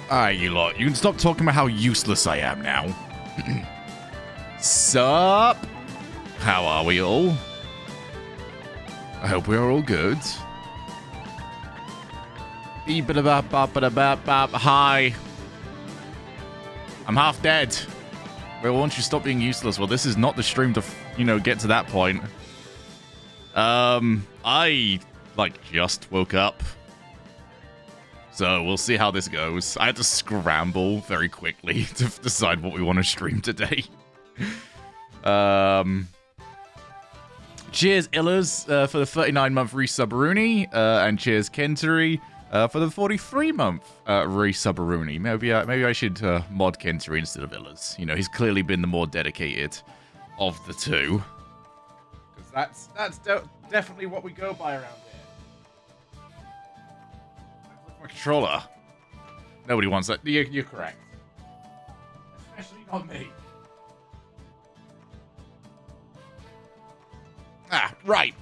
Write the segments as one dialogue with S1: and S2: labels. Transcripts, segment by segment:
S1: Alright, you lot. You can stop talking about how useless I am now. Sup? How are we all? I hope we are all good. Hi. I'm half dead. Well, won't you stop being useless? Well, this is not the stream to, get to that point. I, just woke up. So we'll see how this goes. I had to scramble very quickly to decide what we want to stream today. Cheers, Illers, for the 39-month resub-a-rooney, and cheers, Kentary, for the 43-month resub-a-rooney. Maybe I should mod Kentary instead of Illers. He's clearly been the more dedicated of the two. Because that's definitely what we go by around here. My controller. Nobody wants that. You're correct. Especially not me. Right.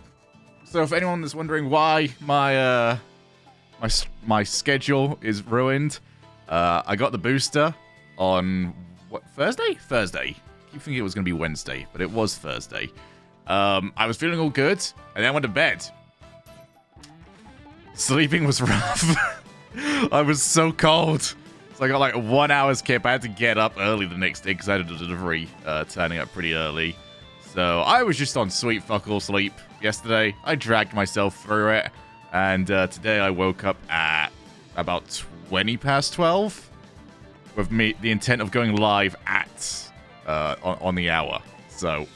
S1: So if anyone is wondering why my my schedule is ruined, I got the booster on Thursday? Thursday. I keep thinking it was going to be Wednesday, but it was Thursday. I was feeling all good, and then I went to bed. Sleeping was rough. I was so cold. So I got like 1 hour's kip. I had to get up early the next day because I had a delivery turning up pretty early. So I was just on sweet fuck all sleep yesterday. I dragged myself through it. And today I woke up at about 20 past 12 with the intent of going live at on the hour. So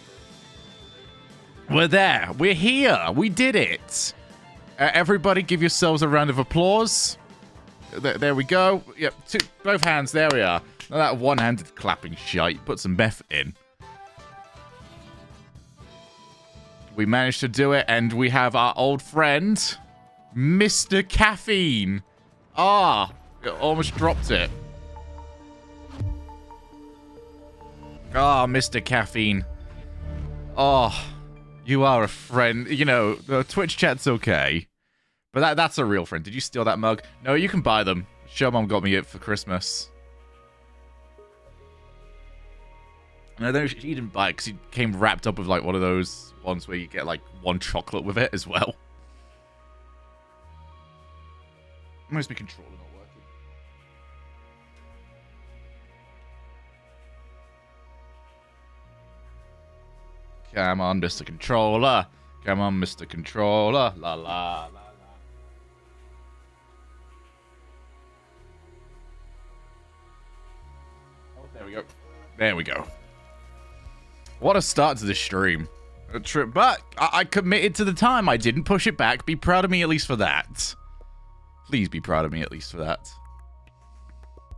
S1: we're there. We're here. We did it. Everybody give yourselves a round of applause. There we go. Yep, both hands. There we are. Now that one-handed clapping shite. Put some effort in. We managed to do it, and we have our old friend, Mr. Caffeine. Almost dropped it. Mr. Caffeine. You are a friend. The Twitch chat's okay. But that's a real friend. Did you steal that mug? No, you can buy them. Show Mom got me it for Christmas. No, she didn't buy it because it came wrapped up with like one of those ones where you get like one chocolate with it as well. Must be controller not working. Come on, Mr. Controller. Come on, Mr. Controller. La la la la. Oh, there we go. There we go. What a start to this stream. But I committed to the time. I didn't push it back. Be proud of me at least for that. Please be proud of me at least for that.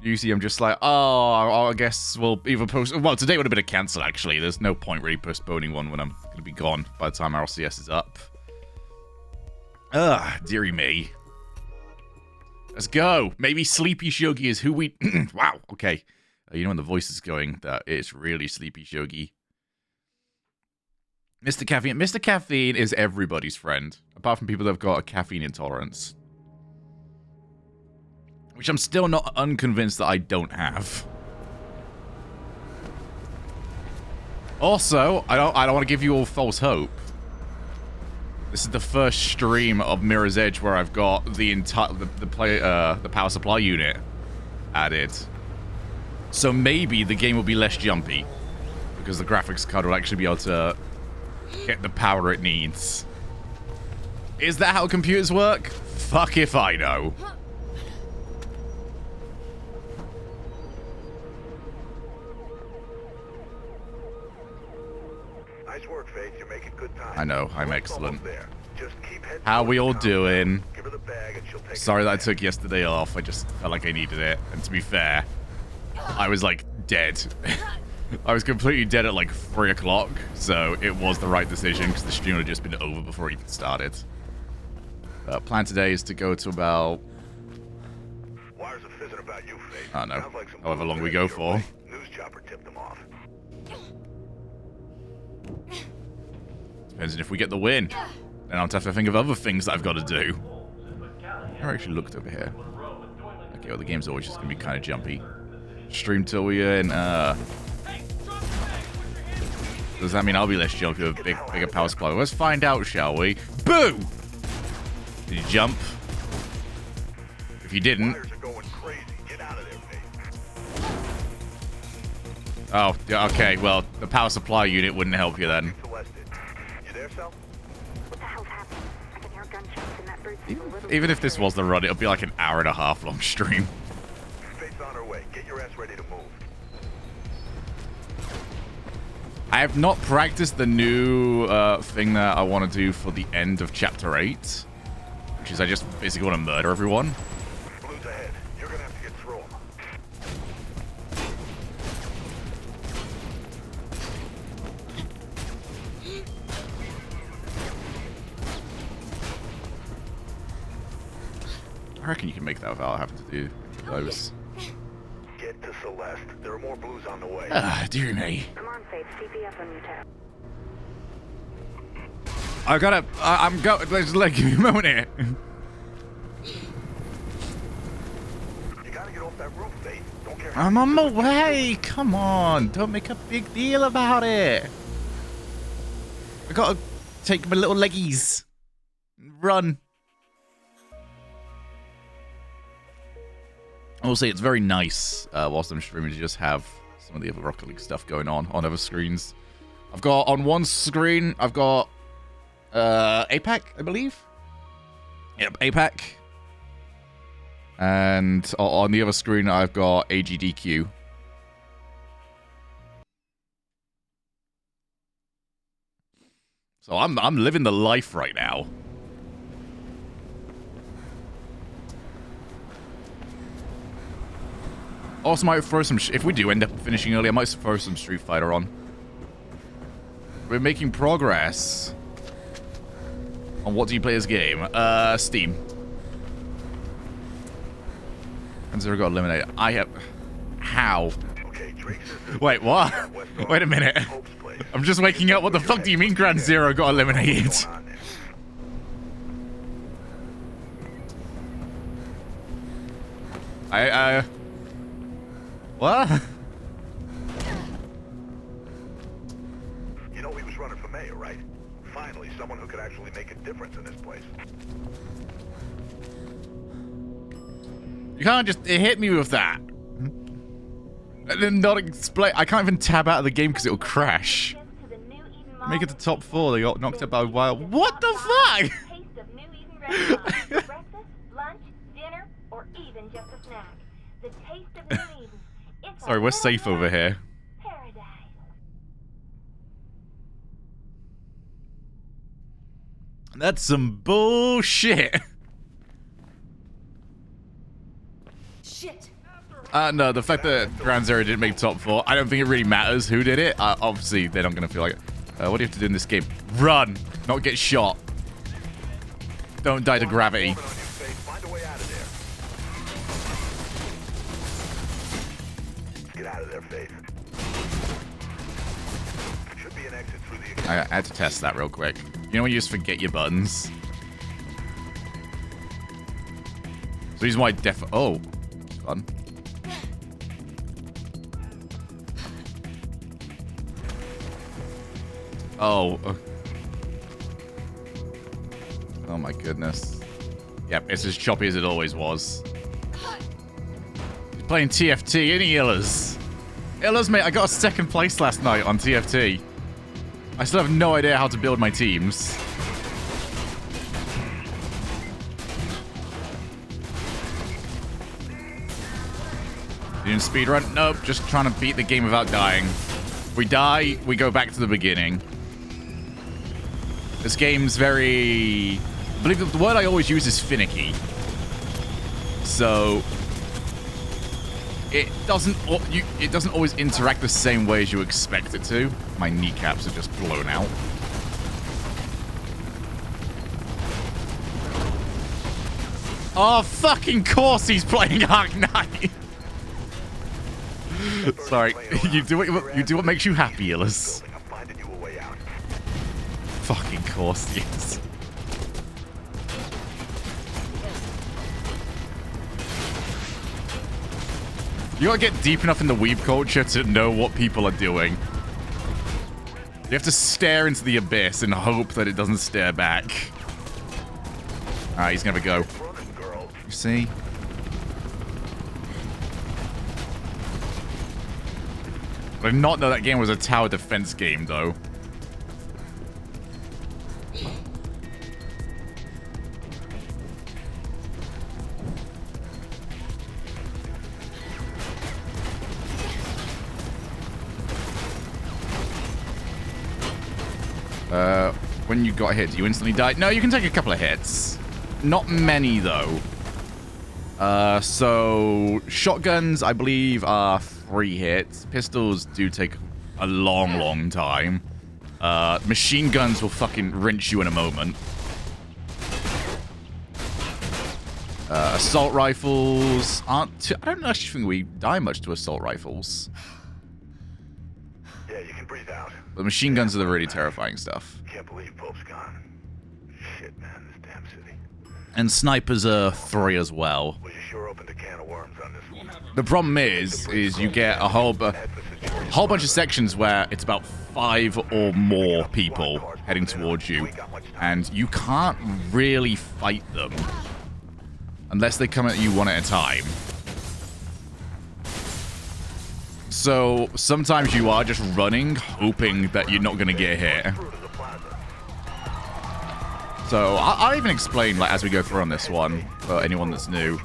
S1: Usually I'm just like, I guess we'll either post... Well, today would have been a cancel, actually. There's no point really postponing one when I'm going to be gone by the time our LCS is up. Dearie me. Let's go. Maybe Sleepy Shogi is who we... Wow, okay. You know when the voice is going, that it's really Sleepy Shogi. Mr. Caffeine. Mr. Caffeine is everybody's friend, apart from people that have got a caffeine intolerance. Which I'm still not unconvinced that I don't have. Also, I don't want to give you all false hope. This is the first stream of Mirror's Edge where I've got the entire the power supply unit added. So maybe the game will be less jumpy because the graphics card will actually be able to get the power it needs. Is that how computers work? Fuck if I know.
S2: Nice work, Faith. You're making good time.
S1: I know, I'm excellent. How we all doing?
S2: Give her the bag and she'll take
S1: Sorry that I took yesterday off. I just felt like I needed it. And to be fair, I was like dead. I was completely dead at like 3 o'clock, so it was the right decision because the stream had just been over before it even started. Plan today is to go to about...
S2: Wires are fizzing about you, Faith.
S1: I don't know,
S2: Sounds like some
S1: however long we
S2: bullshit
S1: go
S2: your
S1: for.
S2: way. News chopper tipped them off.
S1: Depends on if we get the win. Then I'll have to think of other things that I've got to do. I never actually looked over here. Okay, Yo, the game's always just gonna be kind of jumpy. Stream till we're in. Does that mean I'll be less jumpy with a bigger power supply? Let's find out, shall we? Boo! Did you jump? If you didn't. Oh, okay. Well, the power supply unit wouldn't help you then. Even if this was the run, it'll be like an hour-and-a-half long stream. I have not practiced the new thing that I want to do for the end of Chapter 8, which is I just basically want to murder everyone.
S2: Blue's ahead. You're gonna have to get through them.
S1: I reckon you can make that without having to do those.
S2: Get to Celeste. There are more blues on the way.
S1: Ah, dear me.
S3: Come on, Faith. CPF on your tab.
S1: I'm going. Just like, give me a moment here.
S2: You gotta get off that roof, Faith. Don't care.
S1: I'm on my way. Come on. Don't make a big deal about it. I gotta take my little leggies. Run. I will say it's very nice whilst I'm streaming to just have some of the other Rocket League stuff going on other screens. I've got on one screen, I've got APAC, I believe. Yep, APAC. And on the other screen, I've got AGDQ. So I'm living the life right now. Also, might throw some. If we do end up finishing early, I might throw some Street Fighter on. We're making progress. On what do you play this game? Steam. And Zero got eliminated. I have. How? Wait, what? Wait a minute. I'm just waking up. What the fuck do you mean Ground Zero got eliminated? What?
S2: You know he was running for mayor, right? Finally, someone who could actually make a difference in this place.
S1: You can't just hit me with that. And then not explain. I can't even tab out of the game because it'll crash. Make it to top 4. They got knocked out by Wild. What the fuck?
S3: Breakfast, lunch, dinner, or even just a snack. The taste of New Eden.
S1: Sorry, we're safe over here.
S3: Paradise.
S1: That's some bullshit.
S3: Shit.
S1: No, the fact that Ground Zero didn't make top 4, I don't think it really matters who did it. Obviously, they're not going to feel like it. What do you have to do in this game? Run, not get shot. Don't die to gravity.
S2: Find a way out of there. Get out of there, Faith. Should be an exit through the.
S1: I had to test that real quick. You know when you just forget your buttons? The reason why oh. Fun. Oh. Oh my goodness. Yep, it's as choppy as it always was. He's playing TFT, isn't he, Illas? Illas, mate, I got a second place last night on TFT. I still have no idea how to build my teams. You didn't speedrun? Nope, just trying to beat the game without dying. If we die, we go back to the beginning. This game's very... I believe the word I always use is finicky. So... It doesn't always interact the same way as you expect it to. My kneecaps are just blown out. Oh, fucking course he's playing Ark Knight. Sorry, you do what makes you happy, Illis. Fucking course he is. You gotta get deep enough in the weeb culture to know what people are doing. You have to stare into the abyss and hope that it doesn't stare back. Alright, he's gonna go. You see? I did not know that game was a tower defense game, though. When you got hit, you instantly died? No, you can take a couple of hits. Not many, though. So shotguns, I believe, are 3 hits. Pistols do take a long, long time. Machine guns will fucking rinse you in a moment. Assault rifles aren't too... I don't actually think we die much to assault rifles.
S2: Yeah, you can breathe out.
S1: But machine guns are the really terrifying stuff.
S2: Can't believe Pope's gone. Shit, man, this damn city.
S1: And snipers are 3 as well.
S2: Well, you sure opened a can of worms on this one.
S1: The problem is you get a whole bunch of sections where it's about 5 or more people heading towards you, and you can't really fight them unless they come at you one at a time. So sometimes you are just running, hoping that you're not going to get hit. So I'll even explain, like, as we go through on this one, for anyone that's new,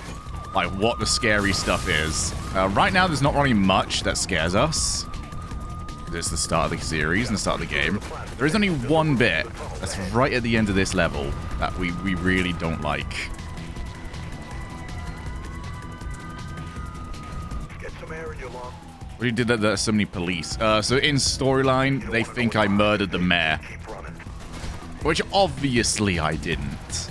S1: like, what the scary stuff is. Right now, there's not really much that scares us. It's the start of the series and the start of the game. There is only one bit that's right at the end of this level that we really don't like.
S2: Get some air in your lungs.
S1: We did that. There's so many police. So in storyline, they think I murdered the mayor, which obviously I didn't.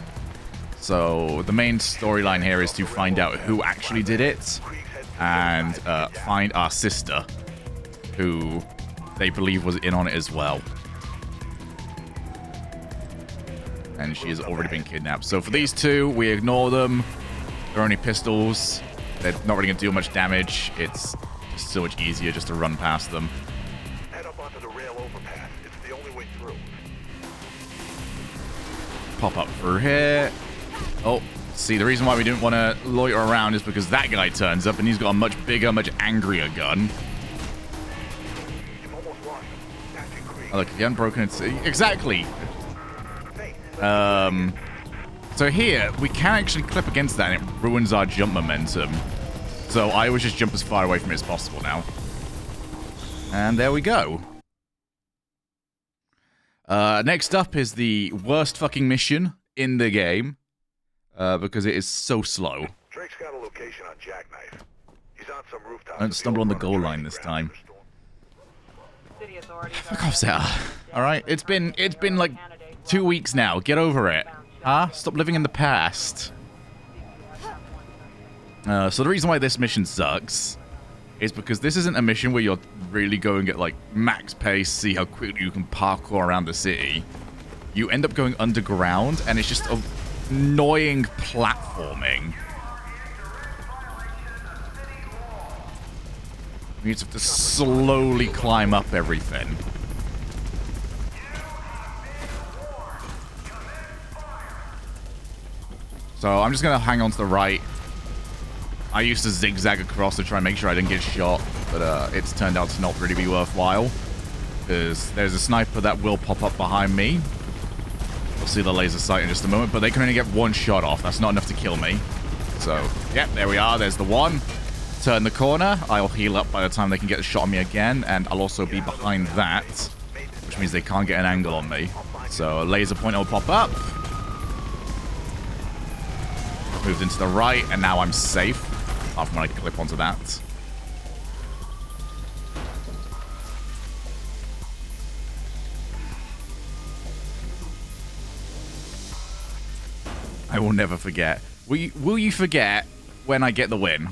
S1: So the main storyline here is to find out who actually did it and find our sister, who they believe was in on it as well. And she has already been kidnapped. So for these two, we ignore them. They're only pistols. They're not really going to do much damage. It's just so much easier just to run past them.
S2: Head up onto the rail overpass. It's the only way through.
S1: Pop up through here. Oh, see, the reason why we didn't want to loiter around is because that guy turns up and he's got a much bigger, much angrier gun.
S2: You've almost lost him. That's in Creek.
S1: Oh, look, if you haven't broken it... Exactly. So here, we can actually clip against that and it ruins our jump momentum. So I always just jump as far away from it as possible now. And there we go. Next up is the worst fucking mission in the game. Because it is so slow.
S2: Drake's got a location on Jackknife. He's on some rooftop.
S1: Don't stumble on the goal line this time. Fuck off, Sarah. Alright, it's been like 2 weeks now. Get over it. Huh? Stop living in the past. So the reason why this mission sucks is because this isn't a mission where you're really going at like max pace, see how quickly you can parkour around the city. You end up going underground and it's just annoying platforming. You just have to slowly climb up everything. So I'm just going to hang on to the right. I used to zigzag across to try and make sure I didn't get shot, but it's turned out to not really be worthwhile. Because there's a sniper that will pop up behind me. We'll see the laser sight in just a moment, but they can only get 1 shot off. That's not enough to kill me. So, yeah, there we are. There's the one. Turn the corner. I'll heal up by the time they can get a shot on me again, and I'll also be behind that, which means they can't get an angle on me. So, a laser pointer will pop up. Moved into the right, and now I'm safe. Apart from when I clip onto that. I will never forget. Will you forget when I get the win?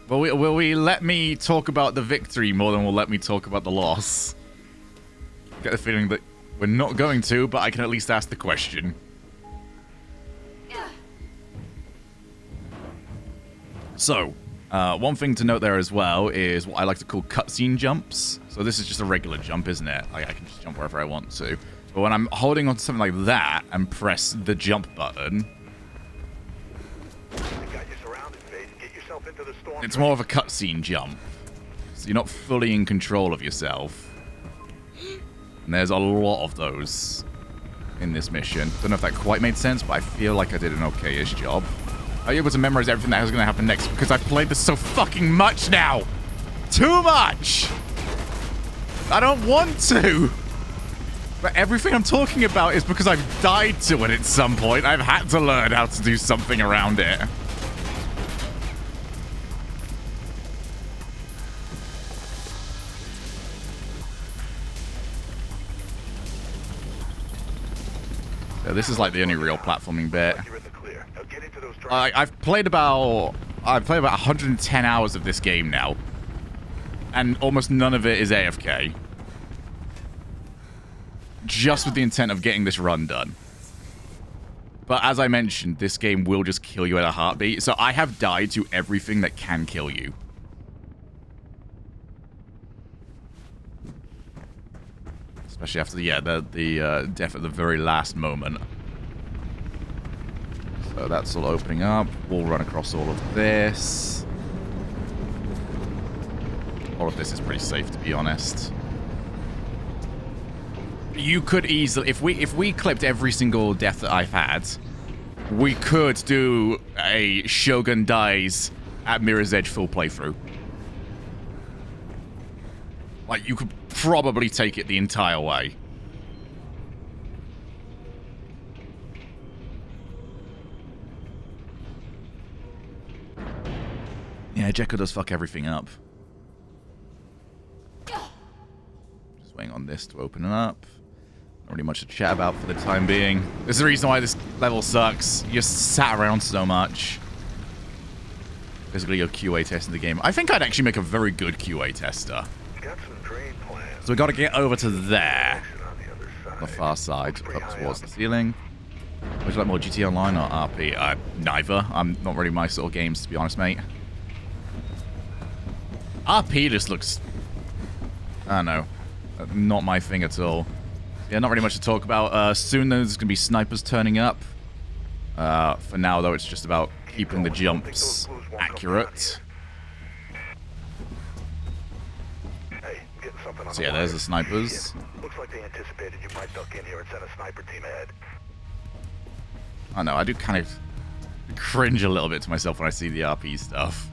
S1: Will we let me talk about the victory more than will let me talk about the loss? I get the feeling that we're not going to, but I can at least ask the question. So, One thing to note there as well is what I like to call cutscene jumps. So this is just a regular jump, isn't it? I can just jump wherever I want to. But when I'm holding on to something like that and press the jump button, it's more of a cutscene jump. So you're not fully in control of yourself. And there's a lot of those in this mission. Don't know if that quite made sense, but I feel like I did an okay-ish job. Are you able to memorize everything that was going to happen next? Because I've played this so fucking much now. Too much. I don't want to. But everything I'm talking about is because I've died to it at some point. I've had to learn how to do something around it. So this is like the only real platforming bit. I've played about 110 hours of this game now, and almost none of it is AFK. Just with the intent of getting this run done. But as I mentioned, this game will just kill you at a heartbeat. So I have died to everything that can kill you. Especially after the death at the very last moment. So that's all opening up. We'll run across all of this. All of this is pretty safe, to be honest. You could easily, if we clipped every single death that I've had, we could do a Shogun Dies at Mirror's Edge full playthrough. Like, you could probably take it the entire way. Yeah, Jekyll does fuck everything up. Just waiting on this to open it up. Not really much to chat about for the time being. There's the reason why this level sucks. You just sat around so much. Basically, you're QA testing the game. I think I'd actually make a very good QA tester. So we got to get over to there. On the far side, up towards the ceiling. Would you like more GT Online or RP? Neither. I'm not really my sort of games, to be honest, mate. RP just looks... I don't know. Not my thing at all. Yeah, not really much to talk about. Soon there's going to be snipers turning up. For now, though, it's just about keeping the jumps accurate. So yeah, there's the snipers.
S2: Looks like they anticipated you might duck in here and send a sniper team ahead.
S1: I know, I do kind of cringe a little bit to myself when I see the RP stuff.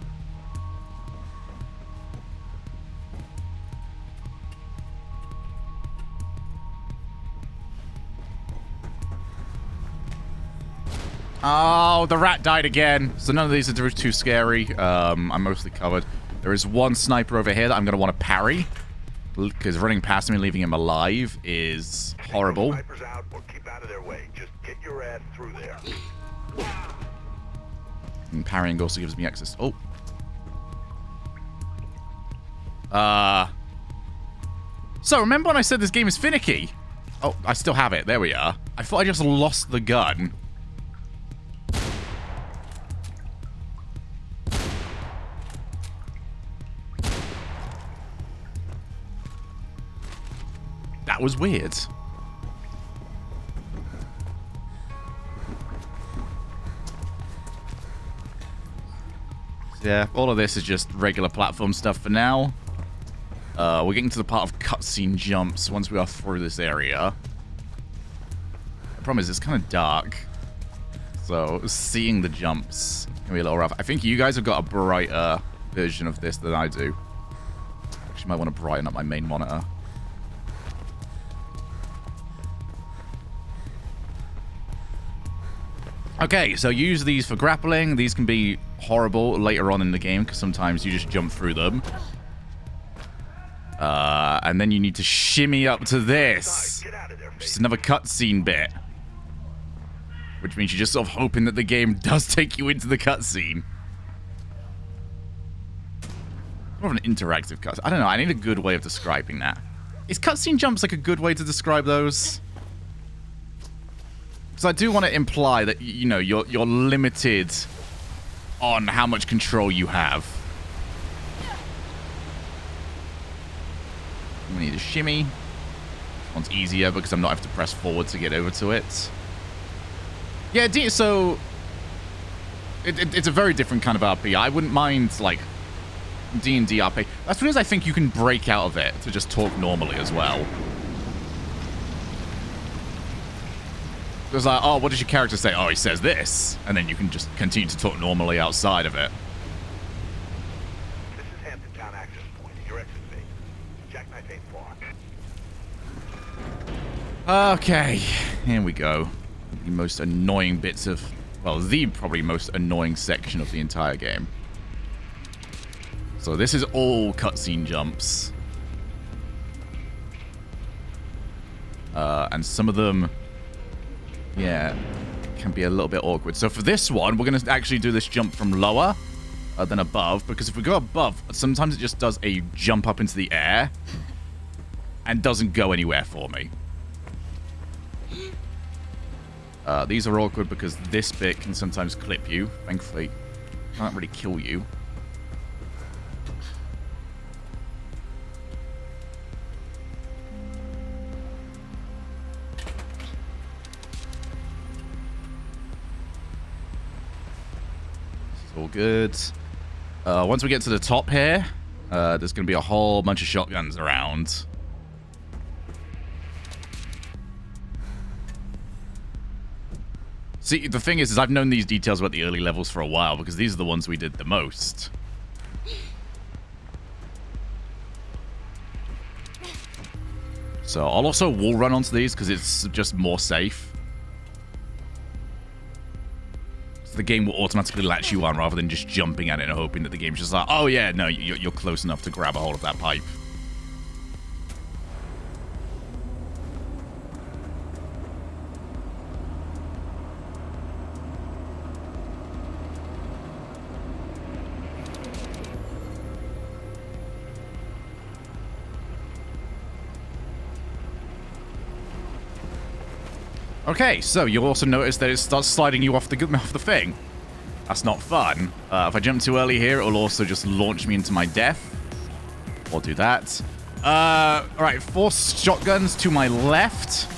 S1: Oh, the rat died again. So none of these are too scary. I'm mostly covered. There is one sniper over here that I'm going to want to parry. Because running past him and leaving him alive is horrible.
S2: Snipers out or keep out of their way. Just get your ass through there.
S1: And parrying also gives me access. Oh. So remember when I said this game is finicky? Oh, I still have it. There we are. I thought I just lost the gun. That was weird. Yeah, all of this is just regular platform stuff for now. We're getting to the part of cutscene jumps once we are through this area. The problem is it's kind of dark. So seeing the jumps can be a little rough. I think you guys have got a brighter version of this than I do. Actually, might want to brighten up my main monitor. Okay, so use these for grappling. These can be horrible later on in the game because sometimes you just jump through them. And then you need to shimmy up to this. Just another cutscene bit. Which means you're just sort of hoping that the game does take you into the cutscene. More of an interactive cutscene. I don't know, I need a good way of describing that. Is cutscene jumps like a good way to describe those? Because I do want to imply that, you know, you're limited on how much control you have. We need a shimmy. This one's easier because I'm not having to press forward to get over to it. Yeah, so it's a very different kind of RP. I wouldn't mind, like, D&D RP. That's because I think you can break out of it to just talk normally as well. It was like, oh, what does your character say? Oh, he says this. And then you can just continue to talk normally outside of it.
S2: This is Hampton Town access point. Your exit base. Jackknife ain't far.
S1: Okay, here we go. The most annoying bits of... Well, the probably most annoying section of the entire game. So this is all cutscene jumps. And some of them... Yeah, can be a little bit awkward. So for this one, we're going to actually do this jump from lower than above. Because if we go above, sometimes it just does a jump up into the air. And doesn't go anywhere for me. These are awkward because this bit can sometimes clip you. Thankfully, can't really kill you. All good. Once we get to the top here, there's going to be a whole bunch of shotguns around. See, the thing is I've known these details about the early levels for a while because these are the ones we did the most. So I'll also wall run onto these because it's just more safe. The game will automatically latch you on rather than just jumping at it and hoping that the game's just like, oh yeah, no, you're close enough to grab a hold of that pipe. Okay, so you'll also notice that it starts sliding you off the thing. That's not fun. If I jump too early here, it'll also just launch me into my death. Or do that. Alright, 4 shotguns to my left.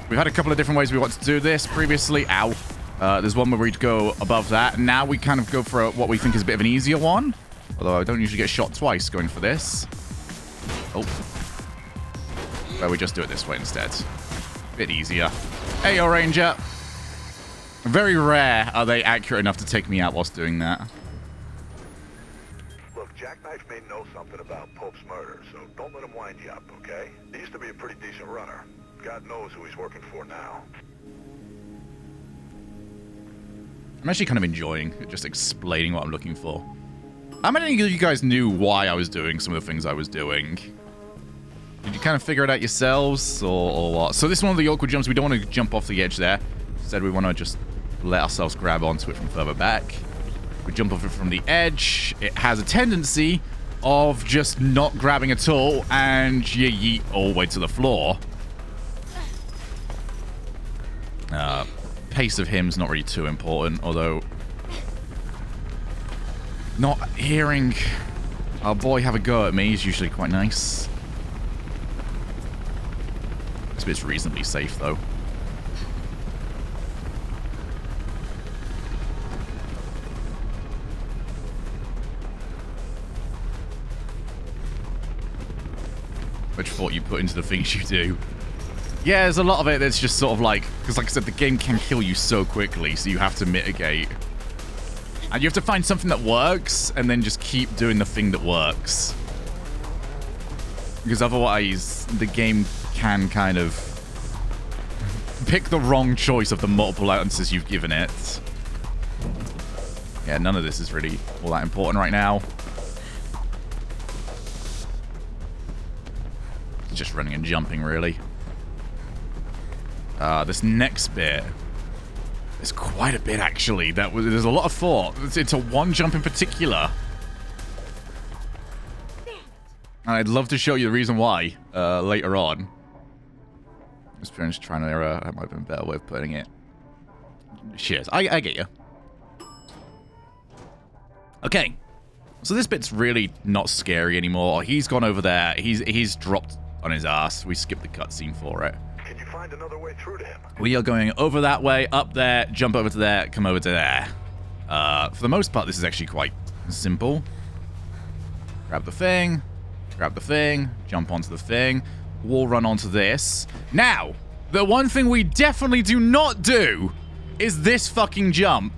S1: We've had a couple of different ways we want to do this previously. Ow. There's one where we'd go above that. Now we kind of go for what we think is a bit of an easier one. Although I don't usually get shot twice going for this. Oh. Where we just do it this way instead. Bit easier. Hey, yo, Ranger. Very rare are they accurate enough to take me out whilst doing that.
S2: Look, Jackknife may know something about Pope's murder, so don't let him wind you up, okay? He used to be a pretty decent runner. God knows who he's working for now.
S1: I'm actually kind of enjoying just explaining what I'm looking for. How many of you guys knew why I was doing some of the things I was doing? Did you kind of figure it out yourselves, or what? So this is one of the awkward jumps. We don't want to jump off the edge there. Instead, we want to just let ourselves grab onto it from further back. We jump off it from the edge. It has a tendency of just not grabbing at all, and you yeet all the way to the floor. Pace of him's not really too important, although not hearing our boy have a go at me is usually quite nice. This bit's reasonably safe, though. Which thought you put into the things you do. Yeah, there's a lot of it that's just sort of like... Because like I said, the game can kill you so quickly, so you have to mitigate. And you have to find something that works, and then just keep doing the thing that works. Because otherwise, the game can kind of pick the wrong choice of the multiple answers you've given it. Yeah, none of this is really all that important right now. It's just running and jumping, really. This next bit is quite a bit, actually. There's a lot of thought. It's a one jump in particular. And I'd love to show you the reason why later on. Just trying to... that might have been a better way of putting it. Cheers. I get you. Okay. So this bit's really not scary anymore. He's gone over there. He's dropped on his ass. We skipped the cutscene for it.
S2: Can you find another way through to him?
S1: We are going over that way, up there, jump over to there, come over to there. For the most part, this is actually quite simple. Grab the thing, jump onto the thing, wall run onto this. Now, the one thing we definitely do not do is this fucking jump.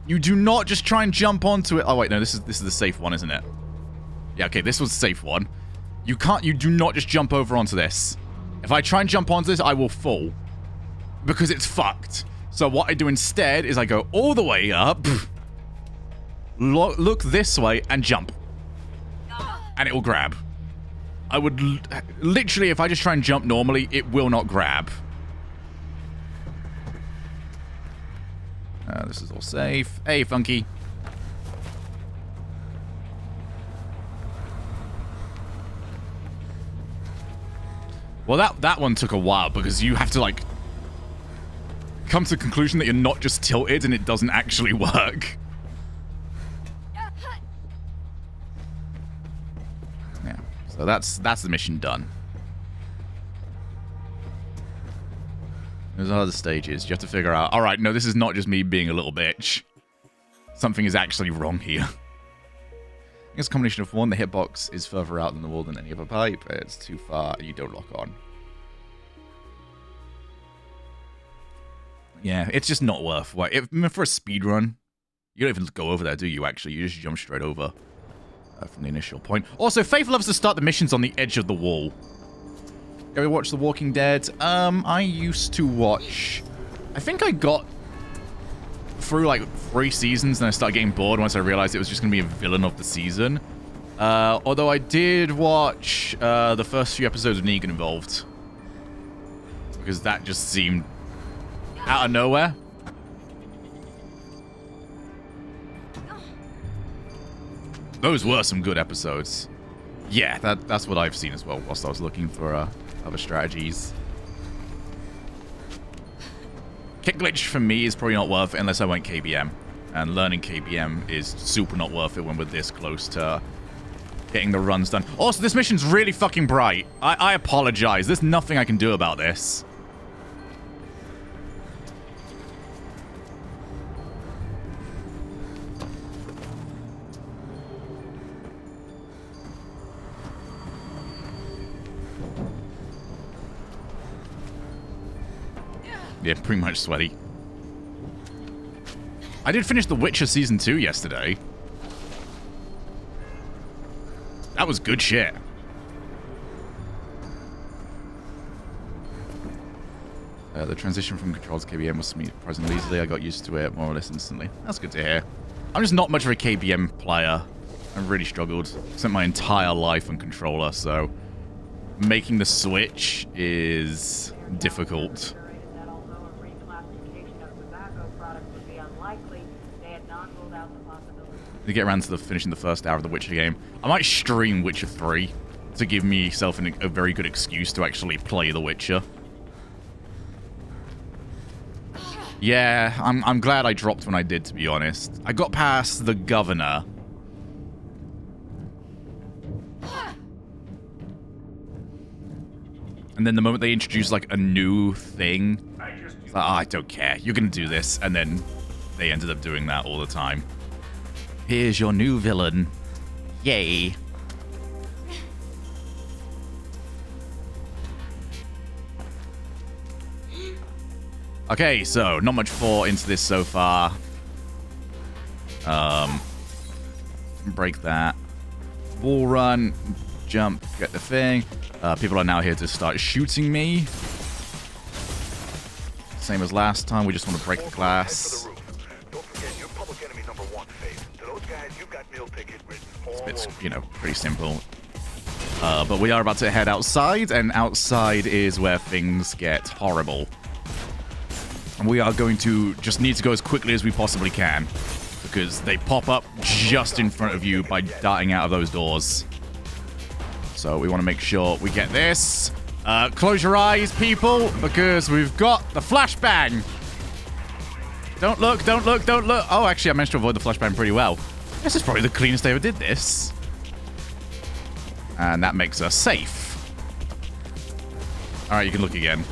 S1: You do not just try and jump onto it. Oh, wait, no, this is the safe one, isn't it? Yeah, okay, this was the safe one. You do not just jump over onto this. If I try and jump onto this, I will fall. Because it's fucked. So what I do instead is I go all the way up, look this way, and jump. And it will grab. I would literally, if I just try and jump normally, it will not grab. This is all safe. Hey, Funky. Well, that one took a while because you have to, like, come to the conclusion that you're not just tilted and it doesn't actually work. Yeah, so that's the mission done. There's other stages. You have to figure out, all right, no, this is not just me being a little bitch. Something is actually wrong here. I guess a combination of one, the hitbox is further out than the wall than any other pipe. It's too far and you don't lock on. Yeah, it's just not worth it. For a speed run, you don't even go over there, do you, actually? You just jump straight over from the initial point. Also, Faith loves to start the missions on the edge of the wall. You ever watch The Walking Dead? I used to watch... I think I got through, like, 3 seasons, and I started getting bored once I realized it was just going to be a villain of the season. Although I did watch the first few episodes of Negan involved. Because that just seemed... out of nowhere. Those were some good episodes. Yeah, that's what I've seen as well whilst I was looking for other strategies. Kick glitch for me is probably not worth it unless I went KBM. And learning KBM is super not worth it when we're this close to getting the runs done. Also, this mission's really fucking bright. I apologize. There's nothing I can do about this. Yeah, pretty much sweaty. I did finish The Witcher Season 2 yesterday. That was good shit. The transition from controls to KBM was smooth surprisingly easily. I got used to it more or less instantly. That's good to hear. I'm just not much of a KBM player. I really struggled. Spent my entire life on controller, so making the switch is difficult. To get around to finishing the first hour of the Witcher game, I might stream Witcher 3 to give myself a very good excuse to actually play The Witcher. Yeah, I'm glad I dropped when I did, to be honest. I got past the governor. And then the moment they introduced, like, a new thing, it's like, oh, I don't care. You're going to do this. And then they ended up doing that all the time. Here's your new villain. Yay. Okay, so not much thought into this so far. Break that. Wall run. Jump. Get the thing. People are now here to start shooting me. Same as last time. We just want to break the glass. It's, you know, pretty simple. But we are about to head outside, and outside is where things get horrible. And we are going to just need to go as quickly as we possibly can, because they pop up just in front of you by darting out of those doors. So we want to make sure we get this. Close your eyes, people, because we've got the flashbang. Don't look, don't look, don't look. Oh, actually, I managed to avoid the flashbang pretty well. This is probably the cleanest I ever did this. And that makes us safe. Alright, you can look again.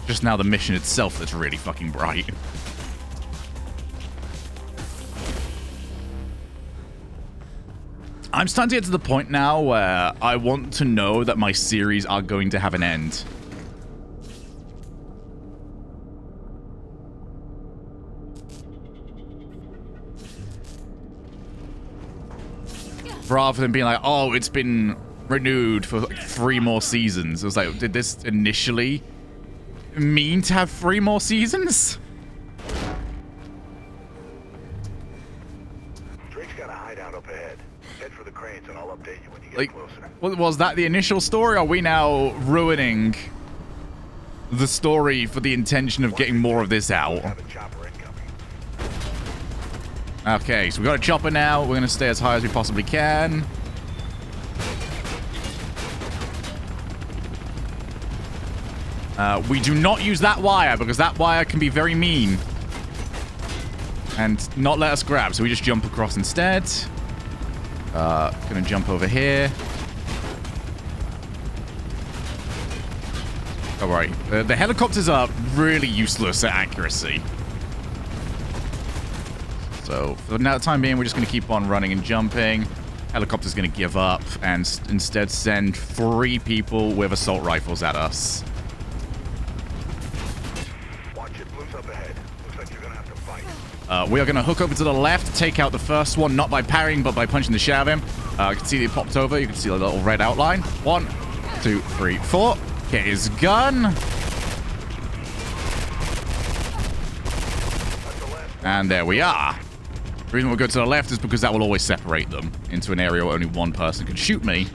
S1: Just now the mission itself that's really fucking bright. I'm starting to get to the point now where I want to know that my series are going to have an end. Rather than being like, oh, it's been renewed for like 3 more seasons. It was like, did this initially mean to have 3 more seasons?
S2: Drake's got a hideout up ahead. Head for the cranes and I'll update you when you get
S1: Like,
S2: closer.
S1: was that the initial story? Or are we now ruining the story for the intention of getting more of this out?
S2: Have a chopper incoming.
S1: Okay, so we got a chopper now. We're going to stay as high as we possibly can. We do not use that wire because that wire can be very mean and not let us grab. So we just jump across instead. Gonna jump over here. All right, the helicopters are really useless at accuracy. So for the time being, we're just going to keep on running and jumping. Helicopter's going to give up and instead send 3 people with assault rifles at us.
S2: Watch it, blues up ahead. Looks like you're gonna have to fight.
S1: We are going to hook over to the left, take out the first one, not by parrying, but by punching the shit out of him. You can see he popped over. You can see a little red outline. 1, 2, 3, 4. Get his gun. And there we are. The reason we'll go to the left is because that will always separate them into an area where only one person can shoot me.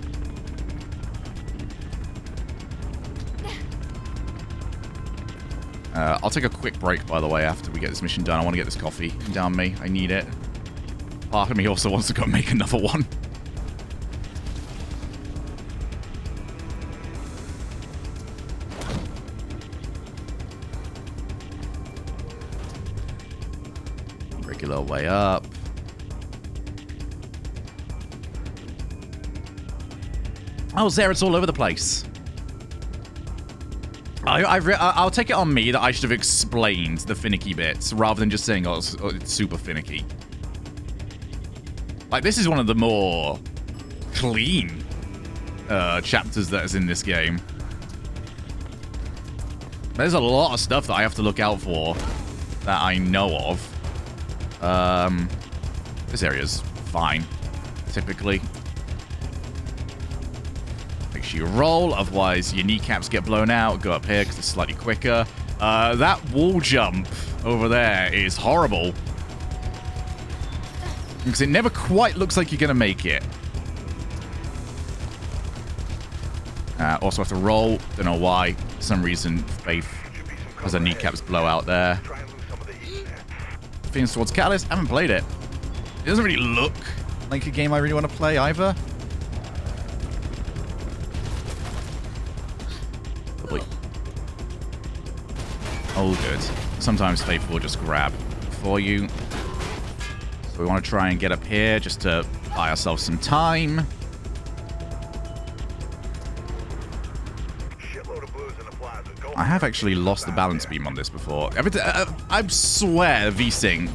S1: I'll take a quick break, by the way, after we get this mission done. I want to get this coffee down me. I need it. Part of me also wants to go make another one. Regular way up. Oh, Zara, it's all over the place. I'll take it on me that I should have explained the finicky bits rather than just saying, oh, it's super finicky. Like, this is one of the more clean chapters that is in this game. There's a lot of stuff that I have to look out for that I know of. This area's fine, typically. Make sure you roll, otherwise your kneecaps get blown out. Go up here because it's slightly quicker. That wall jump over there is horrible. Because it never quite looks like you're going to make it. Also have to roll. Don't know why. For some reason, Faith has her kneecaps blow out there. Phoenix towards Catalyst. I haven't played it. It doesn't really look like a game I really want to play either. Lovely. All good. Sometimes Faith will just grab for you. So we want to try and get up here just to buy ourselves some time. I have actually lost the balance beam on this before. I swear VSync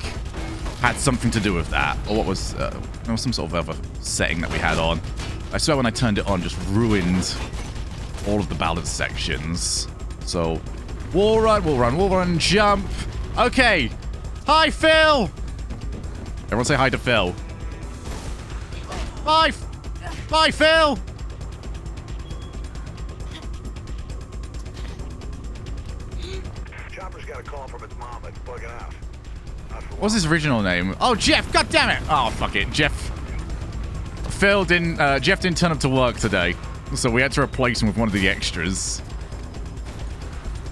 S1: had something to do with that. Or what was... there was some sort of other setting that we had on. I swear when I turned it on, just ruined all of the balance sections. So, wall run, jump. Okay. Hi, Phil. Everyone say hi to Phil. Bye. Bye, Phil.
S2: Got a call from its mom that's bugging out.
S1: What's his original name? Oh, Jeff! God damn it! Oh, fuck it, Jeff. Jeff didn't turn up to work today, so we had to replace him with one of the extras.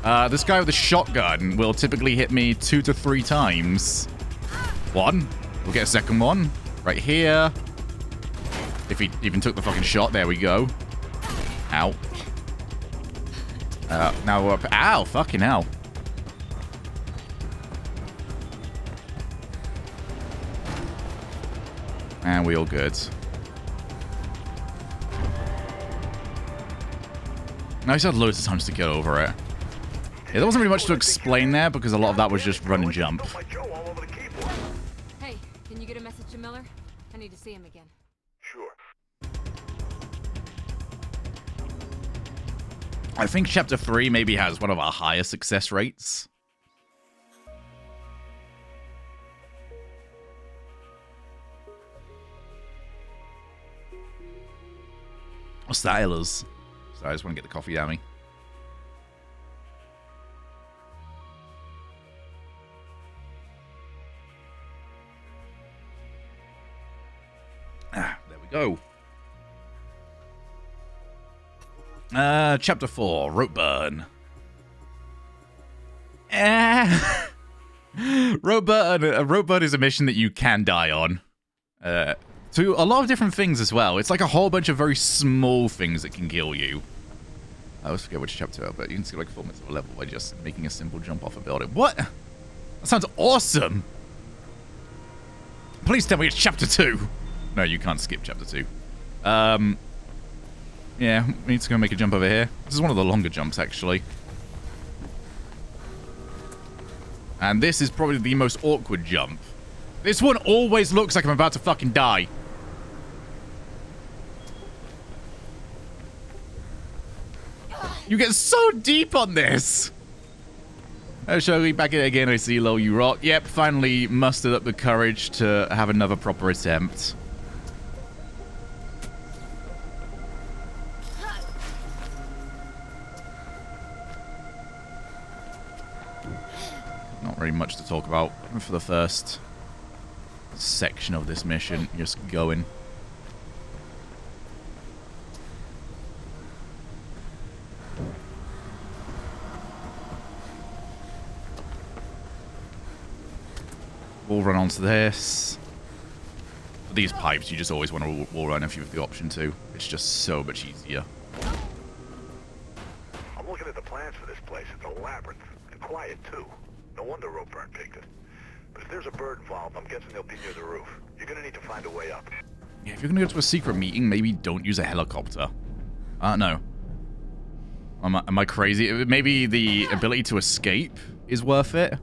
S1: This guy with the shotgun will typically hit me 2 to 3 times. 1. We'll get a second one right here. If he even took the fucking shot, there we go. Ow. Now we're up. Ow! Fucking hell. And we all good. I just had loads of times to get over it. Yeah, there wasn't really much to explain there because a lot of that was just run and jump.
S4: Hey, can you get a message to Miller? I need to see him again.
S2: Sure.
S1: I think Chapter 3 maybe has one of our higher success rates. Stylers. Sorry, I just want to get the coffee down me. Ah, there we go. Chapter 4, Rope Burn. Rope Burn is a mission that you can die on. To a lot of different things as well. It's like a whole bunch of very small things that can kill you. I always forget which chapter, but you can see like 4 minutes of a level by just making a simple jump off a building. What? That sounds awesome! Please tell me it's chapter 2. No, you can't skip chapter 2. Yeah, we need to go make a jump over here. This is one of the longer jumps, actually. And this is probably the most awkward jump. This one always looks like I'm about to fucking die. You get so deep on this. Shall we back it again? I see low you rock. Yep, finally mustered up the courage to have another proper attempt. Not really much to talk about for the first section of this mission. Just going. We'll run onto this. These pipes, you just always want to wall run if you have the option to. It's just so much easier.
S2: I'm looking at the plans for this place. It's a labyrinth. And quiet, too. No wonder Ropeburn picked it. But if there's a bird involved, I'm guessing they'll be near the roof. You're gonna need to find a way up.
S1: Yeah, if you're gonna go to a secret meeting, maybe don't use a helicopter. No. Am I crazy? Maybe the ability to escape is worth it?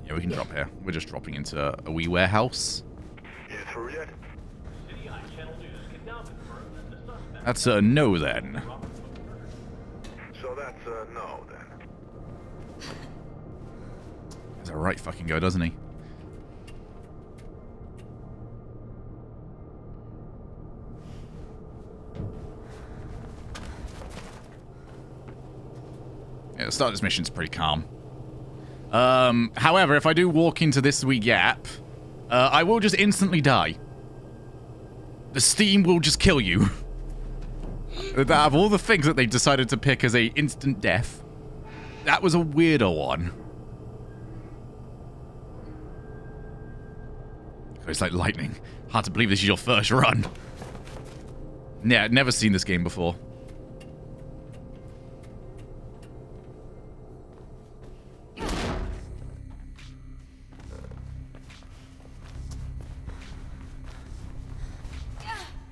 S1: Yeah, we can drop here. We're just dropping into a wee warehouse.
S2: You through yet?
S1: That's a no, then.
S2: So that's a no, then.
S1: He's a right fucking go, doesn't he? Yeah, the start of this mission's pretty calm. However, if I do walk into this wee gap, I will just instantly die. The steam will just kill you. Out of all the things that they decided to pick as a instant death, that was a weirder one. It's like lightning. Hard to believe this is your first run. Yeah, never seen this game before.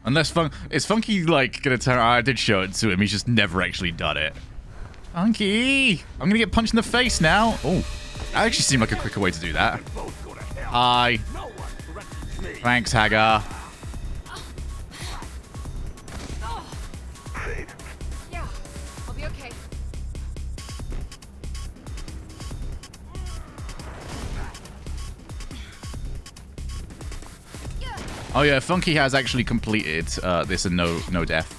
S1: Unless is Funky like gonna turn? I did show it to him. He's just never actually done it. Funky, I'm gonna get punched in the face now. Oh, that actually seemed like a quicker way to do that. Hi. Thanks, Hagar.
S4: Yeah, I'll be okay.
S1: Oh yeah, Funky has actually completed this and no death.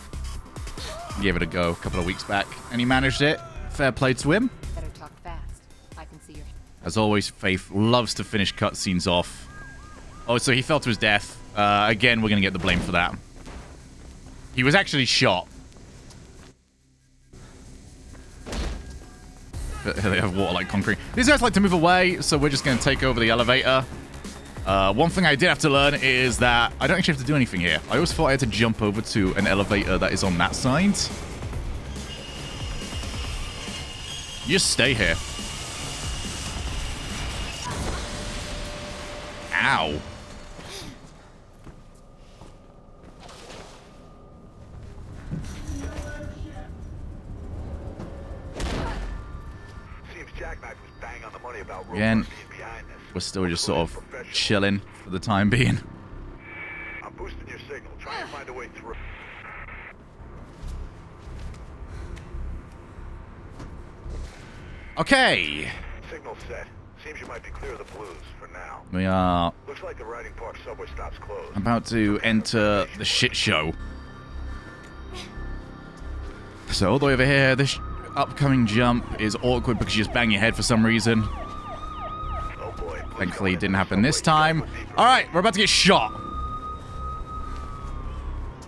S1: He gave it a go a couple of weeks back, and he managed it. Fair play to him.
S4: Better talk fast. I can see your...
S1: As always, Faith loves to finish cutscenes off. Oh, so he fell to his death. Again, we're going to get the blame for that. He was actually shot. But they have water like concrete. These guys like to move away, so we're just going to take over the elevator. One thing I did have to learn is that I don't actually have to do anything here. I always thought I had to jump over to an elevator that is on that side. You just stay here. Ow.
S2: about
S1: Again,
S2: Roper being behind this.
S1: we're still just sort of
S2: Professional.
S1: chilling for the time being.
S2: I'm boosting your signal. Try and find a way through.
S1: Okay.
S2: Signal set. Seems you might be clear of the blues for now.
S1: We are
S2: Looks like the Riding Park subway stop's closed.
S1: about to enter the shit show. So all the way over here, this upcoming jump is awkward because you just bang your head for some reason.
S2: Oh boy.
S1: Thankfully, it didn't happen this time. All right, we're about to get shot.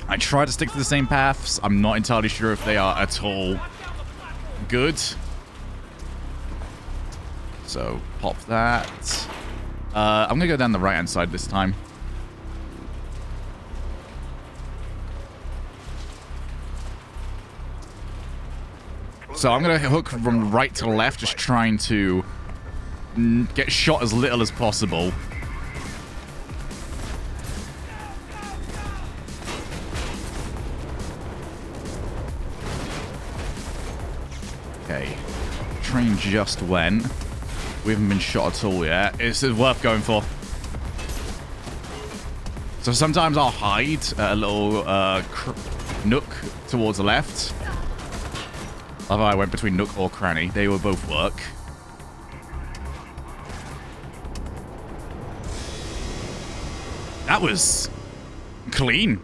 S1: I try to stick to the same paths. I'm not entirely sure if they are at all good. So, pop that. I'm going to go down the right-hand side this time. So I'm going to hook from right to left, just trying to get shot as little as possible. Okay. Train just went. We haven't been shot at all yet. It's worth going for. So sometimes I'll hide at a little nook towards the left. Although I went between nook or cranny. They will both work. That was clean.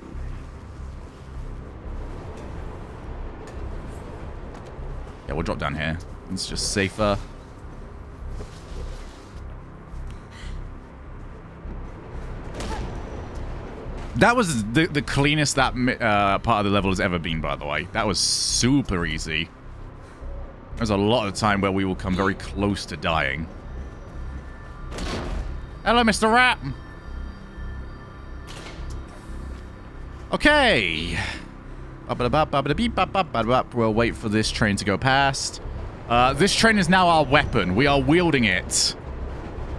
S1: Yeah, we'll drop down here. It's just safer. That was the cleanest that part of the level has ever been, by the way. That was super easy. There's a lot of time where we will come very close to dying. Hello, Mr. Rat. Okay. We'll wait for this train to go past. This train is now our weapon. We are wielding it.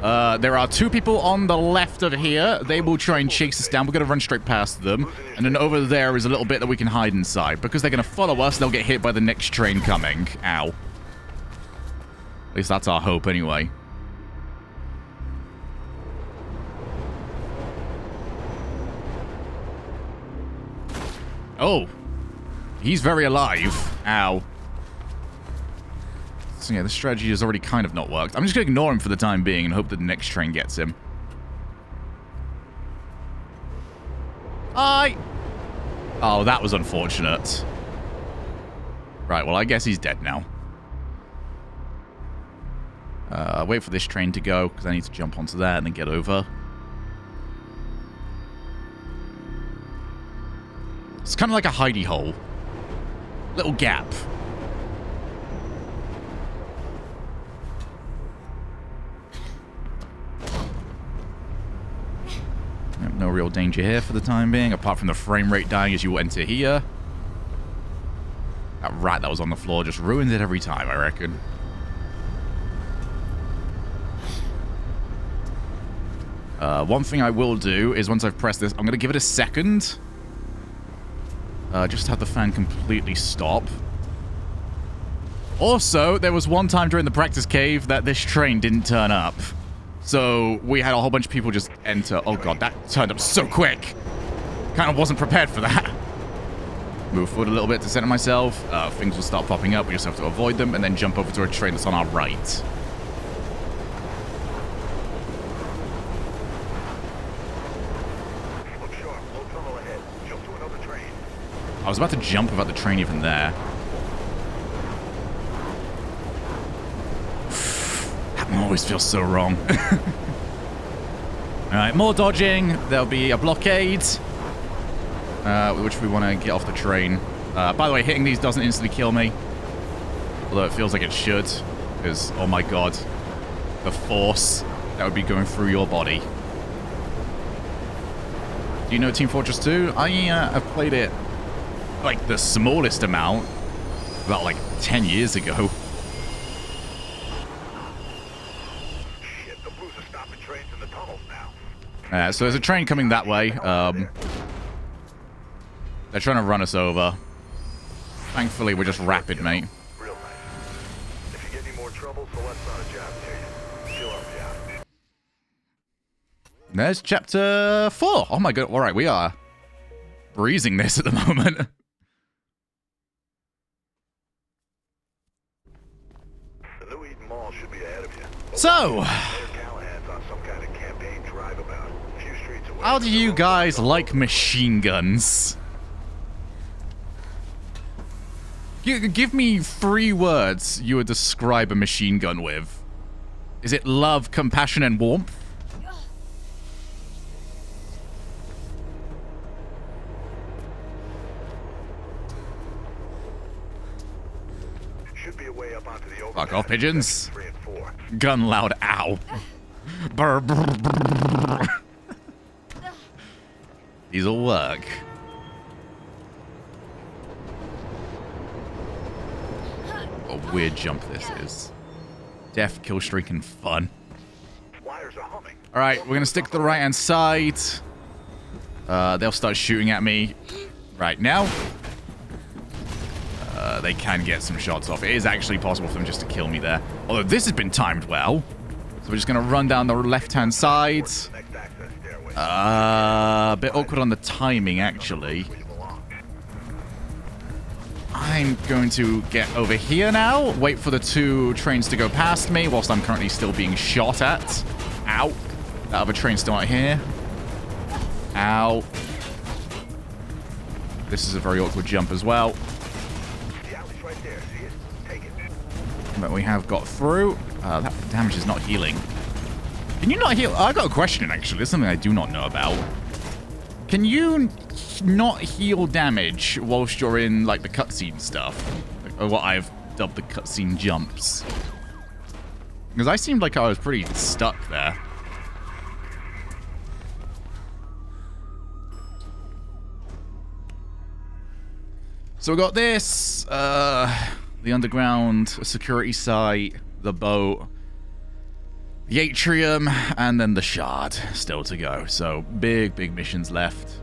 S1: There are two people on the left of here. They will try and chase us down. We're going to run straight past them. And then over there is a little bit that we can hide inside. Because they're going to follow us, they'll get hit by the next train coming. Ow. At least that's our hope anyway. Oh. He's very alive. Ow. So yeah, the strategy has already kind of not worked. I'm just going to ignore him for the time being and hope that the next train gets him. Hi! Oh, that was unfortunate. Right, well, I guess he's dead now. Wait for this train to go, because I need to jump onto that and then get over. It's kind of like a hidey hole. Little gap. No real danger here for the time being, apart from the frame rate dying as you enter here. That rat that was on the floor just ruins it every time, I reckon. One thing I will do is once I've pressed this, I'm going to give it a second. Just to have the fan completely stop. Also, there was one time during the practice cave that this train didn't turn up. So we had a whole bunch of people just enter. Oh god, that turned up so quick. Kind of wasn't prepared for that. Move forward a little bit to center myself. Things will start popping up. We just have to avoid them and then jump over to a train that's on our right.
S2: Look sharp. Low tunnel ahead. Jump to another train.
S1: I was about to jump without the train even there. That always feels so wrong. Alright, more dodging. There'll be a blockade. Which we want to get off the train. By the way, hitting these doesn't instantly kill me. Although it feels like it should. Because, oh my god. The force that would be going through your body. Do you know Team Fortress 2? I've played it like the smallest amount about like 10 years ago.
S2: Shit, the blues are stopping trains in the tunnels now.
S1: So there's a train coming that way. They're trying to run us over. Thankfully, we're just rapid, mate.
S2: Real nice. If you get any more trouble, Celeste's not a job to you. She'll help you out.
S1: There's chapter 4. Oh my god. All right, we are breezing this at the moment.
S2: The New Eden Mall should be ahead of you.
S1: So,
S2: Callahan's on some kind of campaign drive about a few streets away.
S1: how do you guys like machine guns? Give me 3 words you would describe a machine gun with. Is it love, compassion, and warmth?
S2: Should be a way up onto the
S1: Fuck off, pigeons.
S2: 3 and 4.
S1: Gun loud, ow. Brr, brr, brr. These'll work. What a weird jump this is. Death, kill streak, and fun.
S2: Wires are humming.
S1: Alright, we're gonna stick to the right-hand side. They'll start shooting at me right now. They can get some shots off. It is actually possible for them just to kill me there. Although this has been timed well. So we're just gonna run down the left-hand side.
S2: Next access stairway.
S1: A bit awkward on the timing, actually.
S2: Where you belong.
S1: I'm going to get over here now. Wait for the 2 trains to go past me whilst I'm currently still being shot at. Ow. That other train's still out here. Ow. This is a very awkward jump as well.
S2: The alley's right there. See it? Take it.
S1: But we have got through. That damage is not healing. Can you not heal? I got a question, actually. There's something I do not know about. Can you not heal damage whilst you're in, like, the cutscene stuff? Or what I've dubbed the cutscene jumps. Because I seemed like I was pretty stuck there. So we got this, the underground security site, the boat, the atrium, and then the shard still to go. So big missions left.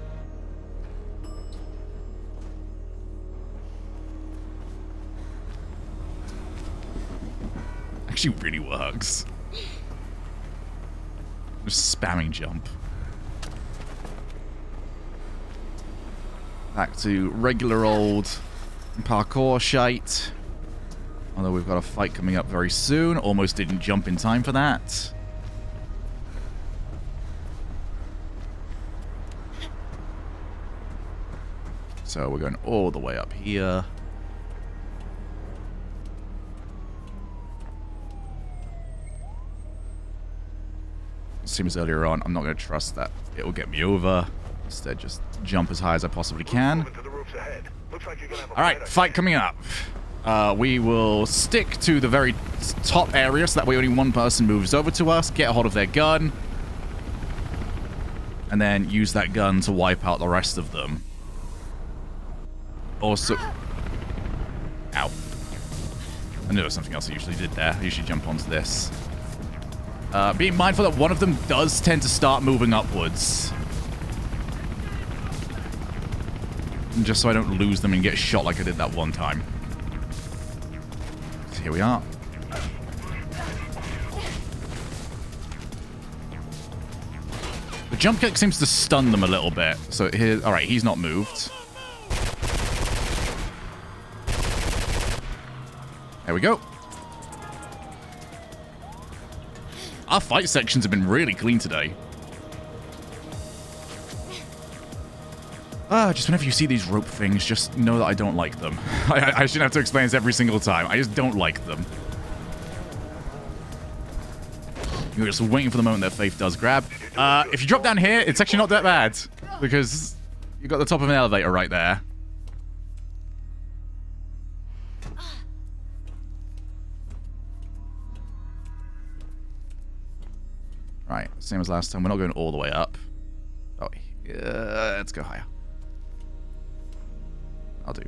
S1: Actually really works. Just spamming jump. Back to regular old parkour shite. Although we've got a fight coming up very soon. Almost didn't jump in time for that. So we're going all the way up here. Same as earlier on, I'm not going to trust that it will get me over. Instead, just jump as high as I possibly can.
S2: Moving to the roofs ahead. Looks like you're gonna have a
S1: Alright, fight coming up. We will stick to the very top area so that way only one person moves over to us, get a hold of their gun, and then use that gun to wipe out the rest of them. Also... Ow. I knew there was something else I usually did there. I usually jump onto this. Being mindful that one of them does tend to start moving upwards. Just so I don't lose them and get shot like I did that one time. So here we are. The jump kick seems to stun them a little bit. So here, all right, he's not moved. There we go. Our fight sections have been really clean today. Just whenever you see these rope things, just know that I don't like them. I shouldn't have to explain this every single time. I just don't like them. You're just waiting for the moment that Faith does grab. If you drop down here, it's actually not that bad. Because you've got the top of an elevator right there. Right, same as last time. We're not going all the way up. Oh, yeah, let's go higher. I'll do.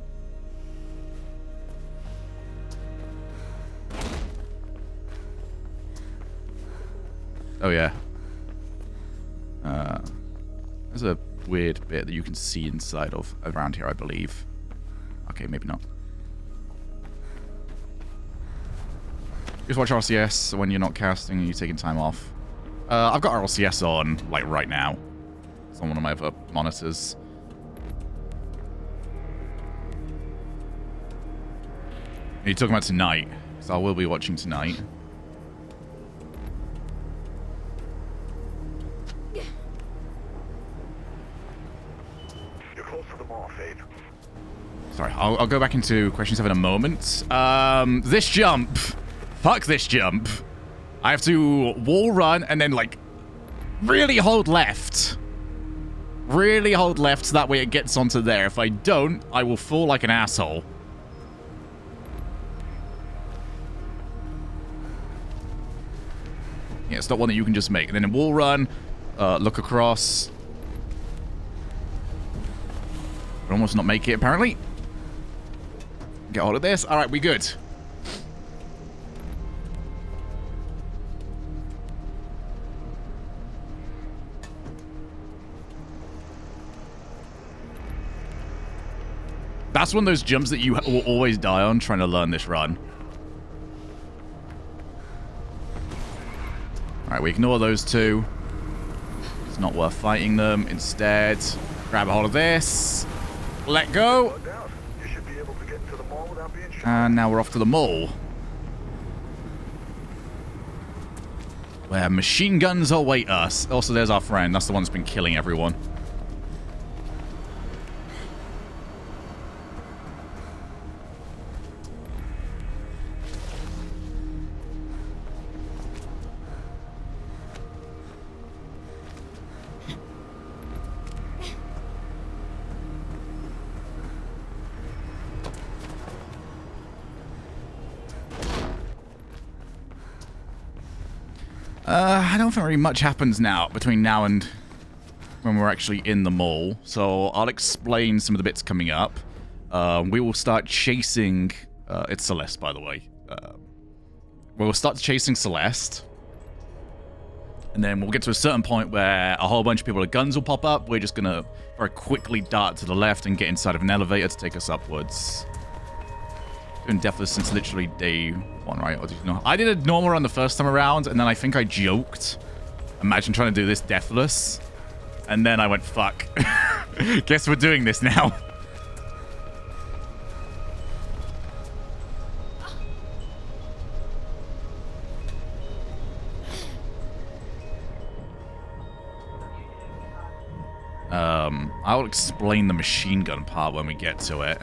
S1: Oh, yeah. There's a weird bit that you can see inside of around here, I believe. Okay, maybe not. Just watch RCS when you're not casting and you're taking time off. I've got RCS on, like, right now. It's on one of my other monitors. Are you talking about tonight? So I will be watching tonight.
S2: You're close to the mall, Faith.
S1: Sorry, I'll go back into question 7 in a moment. This jump. Fuck this jump. I have to wall run and then, like, really hold left. Really hold left so that way it gets onto there. If I don't, I will fall like an asshole. Yeah, it's not one that you can just make. And then a wall run, look across. But almost not make it, apparently. Get hold of this. All right, we good. That's one of those jumps that you will always die on trying to learn this run. Alright, we ignore those two. It's not worth fighting them. Instead, grab a hold of this. Let go.
S2: No doubt. You should be able to get into the mall without being shot.
S1: And now we're off to the mall. Where machine guns await us. Also, there's our friend. That's the one that's been killing everyone. I don't think very much happens now between now and when we're actually in the mall. So I'll explain some of the bits coming up. We will start chasing... it's Celeste, by the way. We'll start chasing Celeste. And then we'll get to a certain point where a whole bunch of people with guns will pop up. We're just going to very quickly dart to the left and get inside of an elevator to take us upwards. Doing Deathless since literally day 1, right? Or did you know? I did a normal run the first time around, and then I think I joked. Imagine trying to do this Deathless. And then I went, fuck. Guess we're doing this now. I'll explain the machine gun part when we get to it.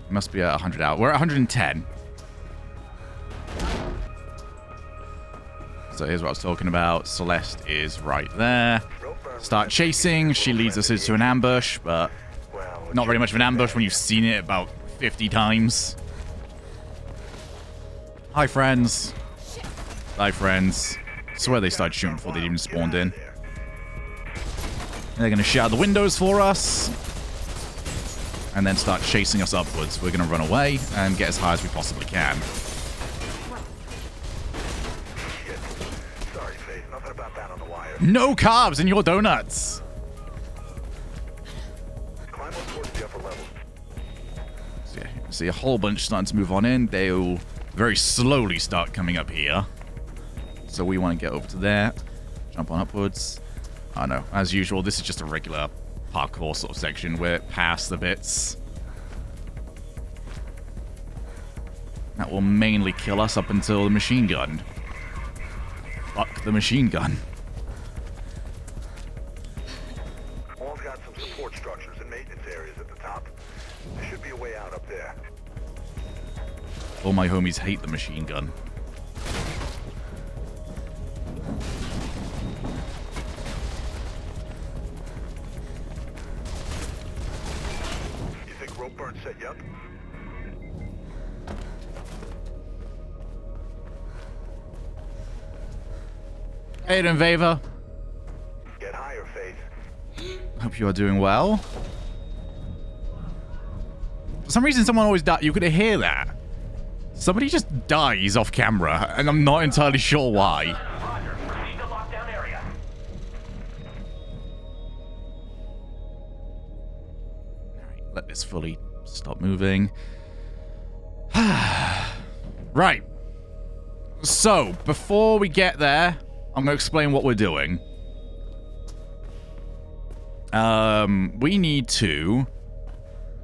S1: Must be at 100 out. We're at 110. So here's what I was talking about. Celeste is right there. Start chasing. She leads us into an ambush, but not very much of an ambush when you've seen it about 50 times. Hi, friends. Hi, friends. I swear they started shooting before they even spawned in. They're going to shatter the windows for us. And then start chasing us upwards. We're going to run away and get as high as we possibly can.
S2: Sorry, Faith. Nothing about that on the wire.
S1: No carbs in your donuts!
S2: Climb up towards the upper level.
S1: So yeah, see a whole bunch starting to move on in. They'll very slowly start coming up here. So we want to get over to there. Jump on upwards. Oh no, as usual, this is just a regular parkour sort of section. We're past the bits that will mainly kill us up until the machine gun. Fuck the machine gun.
S2: Mall's got some support structures and maintenance areas at the top. There should be a way out up there.
S1: All my homies hate the machine gun.
S2: Burn set you up.
S1: Aiden Vava.
S2: Get higher, Faith.
S1: Hope you are doing well. For some reason, someone always dies. You could hear that. Somebody just dies off camera, and I'm not entirely sure why. Let this fully stop moving. Right. So, before we get there, I'm going to explain what we're doing. We need to...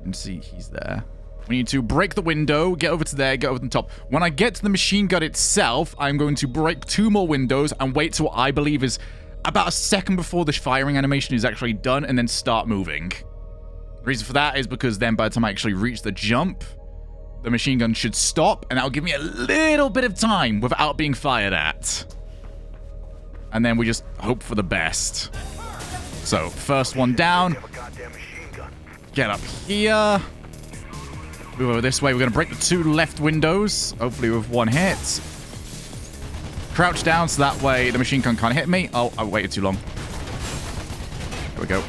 S1: Let's see, he's there. We need to break the window, get over to there, get over to the top. When I get to the machine gun itself, I'm going to break 2 more windows and wait till what I believe is about a second before the firing animation is actually done, and then start moving. The reason for that is because then by the time I actually reach the jump, the machine gun should stop, and that'll give me a little bit of time without being fired at. And then we just hope for the best. So, first one down. Get up here. Move over this way. We're going to break the 2 left windows, hopefully with 1 hit. Crouch down so that way the machine gun can't hit me. Oh, I waited too long. There we go.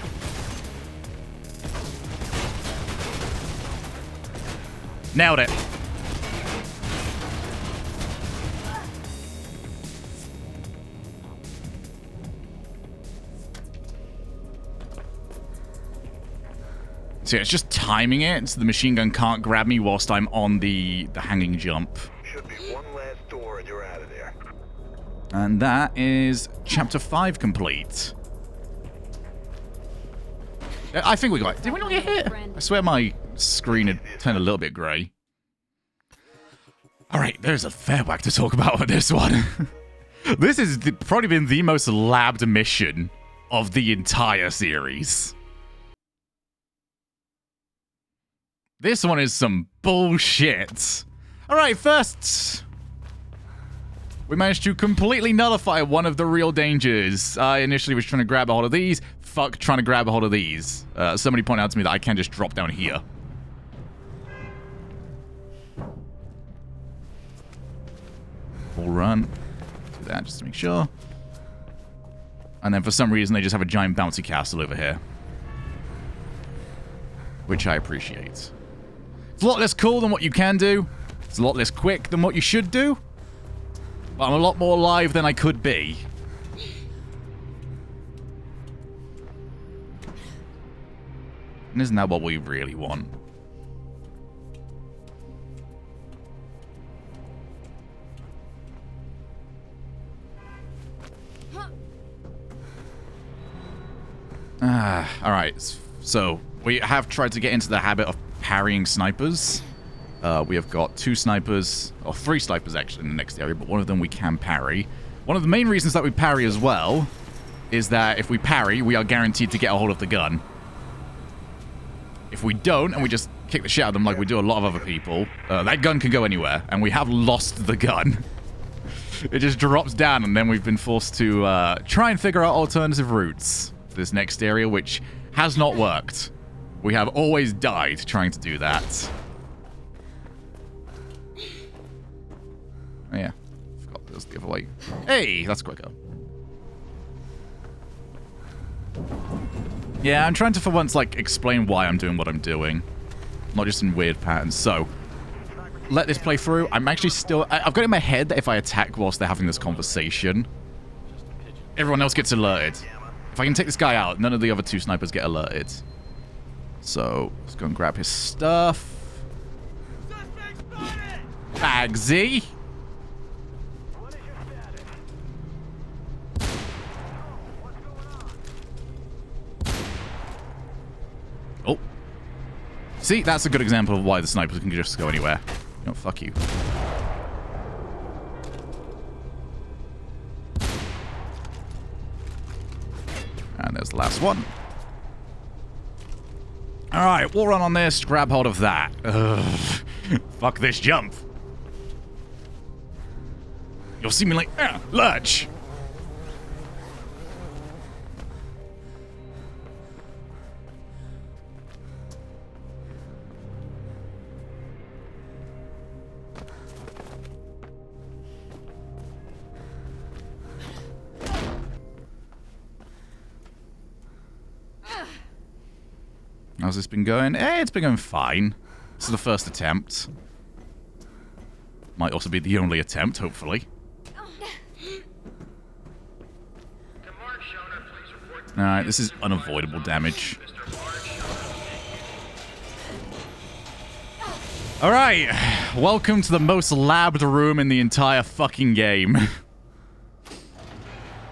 S1: Nailed it. So yeah, it's just timing it so the machine gun can't grab me whilst I'm on the hanging jump.
S2: Should be one last door and you're out of there.
S1: And that is chapter 5 complete. I think we got it. Did we not get hit? I swear my screen had turned a little bit grey. Alright, there's a fair whack to talk about with this one. This has probably been the most labbed mission of the entire series. This one is some bullshit. Alright, first, we managed to completely nullify one of the real dangers. I initially was trying to grab a hold of these. Fuck trying to grab a hold of these. Somebody pointed out to me that I can just drop down here. Full run. Do that just to make sure. And then for some reason they just have a giant bouncy castle over here. Which I appreciate. It's a lot less cool than what you can do. It's a lot less quick than what you should do. But I'm a lot more alive than I could be. And isn't that what we really want? Alright, so we have tried to get into the habit of parrying snipers. We have got 2 snipers, or 3 snipers actually in the next area, but one of them we can parry. One of the main reasons that we parry as well is that if we parry, we are guaranteed to get a hold of the gun. If we don't, and we just kick the shit out of them like we do a lot of other people, that gun can go anywhere, and we have lost the gun. It just drops down, and then we've been forced to try and figure out alternative routes to this next area, which has not worked. We have always died trying to do that. Oh yeah, forgot there's the other way. Hey, that's quicker. Yeah, I'm trying to, for once, like, explain why I'm doing what I'm doing. Not just in weird patterns. So, let this play through. I'm actually still... I've got in my head that if I attack whilst they're having this conversation, everyone else gets alerted. If I can take this guy out, none of the other 2 snipers get alerted. So, let's go and grab his stuff. Bagsy. Oh. See, that's a good example of why the snipers can just go anywhere. No, fuck you. And there's the last one. Alright, we'll run on this, grab hold of that. Ugh. Fuck this jump. You'll see me like, lurch. How's this been going? It's been going fine. This is the first attempt. Might also be the only attempt, hopefully. Alright, this is unavoidable damage. All right, welcome to the most labbed room in the entire fucking game.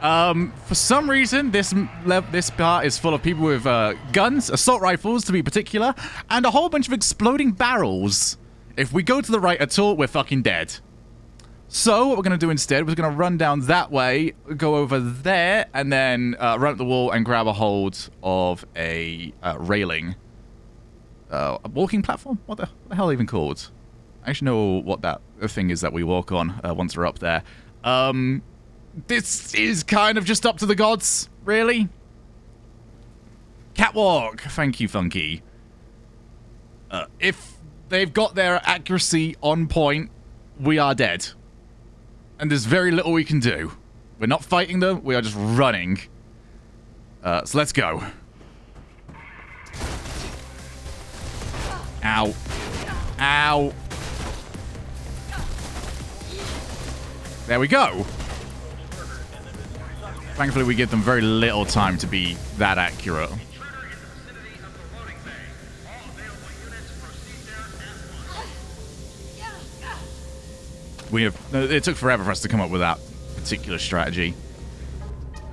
S1: For some reason, this part is full of people with guns, assault rifles to be particular, and a whole bunch of exploding barrels. If we go to the right at all, we're fucking dead. So what we're going to do instead, we're going to run down that way, go over there, and then run up the wall and grab a hold of a railing. A walking platform? What the hell are they even called? I actually know what that thing is that we walk on once we're up there. This is kind of just up to the gods, really. Catwalk. Thank you, Funky. If they've got their accuracy on point, we are dead. And there's very little we can do. We're not fighting them, we are just running. So let's go. Ow. Ow. There we go. Thankfully, we give them very little time to be that accurate. It took forever for us to come up with that particular strategy.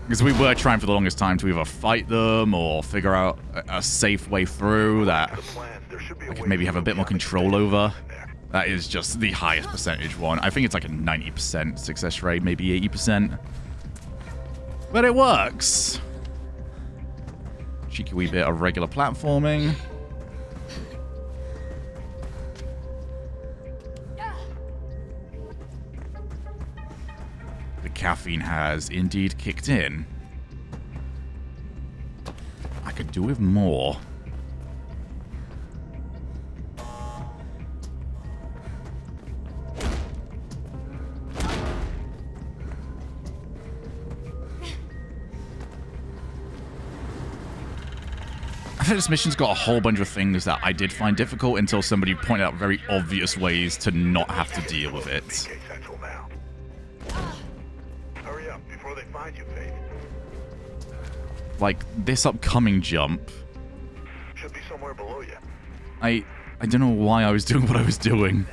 S1: Because we were trying for the longest time to either fight them or figure out a safe way through that I could maybe have a bit more control over. That is just the highest percentage one. I think it's like a 90% success rate, maybe 80%. But it works. Cheeky wee bit of regular platforming. The caffeine has indeed kicked in. I could do with more. I think this mission's got a whole bunch of things that I did find difficult until somebody pointed out very obvious ways to not have to deal with it.
S2: Hurry up before they find you, Faith.
S1: Like this upcoming jump.
S2: Should be somewhere below you.
S1: I don't know why I was doing what I was doing.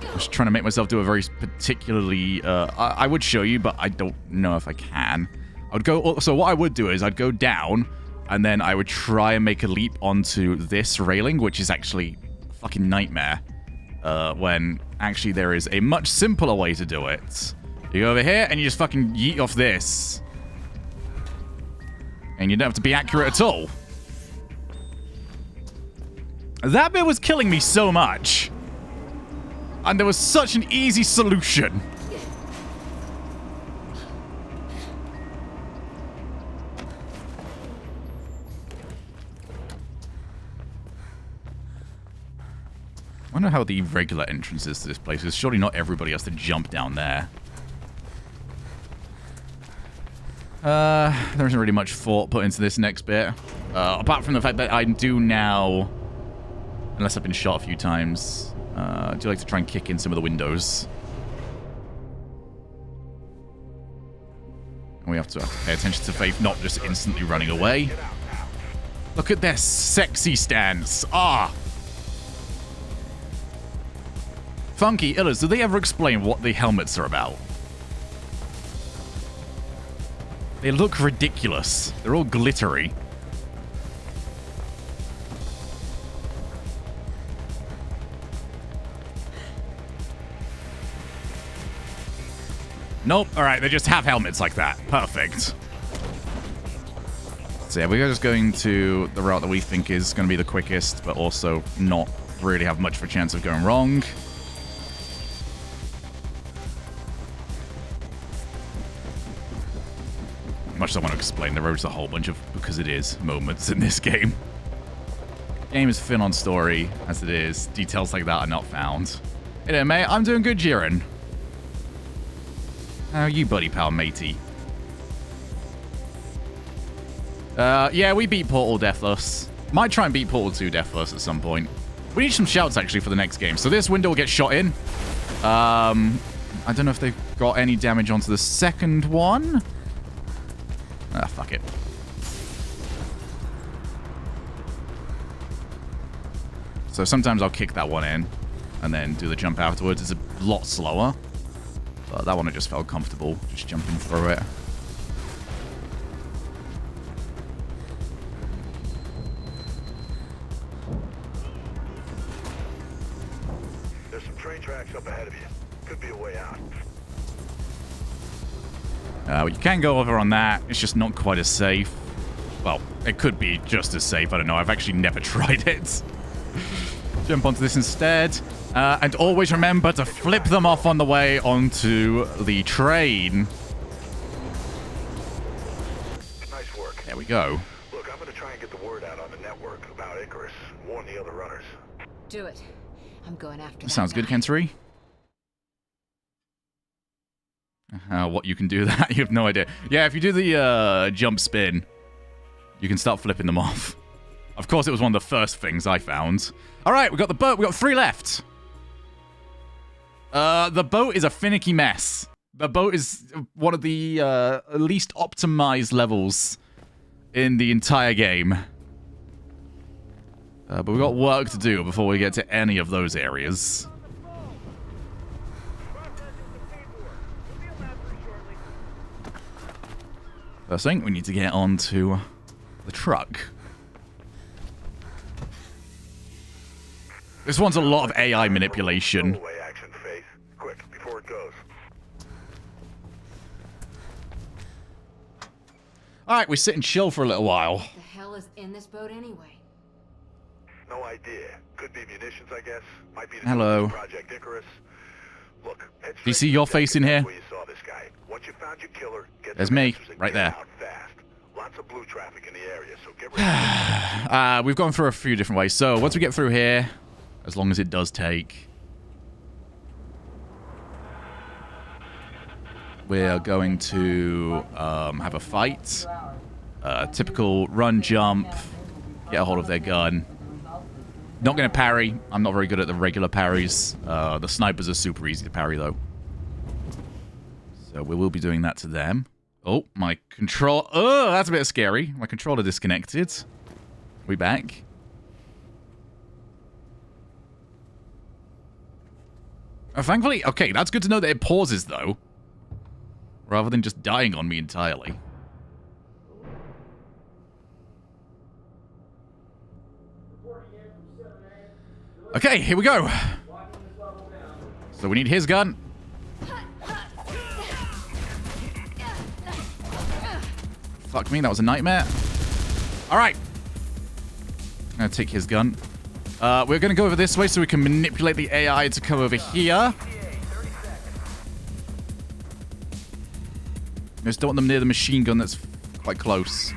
S1: I was trying to make myself do a very particularly I would show you, but I don't know if I can. I would go so what I would do is I'd go down and then I would try and make a leap onto this railing, which is actually a fucking nightmare. When actually there is a much simpler way to do it. You go over here and you just fucking yeet off this. And you don't have to be accurate at all. That bit was killing me so much. And there was such an easy solution. I wonder how the regular entrance is to this place, because surely not everybody has to jump down there. There isn't really much thought put into this next bit. Apart from the fact that I do now, unless I've been shot a few times, I do like to try and kick in some of the windows. And we have to pay attention to Faith not just instantly running away. Look at their sexy stance. Ah! Funky, Illas, do they ever explain what the helmets are about? They look ridiculous. They're all glittery. Nope. Alright, they just have helmets like that. Perfect. So yeah, we're just going to the route that we think is going to be the quickest, but also not really have much of a chance of going wrong. Much as I want to explain, there is a whole bunch of because it is moments in this game. Game is thin on story, as it is. Details like that are not found. Hey there, mate. I'm doing good, Jiren. How are you, buddy pal, matey? Yeah, we beat Portal Deathless. Might try and beat Portal 2 Deathless at some point. We need some shouts, actually, for the next game. So this window will get shot in. I don't know if they've got any damage onto the second one. Ah, fuck it. So sometimes I'll kick that one in and then do the jump afterwards. It's a lot slower. But that one I just felt comfortable just jumping through it.
S2: There's some train tracks up ahead of you. Could be a way out.
S1: You can go over on that. It's just not quite as safe. Well, it could be just as safe. I don't know. I've actually never tried it. Jump onto this instead. And always remember to flip them off on the way onto the train.
S2: Nice work.
S1: There we go.
S2: Look, I'm gonna try and get the word out on the network about Icarus. Warn the other runners.
S4: Do it. I'm going after that
S1: Sounds good,
S4: guy.
S1: Kentari. What you can do that? You have no idea. Yeah, if you do the jump spin, you can start flipping them off. Of course, it was one of the first things I found. All right, we got the boat. We got 3 left. The boat is a finicky mess. The boat is one of the least optimized levels in the entire game. But we've got work to do before we get to any of those areas. First thing, we need to get onto the truck. This one's a lot of AI manipulation.
S2: Rollaway action, Faith. Quick, before it goes.
S1: Alright, we sit and chill for a little while.
S4: What the hell is in this boat anyway?
S2: No idea. Could be munitions, I guess. Might be the
S1: Hello.
S2: Project Icarus. Look, head
S1: Do you
S2: straight
S1: see
S2: to
S1: your
S2: the
S1: face in
S2: deck
S1: here?
S2: where you saw this guy. Once you found your killer, get
S1: There's
S2: some
S1: me,
S2: answers and
S1: right
S2: get
S1: there.
S2: out fast. Lots of blue traffic in the area, so get ready.
S1: We've gone through a few different ways. So once we get through here, as long as it does take, we're going to have a fight. Typical run, jump, get a hold of their gun. Not going to parry. I'm not very good at the regular parries. The snipers are super easy to parry, though. So we will be doing that to them. Oh, my control... Oh, that's a bit scary. My controller disconnected. We back? Thankfully... Okay, that's good to know that it pauses, though. Rather than just dying on me entirely. Okay, here we go. So we need his gun. Fuck me, that was a nightmare. Alright. I'm gonna take his gun. We're gonna go over this way so we can manipulate the AI to come over here. Just don't want them near the machine gun that's quite close.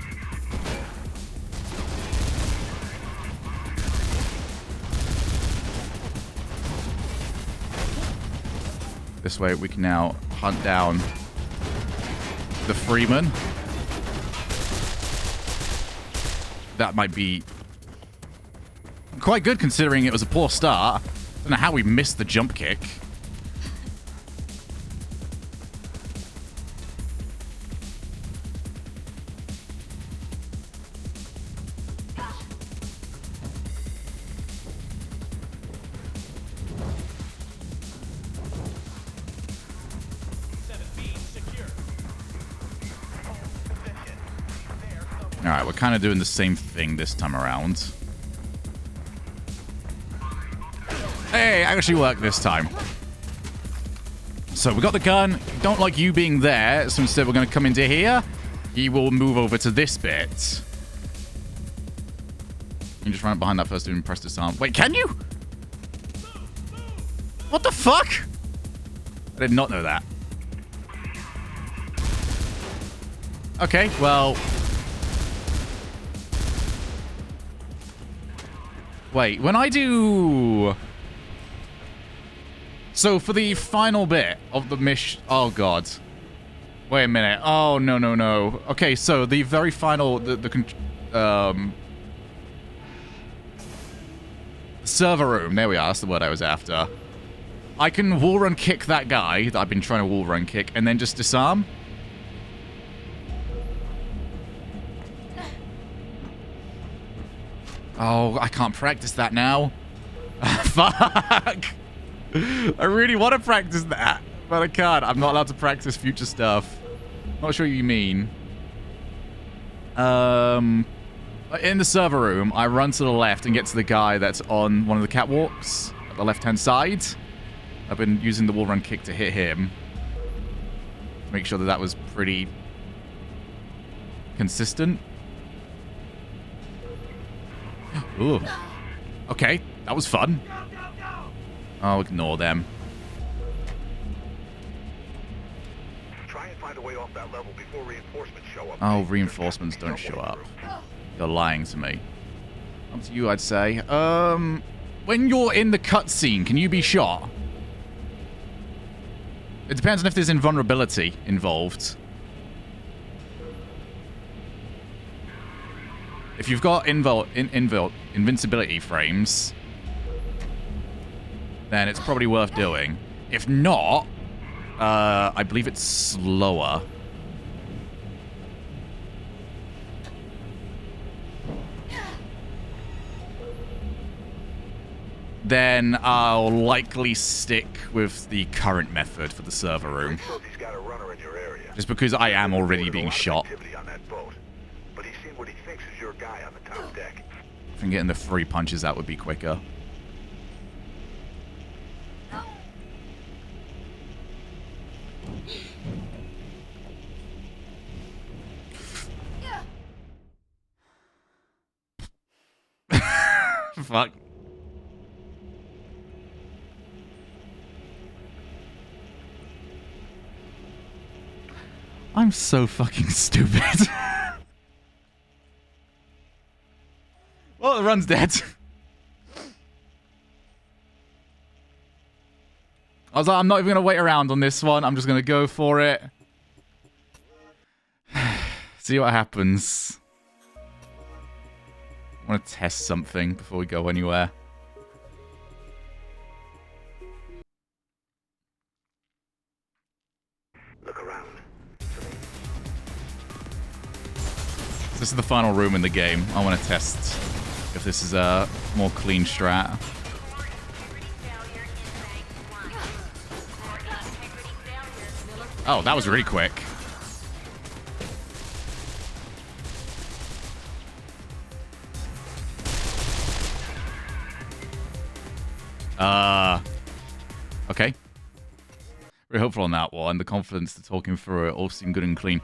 S1: This way we can now hunt down the Freeman. That might be quite good considering it was a poor start. I don't know how we missed the jump kick. Alright, we're kind of doing the same thing this time around. Hey, actually worked this time. So we got the gun. Don't like you being there, so instead we're going to come into here. He will move over to this bit. You just run up behind that first and press disarm. Wait, can you? What the fuck? I did not know that. Okay, well... Wait, when I do... So for the final bit of the mission... Oh, God. Wait a minute. Oh, no, no, no. Okay, so the very final... server room. There we are. That's the word I was after. I can wall run kick that guy that I've been trying to wall run kick and then just disarm. Oh, I can't practice that now. Fuck! I really want to practice that, but I can't. I'm not allowed to practice future stuff. Not sure what you mean. In the server room, I run to the left and get to the guy that's on one of the catwalks at the left-hand side. I've been using the wall run kick to hit him. Make sure that that was pretty consistent. Ooh. Okay, that was fun. I'll ignore them.
S2: Try and find a way off that level before reinforcements show up.
S1: Oh, reinforcements don't show up. You're lying to me. Up to you, I'd say. When you're in the cutscene, can you be shot? It depends on if there's invulnerability involved. If you've got invincibility frames, then it's probably worth doing. If not, I believe it's slower. Then I'll likely stick with the current method for the server room. Just because I am already being shot.
S2: But he's seen what he thinks is your guy on the top deck.
S1: I think getting the 3 punches out would be quicker. Fuck. I'm so fucking stupid. Well, the run's dead. I was like, I'm not even going to wait around on this one. I'm just going to go for it. See what happens. I want to test something before we go anywhere.
S2: Look around.
S1: This is the final room in the game. I want to test if this is a more clean strat. Oh, that was really quick. Okay. Very hopeful on that one. The confidence to talking through it all seem good and clean.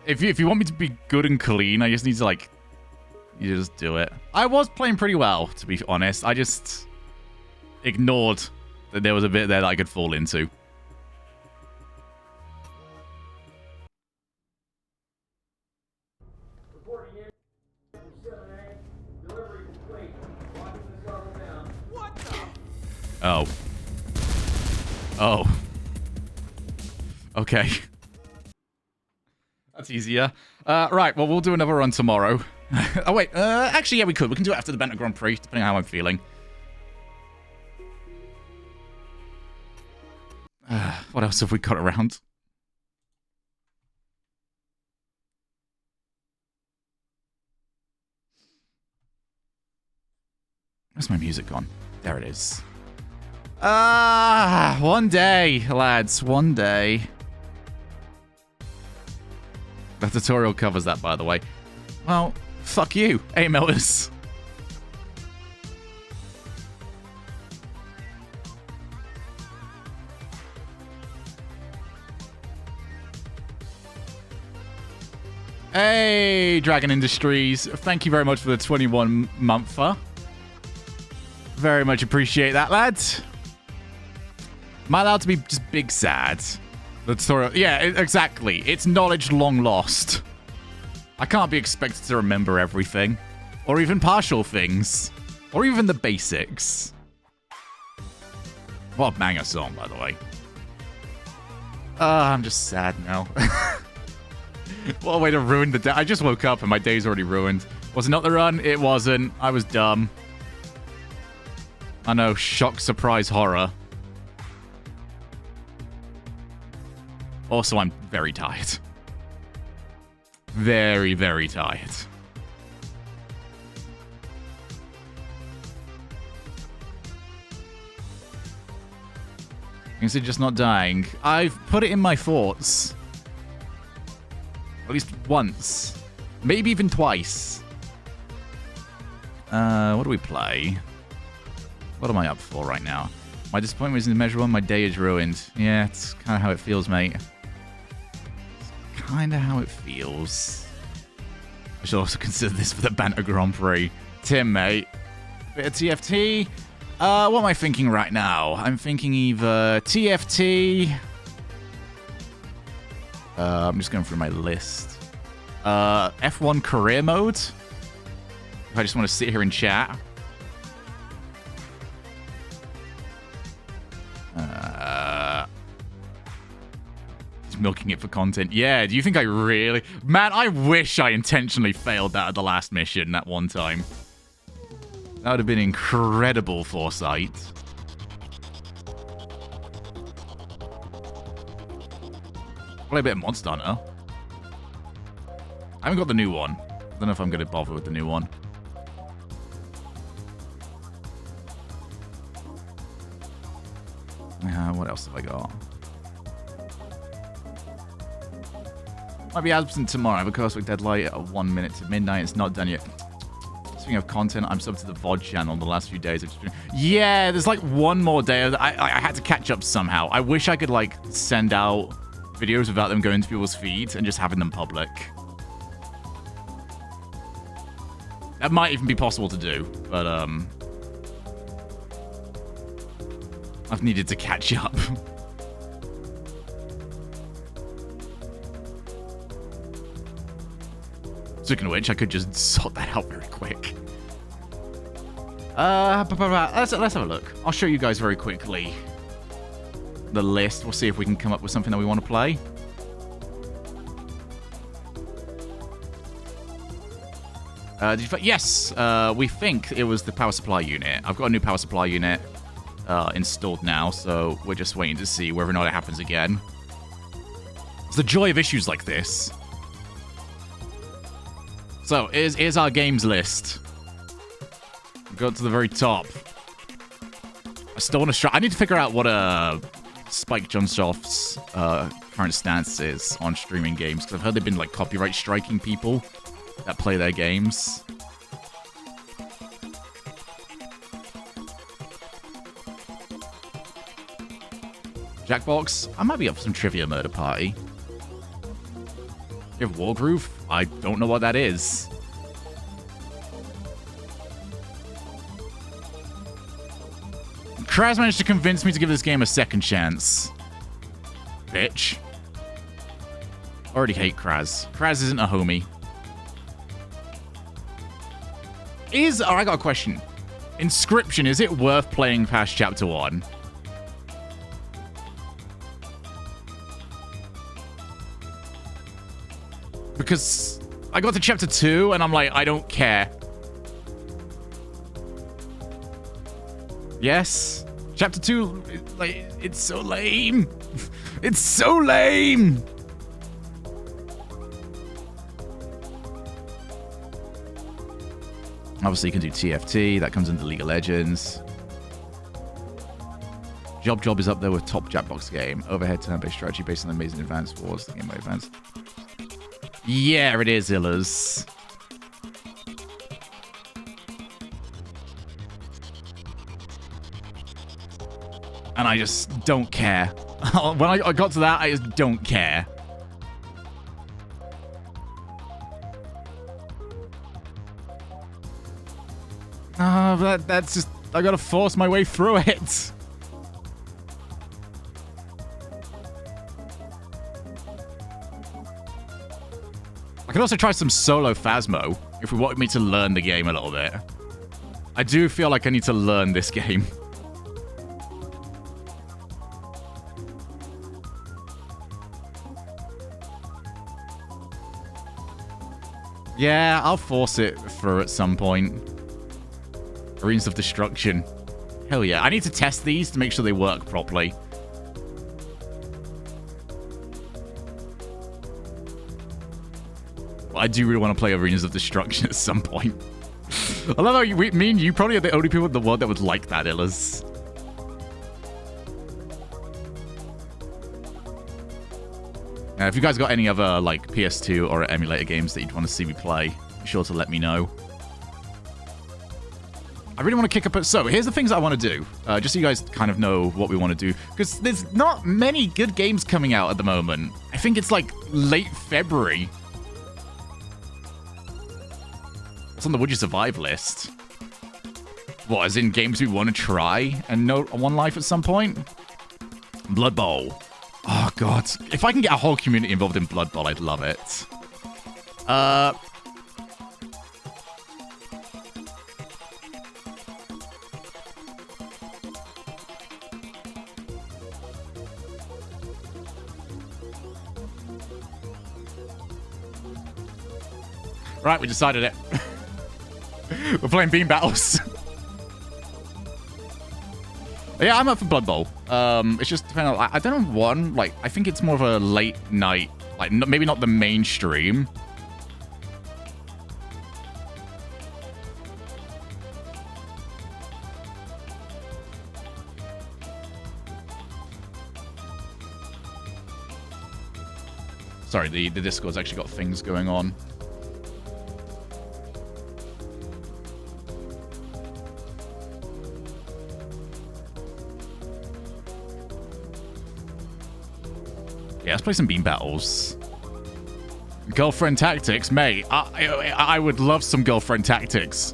S1: If you want me to be good and clean, I just need to, like, you just do it. I was playing pretty well, to be honest. I just ignored that there was a bit there that I could fall into. Oh. Oh. Okay. That's easier. Right, well, we'll do another run tomorrow. Oh, wait. Actually, yeah, we could. We can do it after the Benta Grand Prix, depending on how I'm feeling. What else have we got around? Where's my music gone? There it is. One day, lads. One day. The tutorial covers that, by the way. Well, fuck you, A-Melters. Hey, Dragon Industries. Thank you very much for the 21-monther. Very much appreciate that, lads. Am I allowed to be just big sad? The tutorial, yeah, exactly. It's knowledge long lost. I can't be expected to remember everything. Or even partial things. Or even the basics. What a banger song, by the way. I'm just sad now. What a way to ruin the day. I just woke up and my day's already ruined. Was it not the run? It wasn't. I was dumb. I know, shock, surprise, horror. Also, I'm very tired. Very, very tired. Consider just not dying. I've put it in my thoughts. At least once. Maybe even twice. What do we play? What am I up for right now? My disappointment is immeasurable. My day is ruined. Yeah, it's kind of how it feels, mate. It's kind of how it feels. I should also consider this for the Banter Grand Prix. Tim, mate. Bit of TFT. What am I thinking right now? I'm thinking either TFT. I'm just going through my list. F1 career mode. If I just want to sit here and chat. He's milking it for content. Yeah, do you think I really... Man, I wish I intentionally failed that at the last mission that one time. That would have been incredible foresight. Play a bit of Monster Hunter. I haven't got the new one. I don't know if I'm going to bother with the new one. What else have I got? Might be absent tomorrow. I have a Cosmic Deadlight at 1 minute to midnight. It's not done yet. Speaking of content, I'm subbed to the VOD channel the last few days. Yeah, there's like one more day. I had to catch up somehow. I wish I could like send out videos without them going to people's feeds and just having them public. That might even be possible to do, but I've needed to catch up. Speaking of which, I could just sort that out very quick. Let's have a look. I'll show you guys very quickly the list. We'll see if we can come up with something that we want to play. Yes, we think it was the power supply unit. I've got a new power supply unit installed now, so we're just waiting to see whether or not it happens again. It's the joy of issues like this. So, here's our games list. Go to the very top. I still want to I need to figure out what Spike Jonsoff's current stance is on streaming games, because I've heard they've been like copyright striking people that play their games. Jackbox, I might be up for some Trivia Murder Party. You have Wargroove? I don't know what that is. Kraz managed to convince me to give this game a second chance. Bitch. Already hate Kraz. Kraz isn't a homie. Oh, I got a question. Inscription, is it worth playing past Chapter 1? Because I got to Chapter 2, and I'm like, I don't care. Yes? Chapter 2, like, it's so lame. It's so lame. Obviously, you can do TFT. That comes into League of Legends. Job is up there with top Jackbox game. Overhead turn-based strategy based on the Amazing Advance Wars. The Game Boy Advance. Yeah, it is, Illas. And I just don't care. When I got to that, I just don't care. That's just... I gotta force my way through it. I could also try some solo Phasmo if we wanted me to learn the game a little bit. I do feel like I need to learn this game. Yeah, I'll force it through at some point. Arenas of Destruction. Hell yeah. I need to test these to make sure they work properly. But I do really want to play Arenas of Destruction at some point. I love how me and you probably are the only people in the world that would like that, Illas. If you guys got any other like PS2 or emulator games that you'd want to see me play, be sure to let me know. I really want to kick up it. So here's the things I want to do, just so you guys kind of know what we want to do, because there's not many good games coming out at the moment. I think it's like late February. It's on the Would You Survive list. What, as in games we want to try and know one life at some point? Blood Bowl. Oh, God. If I can get a whole community involved in Blood Bowl, I'd love it. Right, we decided it. We're playing Beam Battles. Yeah, I'm up for Blood Bowl. It's just depending on, I don't know one, like, I think it's more of a late night, like, maybe not the mainstream. Sorry, the Discord's actually got things going on. Yeah, let's play some Beam Battles. Girlfriend Tactics, mate. I would love some Girlfriend Tactics.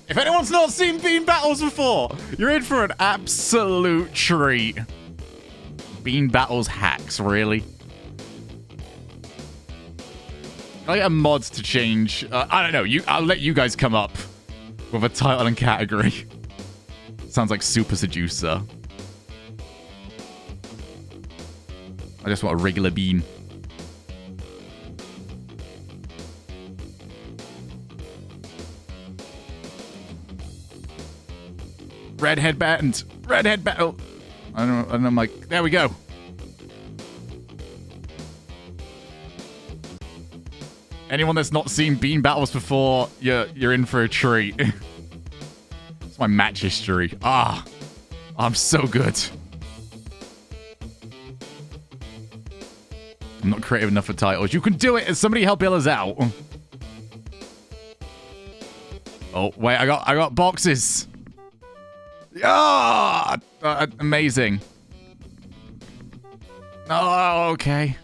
S1: If anyone's not seen Beam Battles before, you're in for an absolute treat. Beam Battles hacks, really? I get a mod to change. I don't know. I'll let you guys come up with a title and category. Sounds like Super Seducer. I just want a regular bean. Redhead band. Redhead battle. I don't know. And I'm like, there we go. Anyone that's not seen Bean Battles before, you're in for a treat. It's my match history. I'm so good. I'm not creative enough for titles. You can do it. Somebody help Illas out. Oh wait, I got boxes. Amazing. Oh, okay.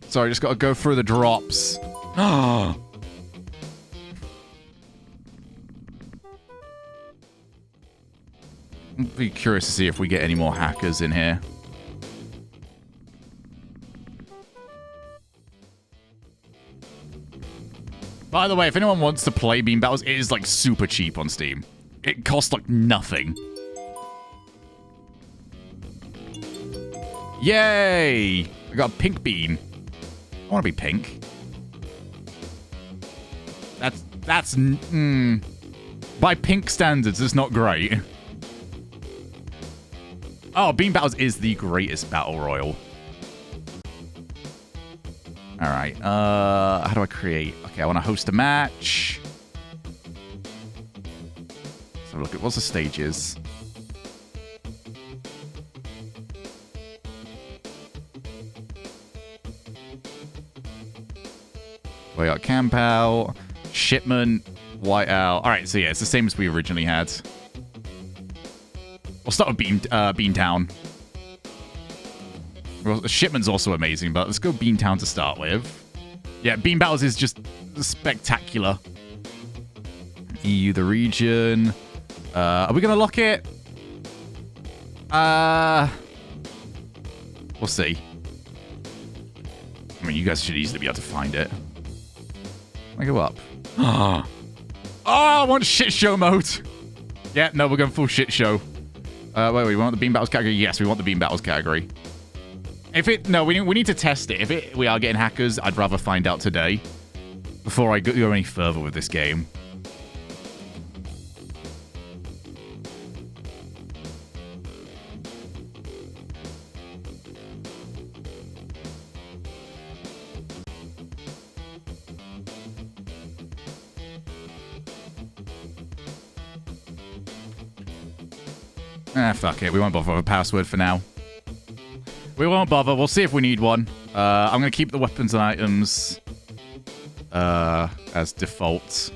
S1: Sorry, just got to go through the drops. Oh. I'll be curious to see if we get any more hackers in here. By the way, if anyone wants to play Beam Battles, it is like super cheap on Steam. It costs like nothing. Yay! I got a pink bean. I want to be pink. That's by pink standards, it's not great. Oh, Beam Battles is the greatest battle royal. All right. How do I create? Okay, I want to host a match. So look at what's the stages. We got camp out, shipment, white out. All right, so yeah, it's the same as we originally had. We'll start with Beantown. Well, the shipment's also amazing, but let's go Beantown to start with. Yeah, Beam Battles is just spectacular. EU, the region. Are we gonna lock it? We'll see. I mean, you guys should easily be able to find it. I go up. Oh, I want shit show mode. Yeah, no, we're going full shit show. Wait, we want the Beam Battles category? Yes, we want the Beam Battles category. No, we need to test it. If we are getting hackers, I'd rather find out today before I go any further with this game. Fuck it. We won't bother with a password for now. We won't bother. We'll see if we need one. I'm going to keep the weapons and items as default.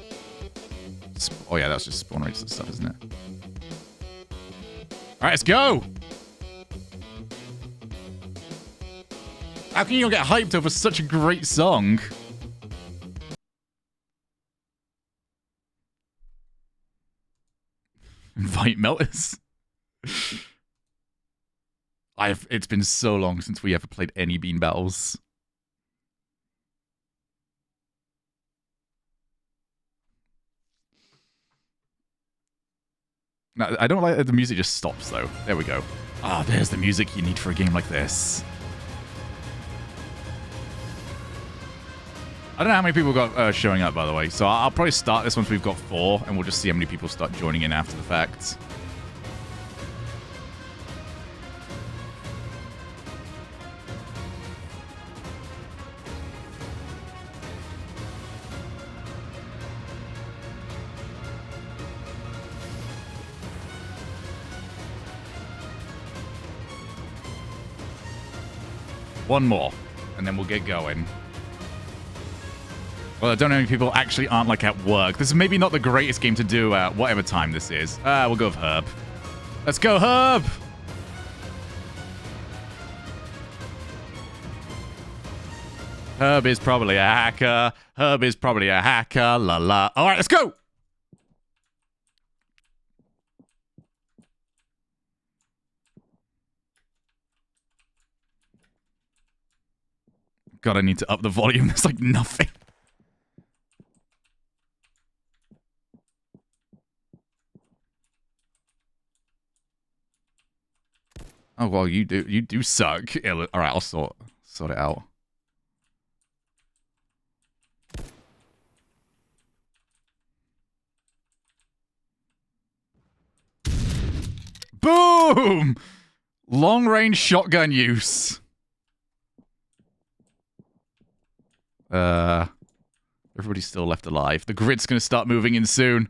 S1: Oh, yeah, that's just spawn rates and stuff, isn't it? All right, let's go. How can you not get hyped over such a great song? Invite melters. It's been so long since we ever played any bean battles. No, I don't like that the music just stops though. There we go. Ah, there's the music you need for a game like this. I don't know how many people got showing up, by the way. So I'll probably start this once we've got 4, and we'll just see how many people start joining in after the fact. One more, and then we'll get going. Well, I don't know how many people actually aren't, like, at work. This is maybe not the greatest game to do at whatever time this is. We'll go with Herb. Let's go, Herb! Herb is probably a hacker. Herb is probably a hacker. La la. All right, let's go! God, I need to up the volume. There's, like, nothing. Oh, well, you do suck. All right, I'll sort it out. Boom! Long-range shotgun use. Everybody's still left alive. The grid's gonna start moving in soon.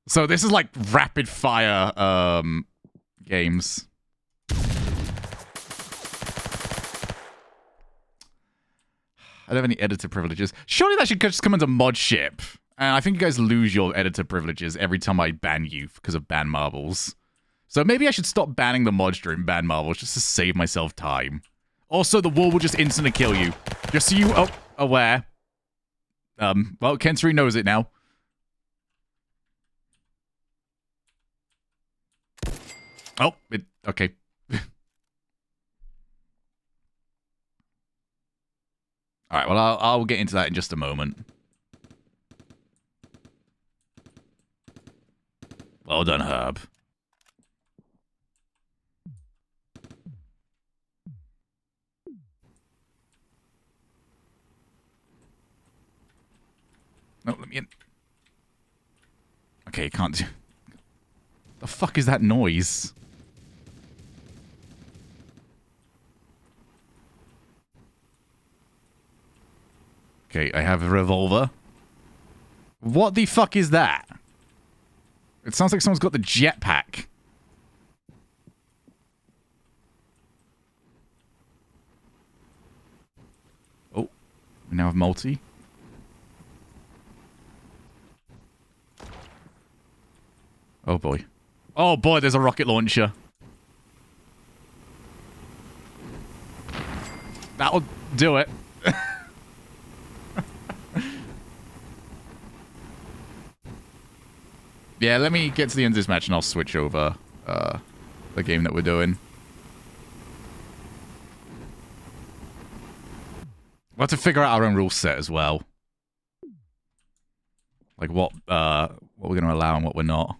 S1: So this is like rapid fire games. I don't have any editor privileges. Surely that should just come under mod ship. And I think you guys lose your editor privileges every time I ban you because of ban marbles. So maybe I should stop banning the mods during ban marbles just to save myself time. Also, the wall will just instantly kill you. Just so you are aware. Well, Kensri knows it now. Oh, okay. All right, well, I'll get into that in just a moment. Well done, Herb. No, let me in. Okay, you can't do... The fuck is that noise? Okay, I have a revolver. What the fuck is that? It sounds like someone's got the jetpack. Oh, we now have multi. Oh boy. Oh boy, there's a rocket launcher. That'll do it. Yeah, let me get to the end of this match and I'll switch over the game that we're doing. We'll have to figure out our own rule set as well. Like what we're going to allow and what we're not.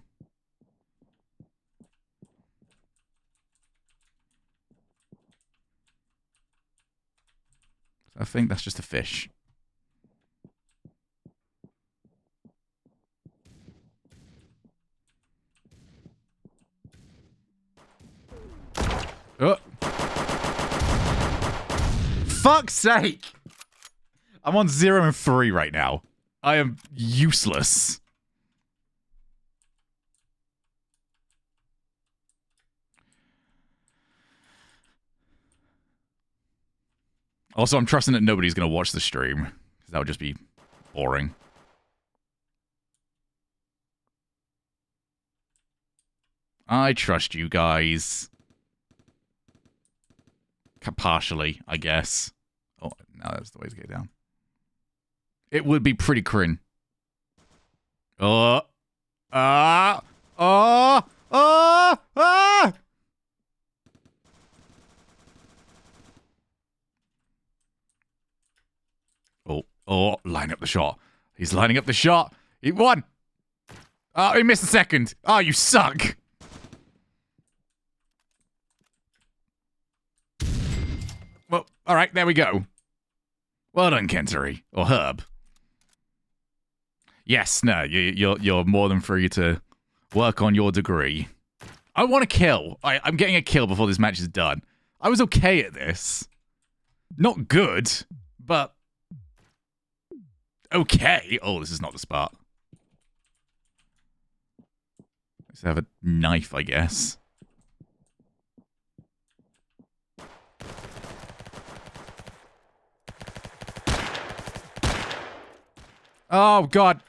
S1: I think that's just a fish. Oh. Fuck's sake! I'm on 0 and 3 right now. I am useless. Also, I'm trusting that nobody's going to watch the stream, because that would just be boring. I trust you guys. Partially, I guess. Oh, no, that's the way to get down. It would be pretty crin. Oh. Ah. Oh. Oh. Ah. Oh. Oh. Line up the shot. He's lining up the shot. He won. Oh, he missed a second. Oh, you suck. Well, all right, there we go. Well done, Kentary. Or Herb. Yes, no, you're more than free to work on your degree. I want to kill. I'm getting a kill before this match is done. I was okay at this. Not good, but okay. Oh, this is not the spot. Let's have a knife, I guess. Oh, God.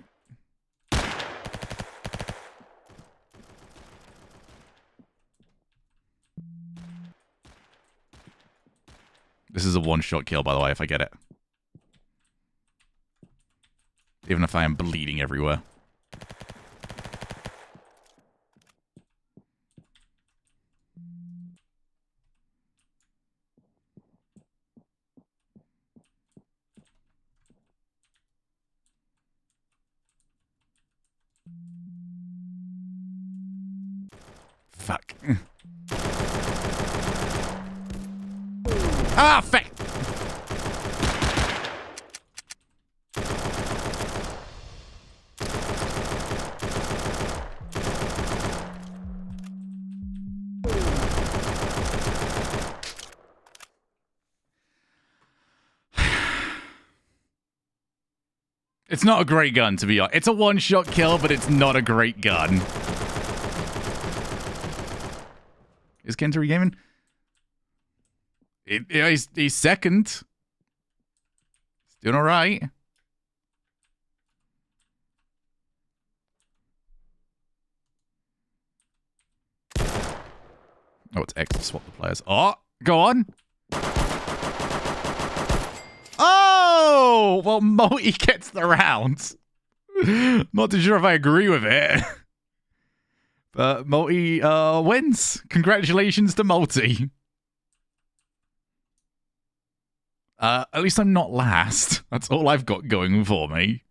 S1: This is a one-shot kill, by the way, if I get it. Even if I am bleeding everywhere. Fuck. Ah, fuck! It's not a great gun, to be honest. It's a one-shot kill, but it's not a great gun. Is Kentary gaming? He's second. He's doing all right. Oh, it's X to swap the players. Oh, go on. Oh, well, Multi gets the round. Not too sure if I agree with it. But Multi wins. Congratulations to Multi. At least I'm not last. That's all I've got going for me.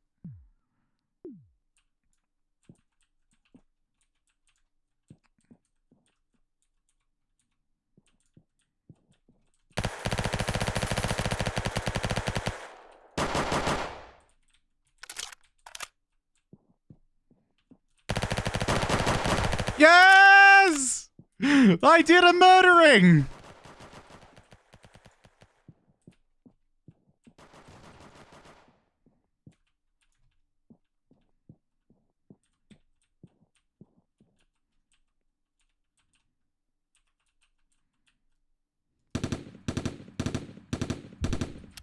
S1: Yes! I did a murdering!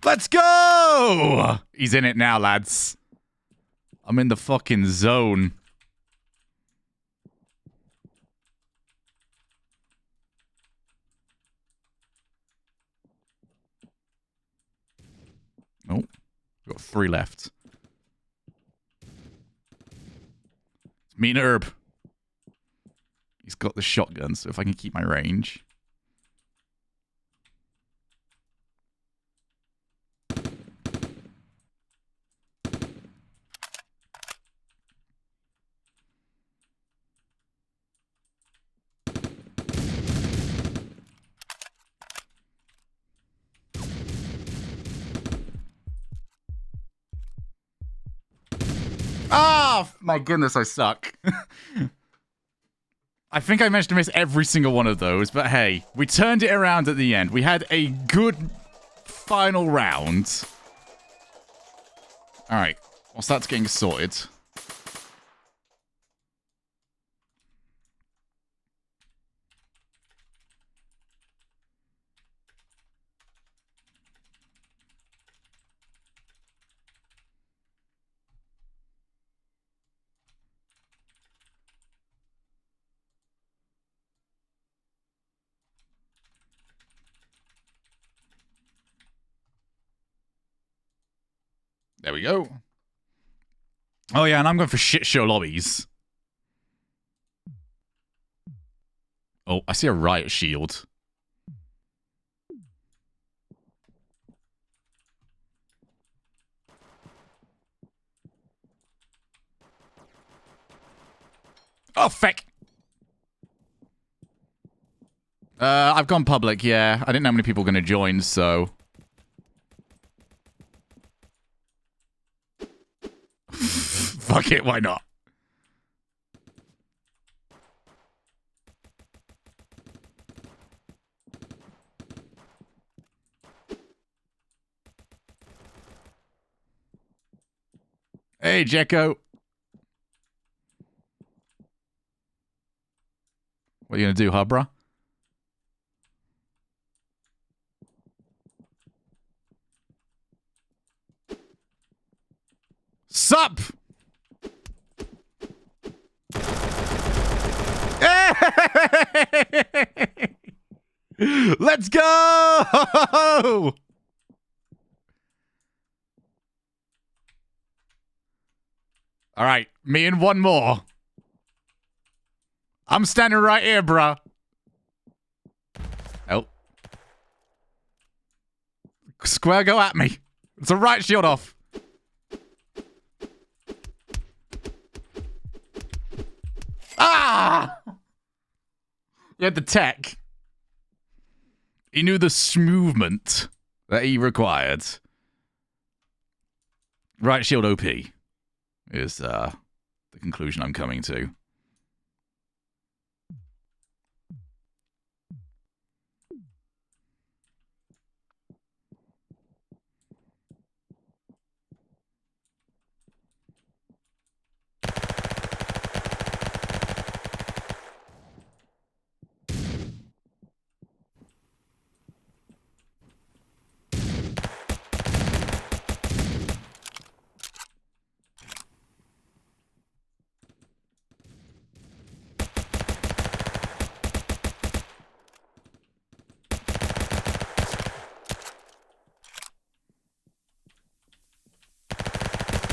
S1: Let's go! He's in it now, lads. I'm in the fucking zone. Oh, got 3 left. It's me and Herb. He's got the shotgun, so if I can keep my range. Oh, my goodness, I suck. I think I managed to miss every single one of those, but hey, we turned it around at the end. We had a good final round. All right, whilst that's getting sorted. There we go. Oh, yeah, and I'm going for shit show lobbies. Oh, I see a riot shield. Oh, feck. I've gone public, yeah. I didn't know how many people were going to join, so... Fuck it, why not? Hey, Jekko. What are you going to do, huh, bruh? Sup? Let's go! All right, me and one more. I'm standing right here, bruh. Oh. Square, go at me. It's a right shield off. Ah! You had the tech. He knew the movement that he required. Right shield OP is the conclusion I'm coming to.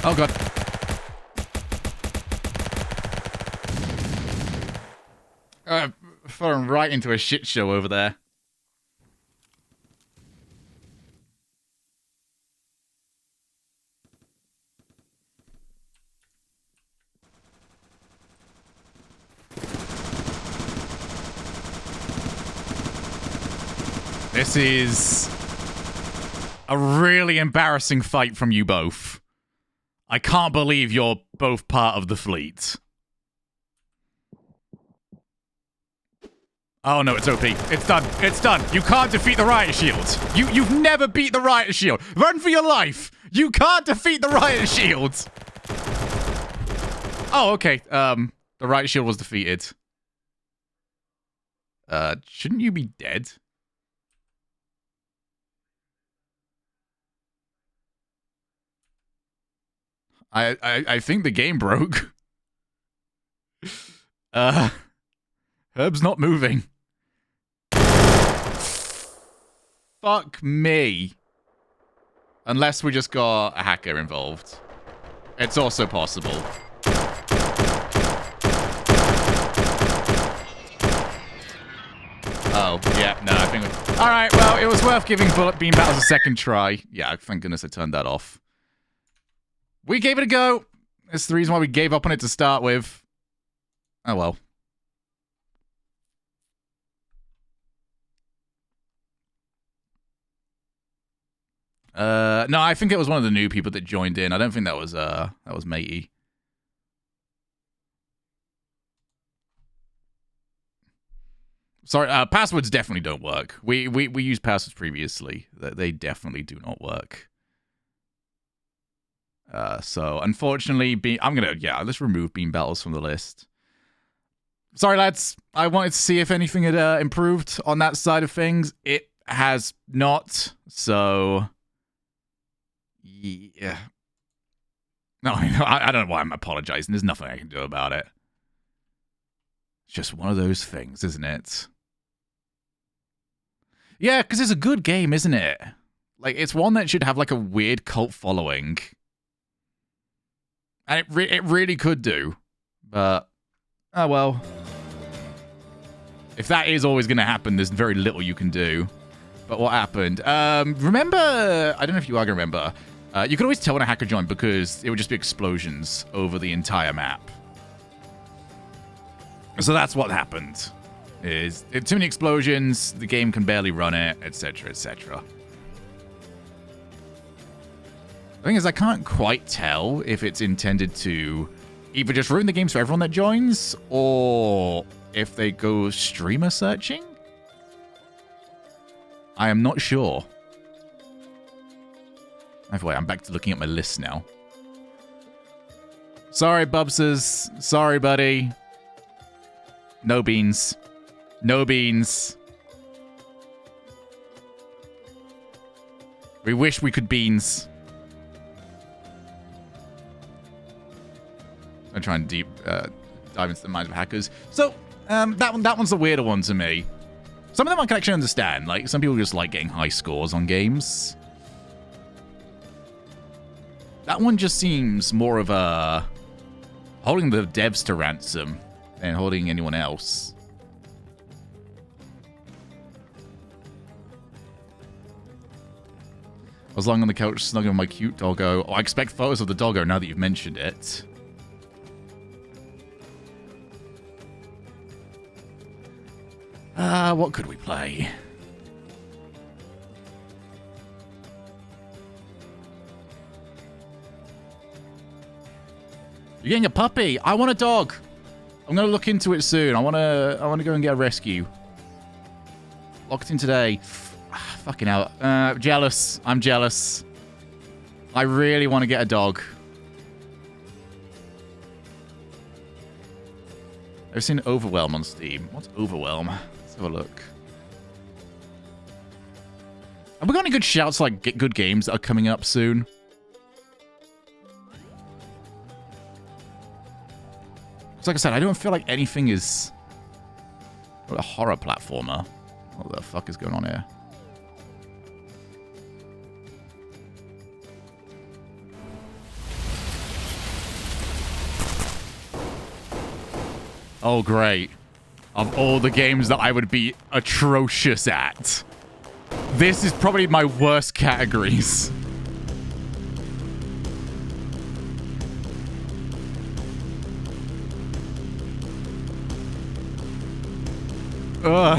S1: Oh, God. Falling right into a shit show over there. This is a really embarrassing fight from you both. I can't believe you're both part of the fleet. Oh no, it's OP. It's done. It's done. You can't defeat the riot shield. You've never beat the riot shield. Run for your life. You can't defeat the riot shield. Oh, okay. The riot shield was defeated. Shouldn't you be dead? I think the game broke. Herb's not moving. Fuck me. Unless we just got a hacker involved. It's also possible. Oh, yeah, no, I think... Alright, well, it was worth giving Bean Battles a second try. Yeah, thank goodness I turned that off. We gave it a go. That's the reason why we gave up on it to start with. Oh, well. No, I think it was one of the new people that joined in. I don't think that was matey. Sorry, passwords definitely don't work. We used passwords previously. They definitely do not work. So unfortunately, let's remove Bean Battles from the list. Sorry, lads. I wanted to see if anything had improved on that side of things. It has not. So, yeah. No, I don't know why I'm apologizing. There's nothing I can do about it. It's just one of those things, isn't it? Yeah, because it's a good game, isn't it? Like, it's one that should have, like, a weird cult following. And it really could do. But, oh well. If that is always going to happen, there's very little you can do. But what happened? Remember, I don't know if you are going to remember, you could always tell when a hacker joined because it would just be explosions over the entire map. So that's what happened. Is too many explosions, the game can barely run it, etc., etc. The thing is, I can't quite tell if it's intended to either just ruin the games for everyone that joins, or if they go streamer searching. I am not sure. Anyway, I'm back to looking at my list now. Sorry, Bubses. Sorry, buddy. No beans. No beans. We wish we could beans. I'm trying to dive into the minds of hackers. So, that one's the weirder one to me. Some of them I can actually understand. Like, some people just like getting high scores on games. That one just seems more of a holding the devs to ransom than holding anyone else. I was lying on the couch snuggling with my cute doggo. Oh, I expect photos of the doggo now that you've mentioned it. What could we play? You're getting a puppy. I want a dog. I'm gonna look into it soon. I wanna go and get a rescue. Locked in today. Fucking hell. Jealous. I'm jealous. I really want to get a dog. I've seen Overwhelm on Steam. What's Overwhelm? Let's have a look. Have we got any good shouts like get good games that are coming up soon? Because like I said, I don't feel like anything is a horror platformer. What the fuck is going on here? Oh, great. Of all the games that I would be atrocious at, this is probably my worst categories. No.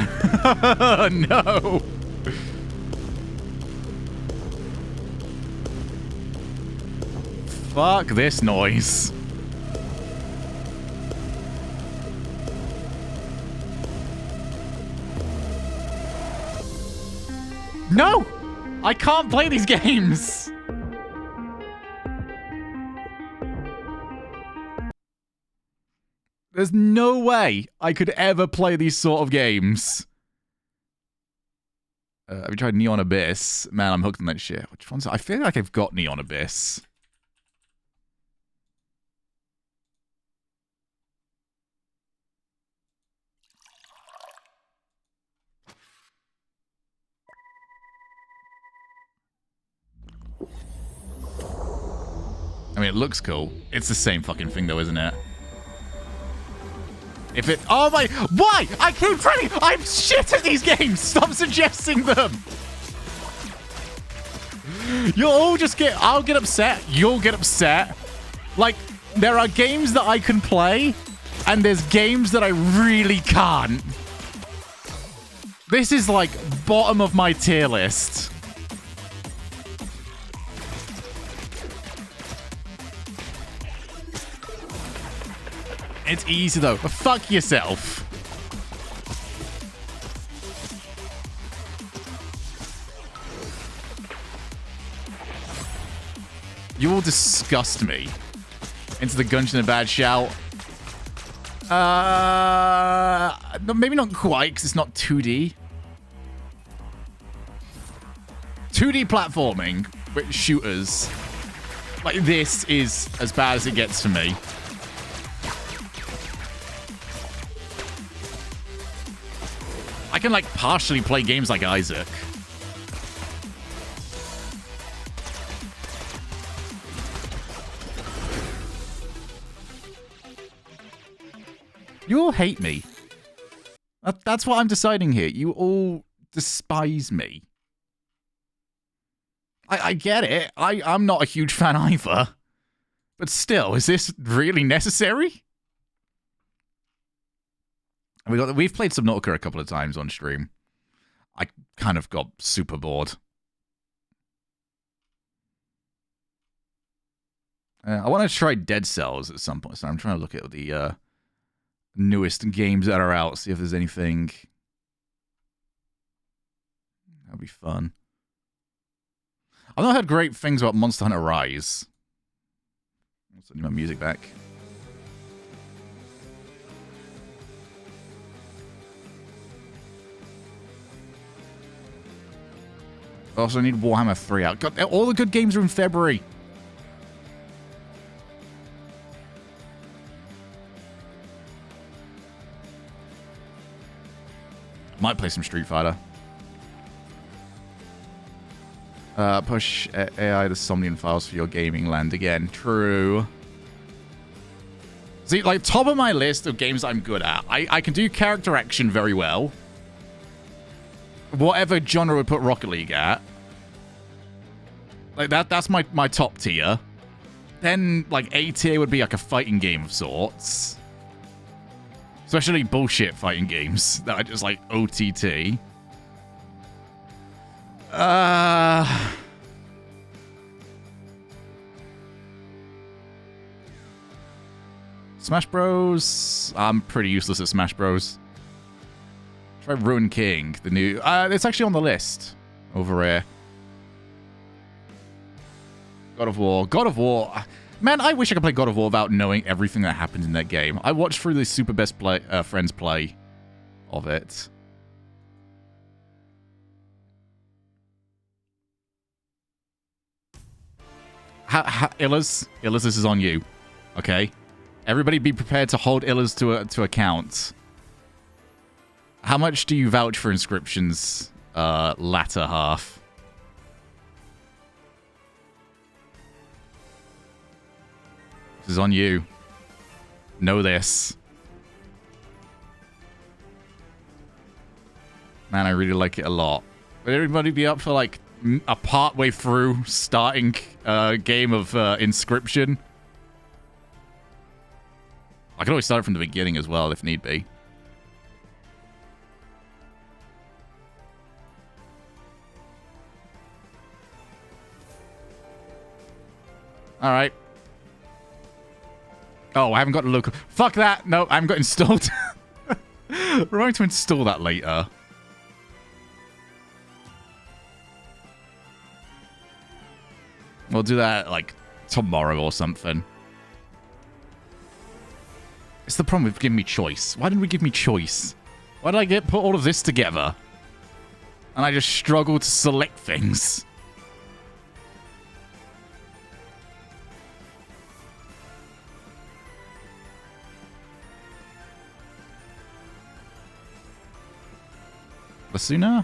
S1: Fuck this noise. No! I can't play these games! There's no way I could ever play these sort of games. Have you tried Neon Abyss? Man, I'm hooked on that shit. Which one's... I feel like I've got Neon Abyss. I mean, it looks cool. It's the same fucking thing, though, isn't it? If it... Oh, my... Why? I keep trying... I'm shit at these games! Stop suggesting them! You'll all just get... I'll get upset. You'll get upset. Like, there are games that I can play, and there's games that I really can't. This is, like, bottom of my tier list. It's easy, though. But fuck yourself. You all disgust me. Into the Gungeon a bad shout. No, maybe not quite, because it's not 2D. 2D platforming with shooters. Like, this is as bad as it gets for me. I can, like, partially play games like Isaac. You all hate me. That's what I'm deciding here. You all despise me. I get it. I'm not a huge fan either. But still, is this really necessary? We've played Subnautica a couple of times on stream. I kind of got super bored. I want to try Dead Cells at some point, so I'm trying to look at the newest games that are out, see if there's anything. That'd be fun. I've not heard great things about Monster Hunter Rise. Let's need my music back. I also need Warhammer 3 out. God, all the good games are in February. Might play some Street Fighter. Push AI the Somnian files for your gaming land again. True. See, like, top of my list of games I'm good at. I can do character action very well. Whatever genre would put Rocket League at. Like, that's my top tier. Then, like, A tier would be like a fighting game of sorts. Especially bullshit fighting games that are just like OTT. Smash Bros. I'm pretty useless at Smash Bros. Try Ruin King, the new... it's actually on the list over here. God of War. God of War. Man, I wish I could play God of War without knowing everything that happened in that game. I watched through the Super Best Friends play of it. Illas, this is on you. Okay? Everybody be prepared to hold Illas to account. How much do you vouch for Inscription's latter half? This is on you. Know this. Man, I really like it a lot. Would everybody be up for, like, a part way through starting game of Inscription? I can always start from the beginning as well, if need be. Alright. Oh, I haven't got a local... Fuck that! No, I haven't got installed. We're going to install that later. We'll do that, like, tomorrow or something. It's the problem with giving me choice. Why didn't we give me choice? Why did I put all of this together? And I just struggle to select things. Basuna?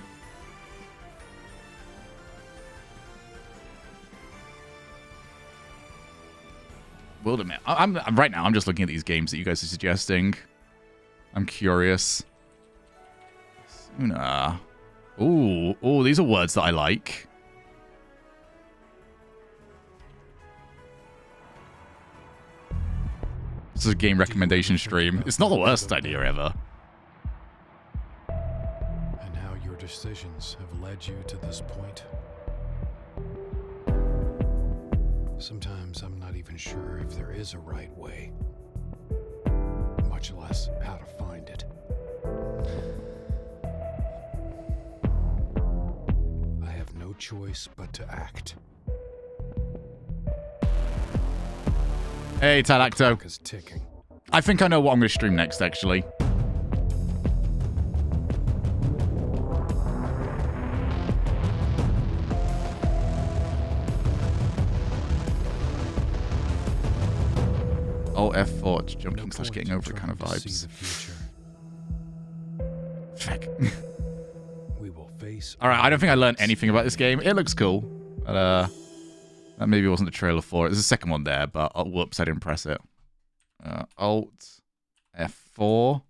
S1: Wilderness. I'm right now. I'm just looking at these games that you guys are suggesting. I'm curious. Basuna. Ooh, these are words that I like. This is a game recommendation stream. It's not the worst idea ever.
S5: And how your decisions have led you to this point. Sometimes I'm not even sure if there is a right way, much less how to find it. I have no choice but to act.
S1: Hey, Talacto.
S5: Clock is ticking.
S1: I think I know what I'm going to stream next, actually. Alt F4, jumping / getting over it kind of vibes. Fuck. Alright, I don't think I learned anything about this game. It looks cool. But, that maybe wasn't the trailer for it. There's a second one there, but whoops, I didn't press it. Alt F4. 4.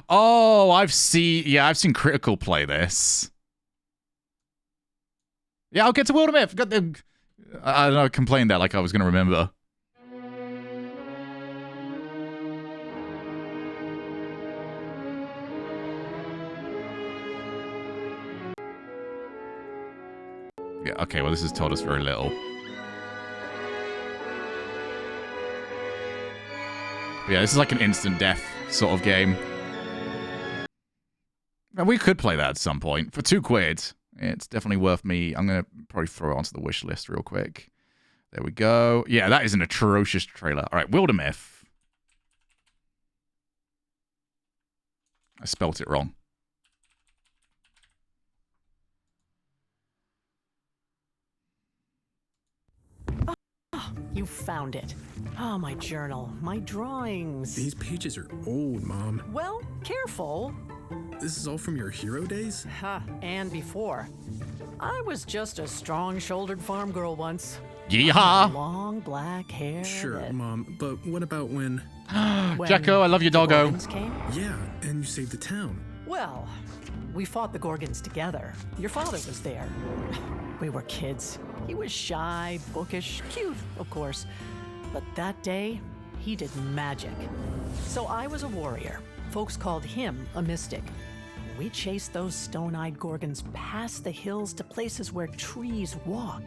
S1: Oh, I've seen Critical play this. Yeah, I'll get to World of Myth. Got the, I don't know, I complained that like I was gonna remember. Yeah, okay, well this has told us very little. But yeah, this is like an instant death sort of game. And we could play that at some point. For £2. It's definitely worth me. I'm going to probably throw it onto the wish list real quick. There we go. Yeah, that is an atrocious trailer. All right, World of Myth. I spelt it wrong.
S6: You found it. Oh, my journal, my drawings.
S7: These pages are old, Mom.
S6: Well, careful.
S7: This is all from your hero days?
S6: And before. I was just a strong-shouldered farm girl once.
S1: Yeehaw!
S6: Long black hair.
S7: Sure, Mom, but what about when
S1: Jacko, I love your doggo.
S6: Gorgons came?
S7: Yeah, and you saved the town.
S6: Well, we fought the Gorgons together. Your father was there. We were kids. He was shy, bookish, cute, of course. But that day, he did magic. So I was a warrior. Folks called him a mystic. We chased those stone-eyed Gorgons past the hills to places where trees walk,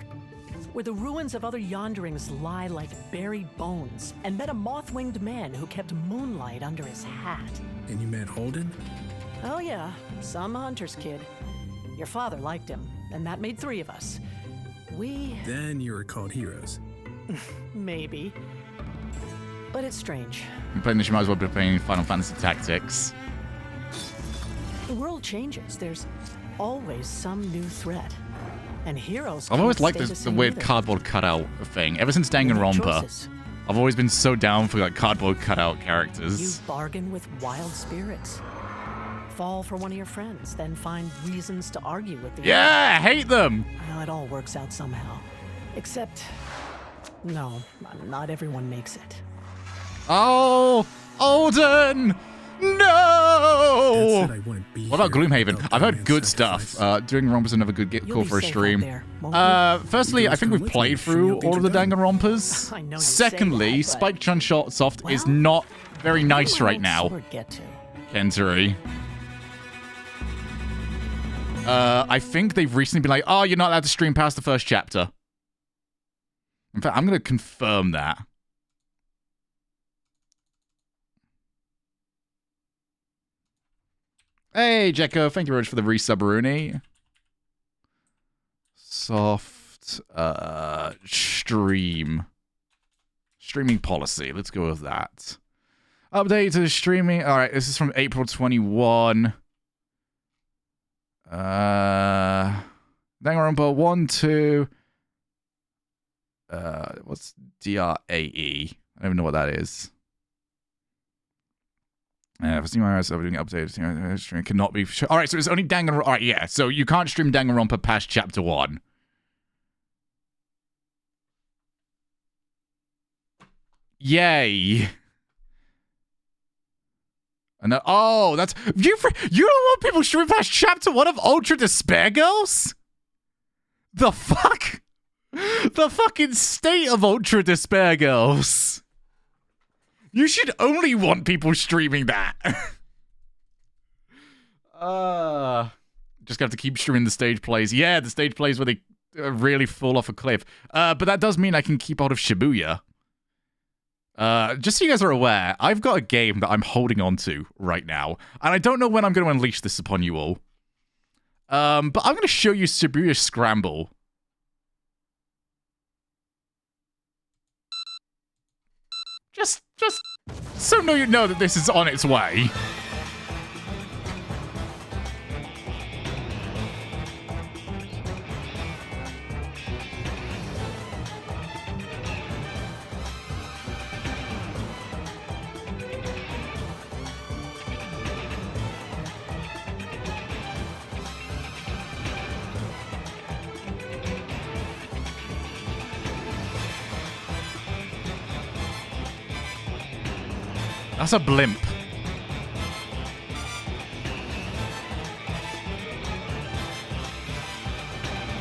S6: where the ruins of other yonderings lie like buried bones, and met a moth-winged man who kept moonlight under his hat.
S7: And you met Holden?
S6: Oh yeah, some hunter's kid. Your father liked him, and that made 3 of us.
S7: Then you were called heroes.
S6: Maybe. But it's strange.
S1: I'm playing this, you might as well be playing Final Fantasy Tactics.
S6: The world changes. There's always some new threat. And heroes
S1: I've always
S6: can't
S1: liked
S6: stay
S1: this,
S6: the
S1: the
S6: same
S1: weird
S6: either.
S1: cardboard cutout thing. Ever since
S6: They make
S1: Danganronpa,
S6: choices.
S1: I've always been so down for like cardboard cutout
S6: You
S1: characters.
S6: bargain with wild spirits. Fall for one of your friends, then find reasons to argue with the
S1: Yeah, I hate them!
S6: Well, it all works out somehow. Except, no, not everyone makes it.
S1: Oh, Alden!
S7: That
S1: No!
S7: said, I wouldn't be
S1: What about
S7: here
S1: Gloomhaven?
S7: without
S1: I've
S7: the
S1: heard
S7: man's
S1: good stuff.
S7: sacrifice.
S1: Doing Romp is another good
S6: You'll
S1: call
S6: be
S1: for a
S6: safe out
S1: stream.
S6: there, won't you?
S1: Firstly,
S7: You
S1: I
S7: guys
S1: think
S7: come
S1: we've
S7: with
S1: played
S7: me.
S1: through
S7: Nothing
S1: all of the
S7: to do.
S1: Danganronpas.
S6: I know you say
S1: Secondly,
S6: that, but-
S1: Spike Chunsoft is
S6: Well,
S1: not very nice
S6: Who
S1: right
S6: will
S1: now,
S6: Sword get to?
S1: Kentari. I think they've recently been like, oh, you're not allowed to stream past the first chapter. In fact, I'm going to confirm that. Hey, Jekko, thank you very much for the resub, Rooney. Soft, streaming policy. Let's go with that. Update to streaming. All right, this is from April 21. Danganronpa 1, 2. What's DRAE? I don't even know what that is. For streaming, I'm doing updates. Stream cannot be. All right, so it's only Danganronpa. All right, yeah. So you can't stream Danganronpa past chapter 1. Yay. And oh, that's you don't want people streaming past chapter 1 of Ultra Despair Girls? The fuck? The fucking state of Ultra Despair Girls. You should only want people streaming that. Just gonna have to keep streaming the stage plays. Yeah, the stage plays where they really fall off a cliff. But that does mean I can keep out of Shibuya. Just so you guys are aware, I've got a game that I'm holding on to right now, and I don't know when I'm going to unleash this upon you all. But I'm going to show you Shibuya Scramble. Just so you know that this is on its way. That's a blimp.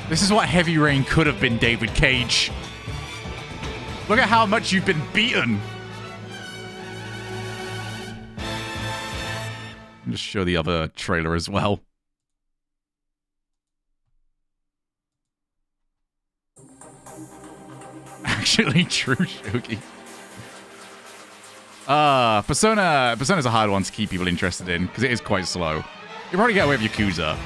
S1: This is what Heavy Rain could have been, David Cage. Look at how much you've been beaten. I'll just show the other trailer as well. Actually true, Shogi. Persona's a hard one to keep people interested in because it is quite slow. You probably get away with Yakuza.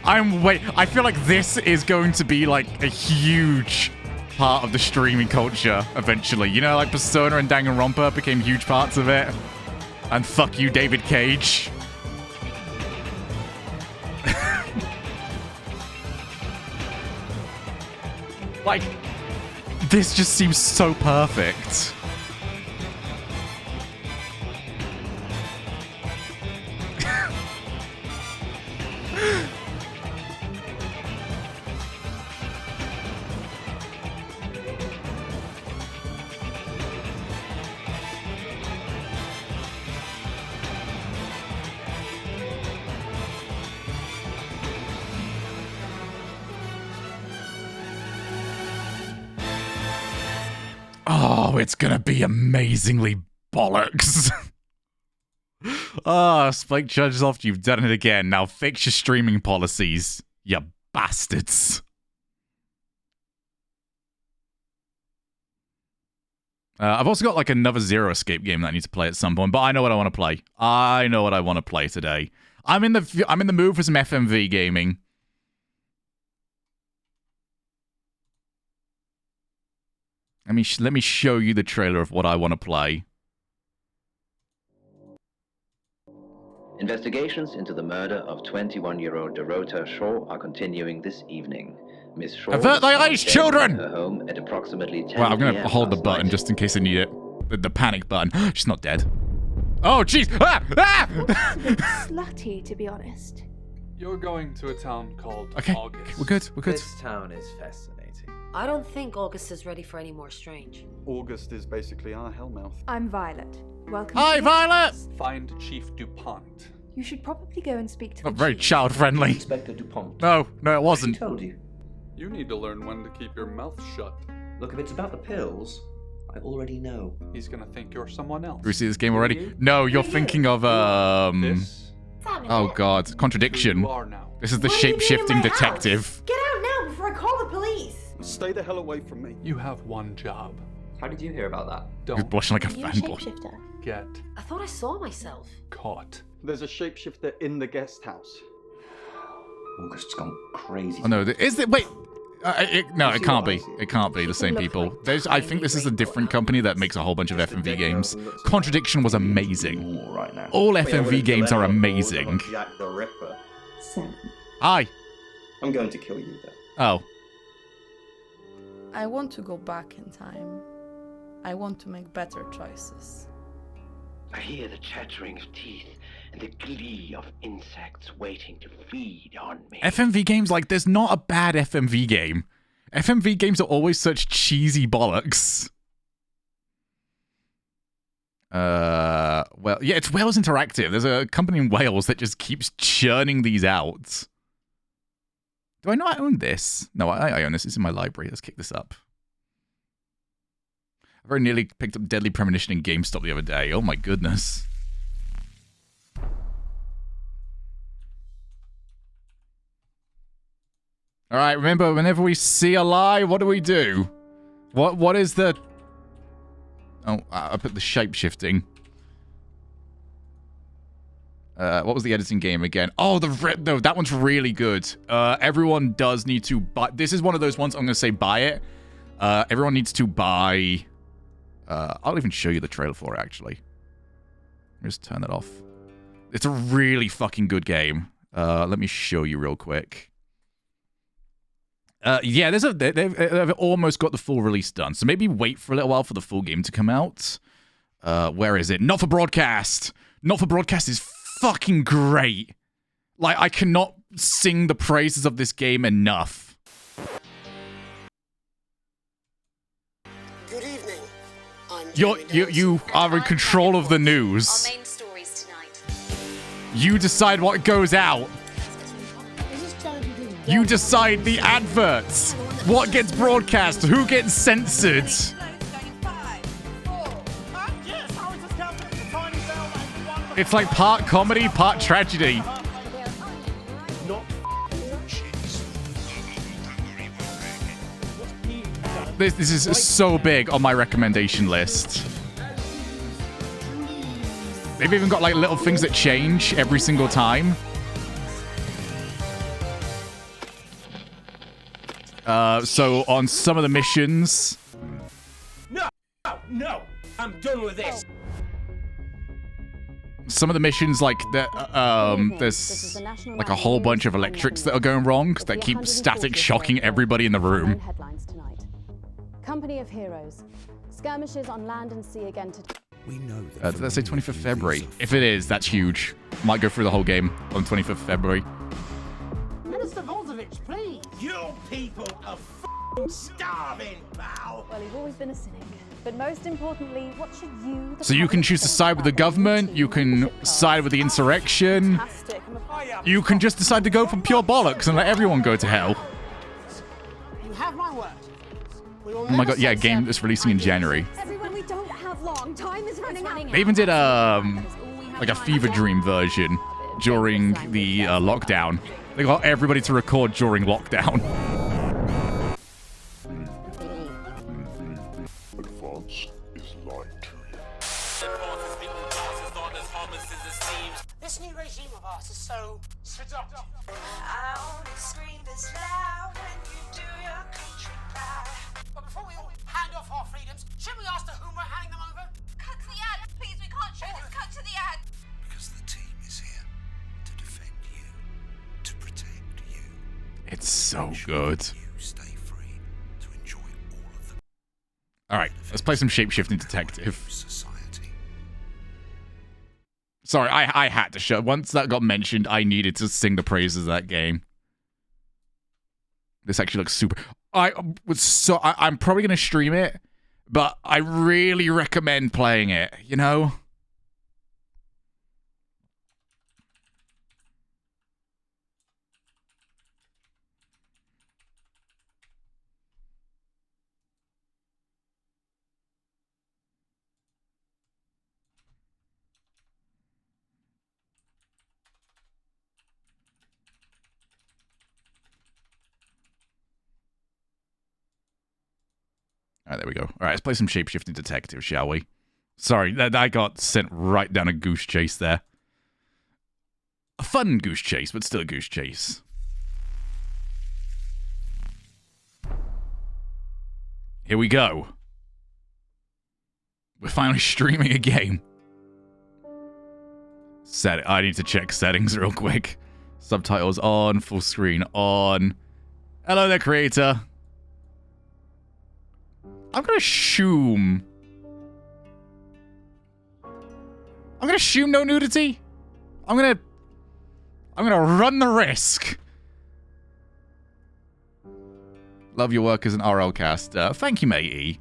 S1: I feel like this is going to be like a huge part of the streaming culture eventually. You know, like Persona and Danganronpa became huge parts of it. And fuck you, David Cage. Like, this just seems so perfect. Oh, it's gonna be amazingly bollocks. Spike Chudsoft, you've done it again. Now fix your streaming policies, you bastards. I've also got like another Zero Escape game that I need to play at some point, but I know what I want to play. I know what I want to play today. I'm in the mood for some FMV gaming. Let me show you the trailer of what I want to play.
S8: Investigations into the murder of 21-year-old Dorota Shaw are continuing this evening. Miss Shaw
S1: Avert thy eyes, children!
S8: Her home at approximately 10
S1: Well, I'm going to
S8: PM
S1: hold the
S8: last
S1: button
S8: night.
S1: just in case I need it. The panic button. She's not dead. Oh, jeez! Ah! Ah!
S9: Slutty, to be honest.
S10: You're going to a town called
S1: Okay,
S10: August.
S1: we're good. We're good.
S11: This town is fascinating.
S4: I don't think August is ready for any more strange.
S12: August is basically our hellmouth.
S9: I'm Violet. Welcome.
S1: Hi,
S9: to
S1: Violet!
S10: Find Chief DuPont.
S9: You should probably go and speak to
S1: Not
S9: the
S1: very
S9: chief.
S1: child-friendly.
S11: Inspector DuPont.
S1: No, it wasn't.
S11: I told you.
S10: You need to learn when to keep your mouth shut.
S11: Look, if it's about the pills, I already know.
S10: He's gonna think you're someone else.
S1: Have you seen this game already? No, you're thinking of,
S10: This?
S1: Oh, God. Contradiction.
S10: Who you are now.
S1: This is the
S9: What do you mean in
S1: shape-shifting
S9: my
S1: detective.
S9: house? Get out now before I call the police!
S12: Stay the hell away from me.
S10: You have one job.
S11: How did you hear about that?
S1: He's
S10: Don't
S1: blushing like a
S9: Are you a
S1: fanboy.
S9: shapeshifter?
S10: get
S4: I thought I saw myself.
S10: caught.
S12: There's a shapeshifter in the guest house.
S11: August's gone crazy.
S1: Oh, no. Is it... Wait. No,
S11: You
S1: it
S11: see
S1: can't
S11: what I
S1: be.
S11: see?
S1: It can't be the same
S9: look
S1: people.
S9: like
S1: I think this is a different company that makes a whole bunch of FMV games. Contradiction was amazing.
S11: Normal right now.
S1: All FMV games are amazing.
S11: Jack the Ripper.
S9: Sam.
S1: Hi.
S11: I'm going to kill you then.
S1: Oh.
S13: I want to go back in time. I want to make better choices.
S14: I hear the chattering of teeth and the glee of insects waiting to feed on me.
S1: FMV games, like, there's not a bad FMV game. FMV games are always such cheesy bollocks. Well, yeah, it's Wales Interactive. There's a company in Wales that just keeps churning these out. Do I not own this? No, I own this. It's in my library. Let's kick this up. I very nearly picked up Deadly Premonition in GameStop the other day. Oh my goodness. All right, remember, whenever we see a lie, what do we do? What is the... Oh, I put the shape-shifting. What was the editing game again? Oh, no, that one's really good. Everyone does need to buy... This is one of those ones I'm going to say buy it. Everyone needs to buy... I'll even show you the trailer for it, actually. Just turn that off. It's a really fucking good game. Let me show you real quick. Yeah, they've almost got the full release done. So maybe wait for a little while for the full game to come out. Where is it? Not for Broadcast. Not for Broadcast is fucking great. Like, I cannot sing the praises of this game enough.
S15: Good evening. I'm
S1: You are in control of the news.
S15: Main stories tonight.
S1: You decide what goes out. You decide the adverts. What gets broadcast? Who gets censored? It's like part comedy, part tragedy. This is so big on my recommendation list. They've even got like little things that change every single time. So on some of the missions...
S16: No! I'm done with this!
S1: Some of the missions, like, there's like a whole bunch of electrics that are going wrong that keep static shocking everybody in the room.
S17: Company of heroes. Skirmishes on land and sea again today.
S5: We know that.
S1: Did that say 25th February? If it is, that's huge. Might go through the whole game on 25th February.
S16: Minister Volzovich, please! You people are f***ing starving, pal!
S17: Well, you've always been a cynic. But most importantly, what should you...
S1: So you can choose to side with the government, you can side with the insurrection, you can just decide to go for pure bollocks and let everyone go to hell.
S16: You have my word.
S1: Oh my god, yeah, a game that's releasing in January.
S17: Everyone, we don't have long. Time is running out.
S1: They even did like a fever dream version during the lockdown. They got everybody to record during lockdown.
S16: This new regime of ours is so seductive.
S18: I only scream this loud when you do your country proud.
S16: But before we all hand off our freedoms, should we ask to whom we're handing them over?
S18: Cut to the ad, please. We can't show this. Cut to the ad.
S5: Because the team is here to defend you, to protect you.
S1: It's so good.
S5: You stay free to enjoy all of the.
S1: All right, let's play some Shapeshifting Detective. Sorry, I had to show. Once that got mentioned, I needed to sing the praises of that game. This actually looks super. I'm probably gonna stream it, but I really recommend playing it. You know. All right, there we go. All right, let's play some Shapeshifting Detective, shall we? Sorry, I got sent right down a goose chase there. A fun goose chase, but still a goose chase. Here we go. We're finally streaming a game. I need to check settings real quick. Subtitles on, full screen on. Hello there, creator. I'm gonna assume no nudity. I'm gonna run the risk. Love your work as an RL caster. Thank you, matey.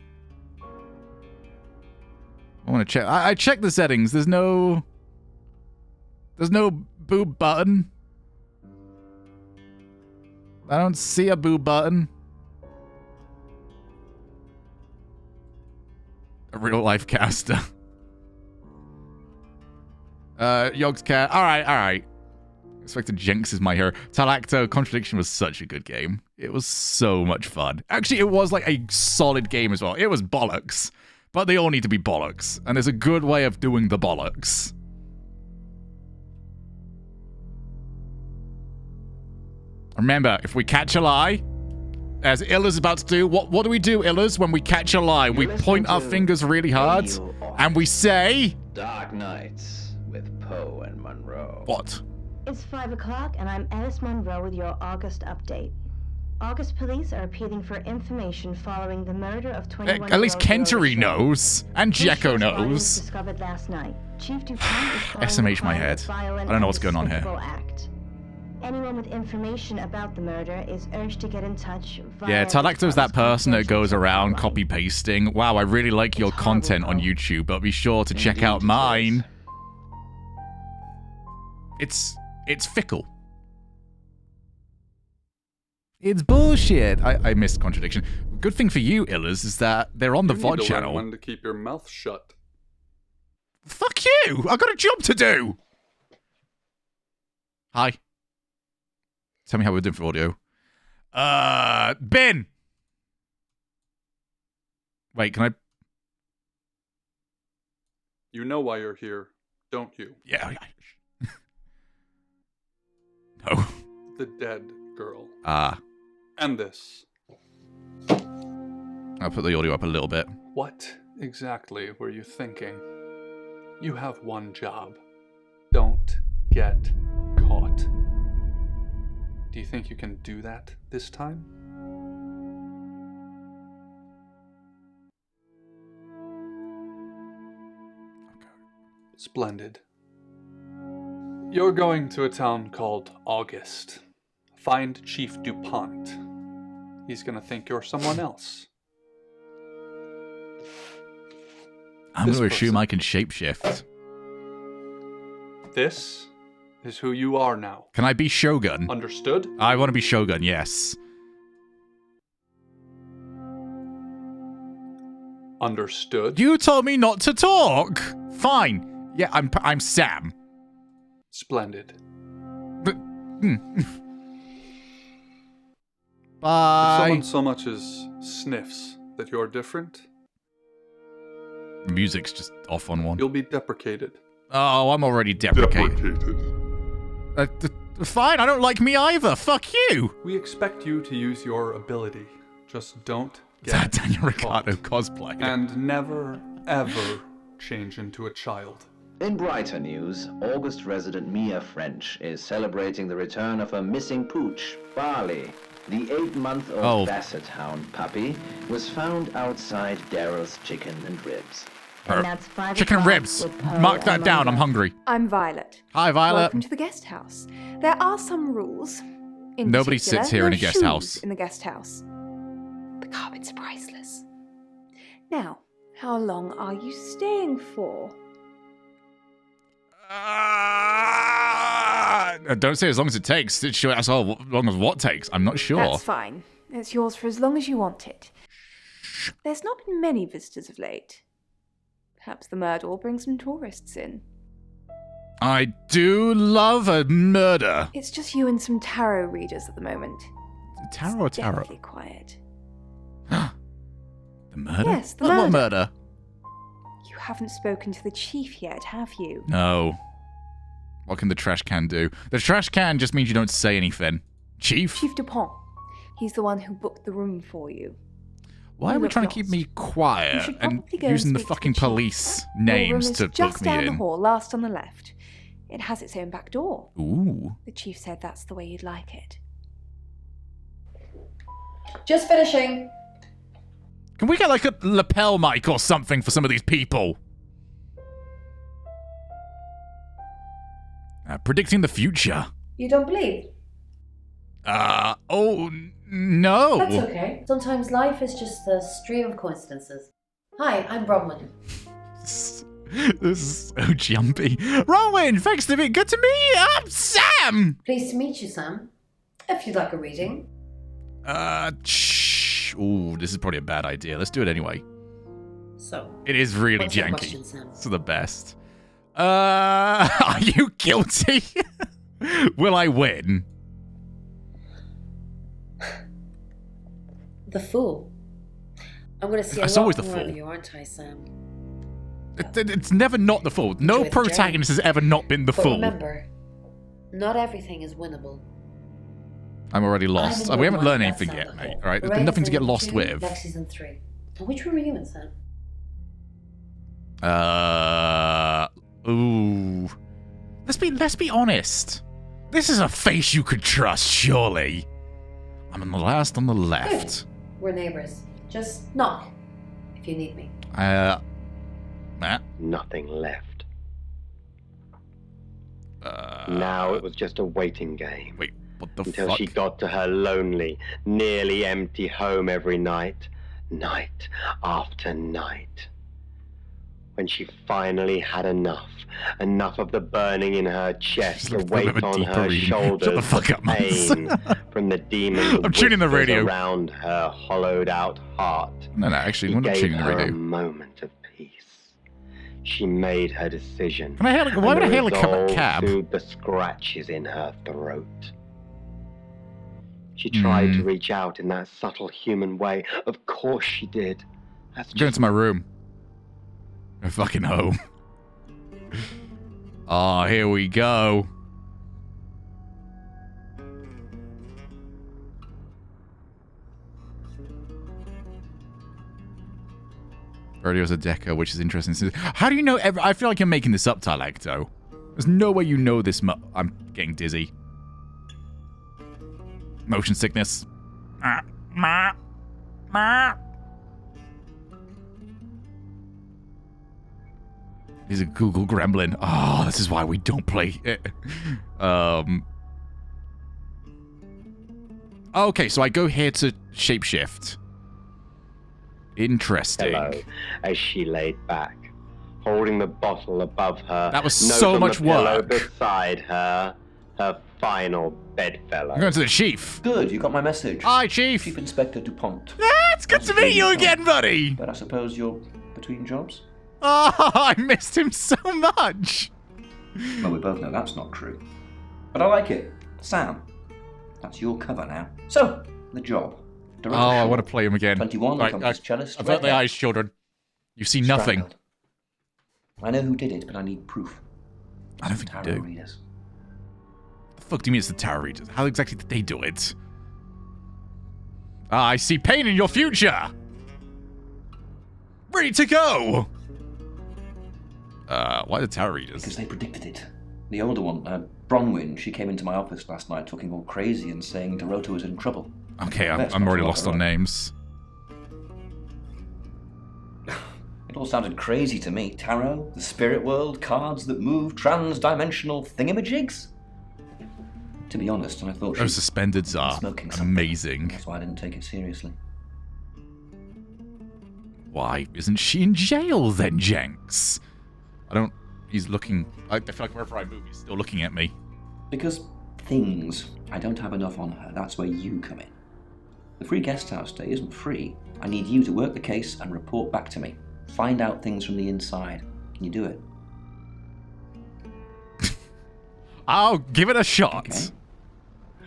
S1: I want to check. I checked the settings. There's no boob button. I don't see a boob button. A real life caster. Yogg's cat. Alright. Expected Jenks is my hero. Talacto Contradiction was such a good game. It was so much fun. Actually, it was like a solid game as well. It was bollocks. But they all need to be bollocks. And there's a good way of doing the bollocks. Remember, if we catch a lie, as Illa's about to do, what do we do, Illas, when we catch a lie? We point our fingers really hard, and we say...
S8: Dark Nights with Poe and Monroe.
S1: What?
S3: It's 5 o'clock, and I'm Alice Monroe with your August update. August police are appealing for information following the murder of 21-year-old
S1: At least Kentery knows, and Jekko knows.
S3: Discovered last night. Chief Dupont is
S1: SMH my head. I don't know what's going on here.
S3: act. Anyone with information about the murder is urged to get in touch via...
S1: Yeah, Talacto's that person that goes around copy-pasting. Wow, I really like your content on YouTube, but be sure to check out mine. It's fickle. It's bullshit. I missed contradiction. Good thing for you, Illers, is that they're on the VOD channel.
S10: When to keep your mouth shut.
S1: Fuck you! I've got a job to do! Hi. Tell me how we're doing for audio. Ben! Wait, can I...
S10: You know why you're here, don't you?
S1: Yeah. No.
S10: The dead girl. And this.
S1: I'll put the audio up a little bit.
S10: What exactly were you thinking? You have one job. Don't get caught. Do you think you can do that this time? Okay. Splendid. You're going to a town called August. Find Chief DuPont. He's gonna think you're someone else.
S1: I'm going to assume I can shapeshift.
S10: This is who you are now.
S1: Can I be Shogun?
S10: Understood?
S1: I want to be Shogun, yes.
S10: Understood?
S1: You told me not to talk! Fine. Yeah, I'm Sam.
S10: Splendid.
S1: But,
S10: If
S1: Bye.
S10: someone so much as sniffs that you're different,
S1: music's just off on one.
S10: you'll be deprecated.
S1: Oh, I'm already deprecated. Fine, I don't like me either. Fuck you.
S10: We expect you to use your ability. Just don't
S1: Is that
S10: get
S1: Daniel Ricciardo cosplay?
S10: and never, ever change into a child.
S8: In brighter news, August resident Mia French is celebrating the return of her missing pooch, Barley. The 8-month-old Basset Hound puppy was found outside Daryl's Chicken and Ribs.
S3: And that's 5
S1: Chicken and
S3: o'clock
S1: ribs.
S3: with Poe
S1: Mark that
S3: and
S1: down. I'm
S3: Lola.
S1: hungry.
S9: I'm Violet.
S1: Hi, Violet.
S9: Welcome to the guest house. There are some rules. In
S1: Nobody
S9: particular,
S1: sits here
S9: no
S1: in a guest
S9: shoes
S1: house.
S9: In the guest house. The carpet's priceless. Now, how long are you staying for?
S1: Don't say as long as it takes. It's sure as long as what takes. I'm not sure.
S9: That's fine. It's yours for as long as you want it. There's not been many visitors of late. Perhaps the murder will bring some tourists in.
S1: I do love a murder.
S9: It's just you and some tarot readers at the moment.
S1: Tarot or tarot?
S9: Deathly quiet.
S1: The murder?
S9: Yes, the
S1: What
S9: murder.
S1: murder?
S9: You haven't spoken to the chief yet, have you?
S1: No. What can the trash can do? The trash can just means you don't say anything. Chief?
S9: Chief DuPont. He's the one who booked the room for you.
S1: Why
S9: You
S1: are we
S9: look
S1: trying to keep
S9: lost.
S1: me
S9: You
S1: quiet
S9: should
S1: and
S9: probably go and
S1: using the
S9: speak to
S1: fucking
S9: the chief.
S1: police
S9: Your room
S1: names
S9: is
S1: to book
S9: just
S1: me
S9: down the
S1: in?
S9: hall, last on the left. It has its own back door.
S1: Ooh.
S9: The chief said that's the way you'd like it.
S4: Just finishing.
S1: Can we get like a lapel mic or something for some of these people? Predicting the future.
S4: You don't believe?
S1: No.
S4: That's okay. Sometimes life is just a stream of coincidences. Hi, I'm Bronwyn.
S1: This is so jumpy. Rowan, thanks to be good to me. I'm Sam.
S4: Pleased to meet you, Sam. If you'd like a reading.
S1: Ooh, this is probably a bad idea. Let's do it anyway.
S4: So.
S1: It is really
S4: what's your
S1: janky.
S4: question, Sam?
S1: It's the best. Are you guilty? Will I win?
S4: The fool. I'm going to see a
S1: It's
S4: lot
S1: always the
S4: more
S1: fool.
S4: of you, aren't I, Sam?
S1: It's never not the fool. No
S4: Enjoy the
S1: protagonist has ever not been the
S4: But
S1: fool.
S4: remember, not everything is winnable.
S1: I'm already lost.
S4: I'm in
S1: We
S4: room
S1: haven't learned
S4: one,
S1: anything
S4: that's
S1: yet,
S4: down the
S1: mate.
S4: hall.
S1: All right, there's been
S4: Lorraine's
S1: nothing to
S4: in
S1: get
S4: room
S1: lost
S4: 2,
S1: with.
S4: Lexi's in 3. And which room are you in, Sam?
S1: Ooh. Let's be honest. This is a face you could trust, surely. I'm on the last on the left.
S4: We're neighbors. Just knock if you need me.
S1: Matt.
S14: Nothing left. Now it was just a waiting game.
S1: Wait, what the
S14: Until
S1: fuck?
S14: she got to her lonely, nearly empty home every night. Night after night. When she finally had enough. Enough of the burning in her chest, the weight on her shoulders,
S1: Shut the fuck up, man.
S14: pain from the demons
S1: I'm tuning the radio.
S14: around her hollowed out heart.
S1: No, actually,
S14: He
S1: we're not
S14: gave
S1: tuning the
S14: her
S1: radio.
S14: a moment of peace. She made her decision.
S1: Can I hail? Why would I hail a cab?
S14: Soothed the scratches in her throat. She tried to reach out in that subtle human way. Of course she did. That's
S1: Go into my room. Go fucking home. Oh, here we go. Radio's a deco, which is interesting. How do you know? I feel like you're making this up, Talecto. There's no way you know this. I'm getting dizzy. Motion sickness. He's a Google gremlin. Oh, this is why we don't play. Okay, so I go here to shapeshift. Interesting.
S14: Hello, as she laid back, holding the bottle above her.
S1: That was
S14: note
S1: so
S14: on
S1: much
S14: the pillow
S1: work.
S14: beside her, her final bedfellow.
S1: I'm going to the chief.
S11: Good, you got my message.
S1: Hi, Chief.
S11: Chief Inspector DuPont.
S1: It's good to meet you again, buddy.
S11: But I suppose you're between jobs?
S1: Oh, I missed him so much.
S11: Well, we both know that's not true. But I like it. Sam, that's your cover now. So, the job.
S1: Oh, I want to play him again.
S11: 21,
S1: Right,
S11: accomplished cellist.
S1: I've got the eyes, children. You see nothing.
S11: Strangled. I know who did it, but I need proof.
S1: I don't think you do.
S11: Readers.
S1: The fuck do you mean it's the tarot readers? How exactly did they do it? Ah, I see pain in your future. Ready to go. Why the tarot readers?
S11: Because they predicted it. The older one, Bronwyn, she came into my office last night talking all crazy and saying Dorota was in trouble.
S1: Okay, I'm already lost on names.
S11: It all sounded crazy to me. Tarot, the spirit world, cards that move, trans-dimensional thingamajigs. To be honest, I thought
S1: Those suspendeds are amazing.
S11: That's why I didn't take it seriously.
S1: Why isn't she in jail then, Jenks? He's looking... I feel like wherever I move, he's still looking at me.
S11: Because things, I don't have enough on her. That's where you come in. The free guest house stay isn't free. I need you to work the case and report back to me. Find out things from the inside. Can you do it?
S1: I'll give it a shot.
S11: Okay.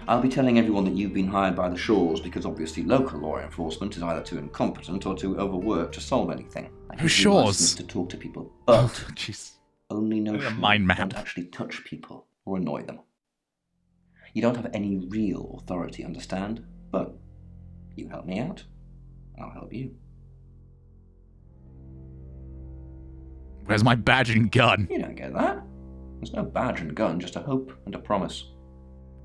S11: I'll be telling everyone that you've been hired by the Shaws because obviously local law enforcement is either too incompetent or too overworked to solve anything.
S1: Who's Shaws?
S11: To talk to people, but
S1: jeez.
S11: Only know
S1: a mind map.
S11: Don't actually touch people or annoy them. You don't have any real authority, understand? But you help me out, I'll help you.
S1: Where's my badge and gun?
S11: You don't get that. There's no badge and gun, just a hope and a promise.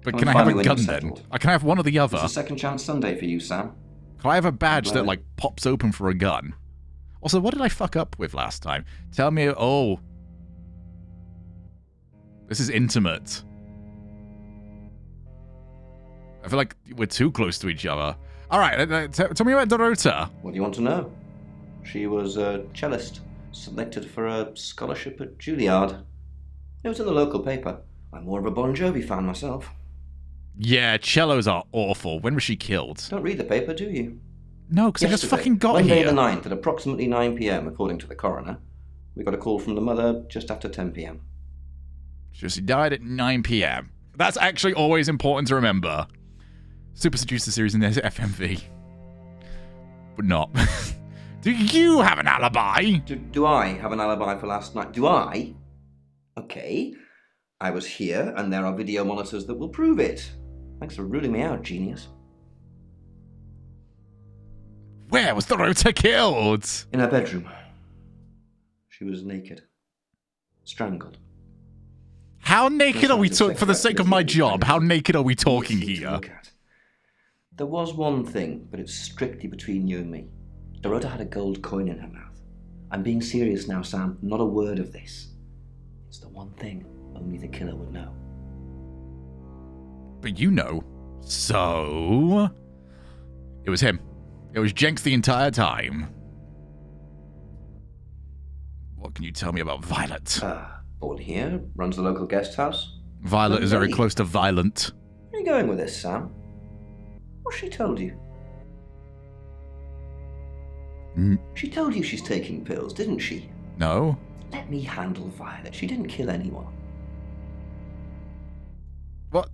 S1: But can I have a gun then? Can I have one or the other?
S11: It's a second chance Sunday for you, Sam.
S1: Can I have a badge that like pops open for a gun? Also, what did I fuck up with last time? Tell me. Oh, this is intimate. I feel like we're too close to each other. All right, tell me about Dorota.
S11: What do you want to know? She was a cellist, selected for a scholarship at Juilliard. It was in the local paper. I'm more of a Bon Jovi fan myself.
S1: Yeah, cellos are awful. When was she killed?
S11: Don't read the paper, do you?
S1: No, because I just fucking got
S11: Monday
S1: here.
S11: the 9th at approximately 9 p.m, according to the coroner. We got a call from the mother just after 10 p.m.
S1: She died at 9 p.m. That's actually always important to remember. Super Seducer series in the FMV. But not. Do you have an alibi?
S11: Do I have an alibi for last night? Do I? Okay. I was here, and there are video monitors that will prove it. Thanks for ruling me out, genius.
S1: Where was Dorota killed?
S11: In her bedroom. She was naked. Strangled.
S1: How naked are we talking? For the sake of my job, how naked are we talking here?
S11: There was one thing, but it's strictly between you and me. Dorota had a gold coin in her mouth. I'm being serious now, Sam. Not a word of this. It's the one thing. Only the killer would know.
S1: But you know. So... It was him. It was Jenks the entire time. What can you tell me about Violet?
S11: Born here, runs the local guest house.
S1: Violet is very
S11: Hey.
S1: close to violent.
S11: Where are you going with this, Sam? What's she told you? She told you she's taking pills, didn't she?
S1: No.
S11: Let me handle Violet. She didn't kill anyone.
S1: What?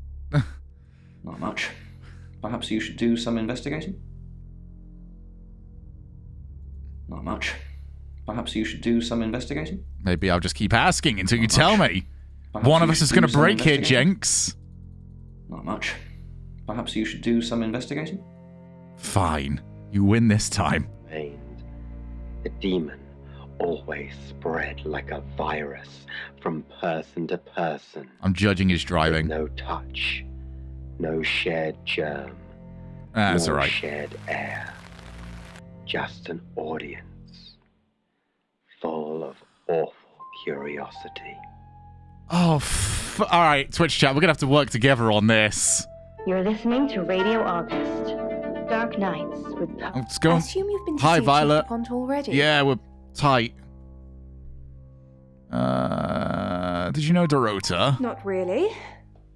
S11: Not much. Perhaps you should do some investigating? Not much. Perhaps you should do some investigating?
S1: Maybe I'll just keep asking until you tell me. One of us is going to break here, Jenks.
S11: Not much. Perhaps you should do some investigating?
S1: Fine. You win this time.
S14: The demon always spread like a virus from person to person.
S1: I'm judging his driving.
S14: No touch, no shared germ,
S1: That's
S14: no
S1: all right.
S14: shared air. Just an audience full of awful curiosity.
S1: Oh, all right, Twitch chat. We're going to have to work together on this.
S3: You're listening to Radio August. Dark Nights with...
S1: Let's go.
S9: I assume you've been to
S1: Hi,
S9: see
S1: Violet.
S9: Chief Pont already.
S1: Yeah, we're tight. Did you know Dorota?
S9: Not really.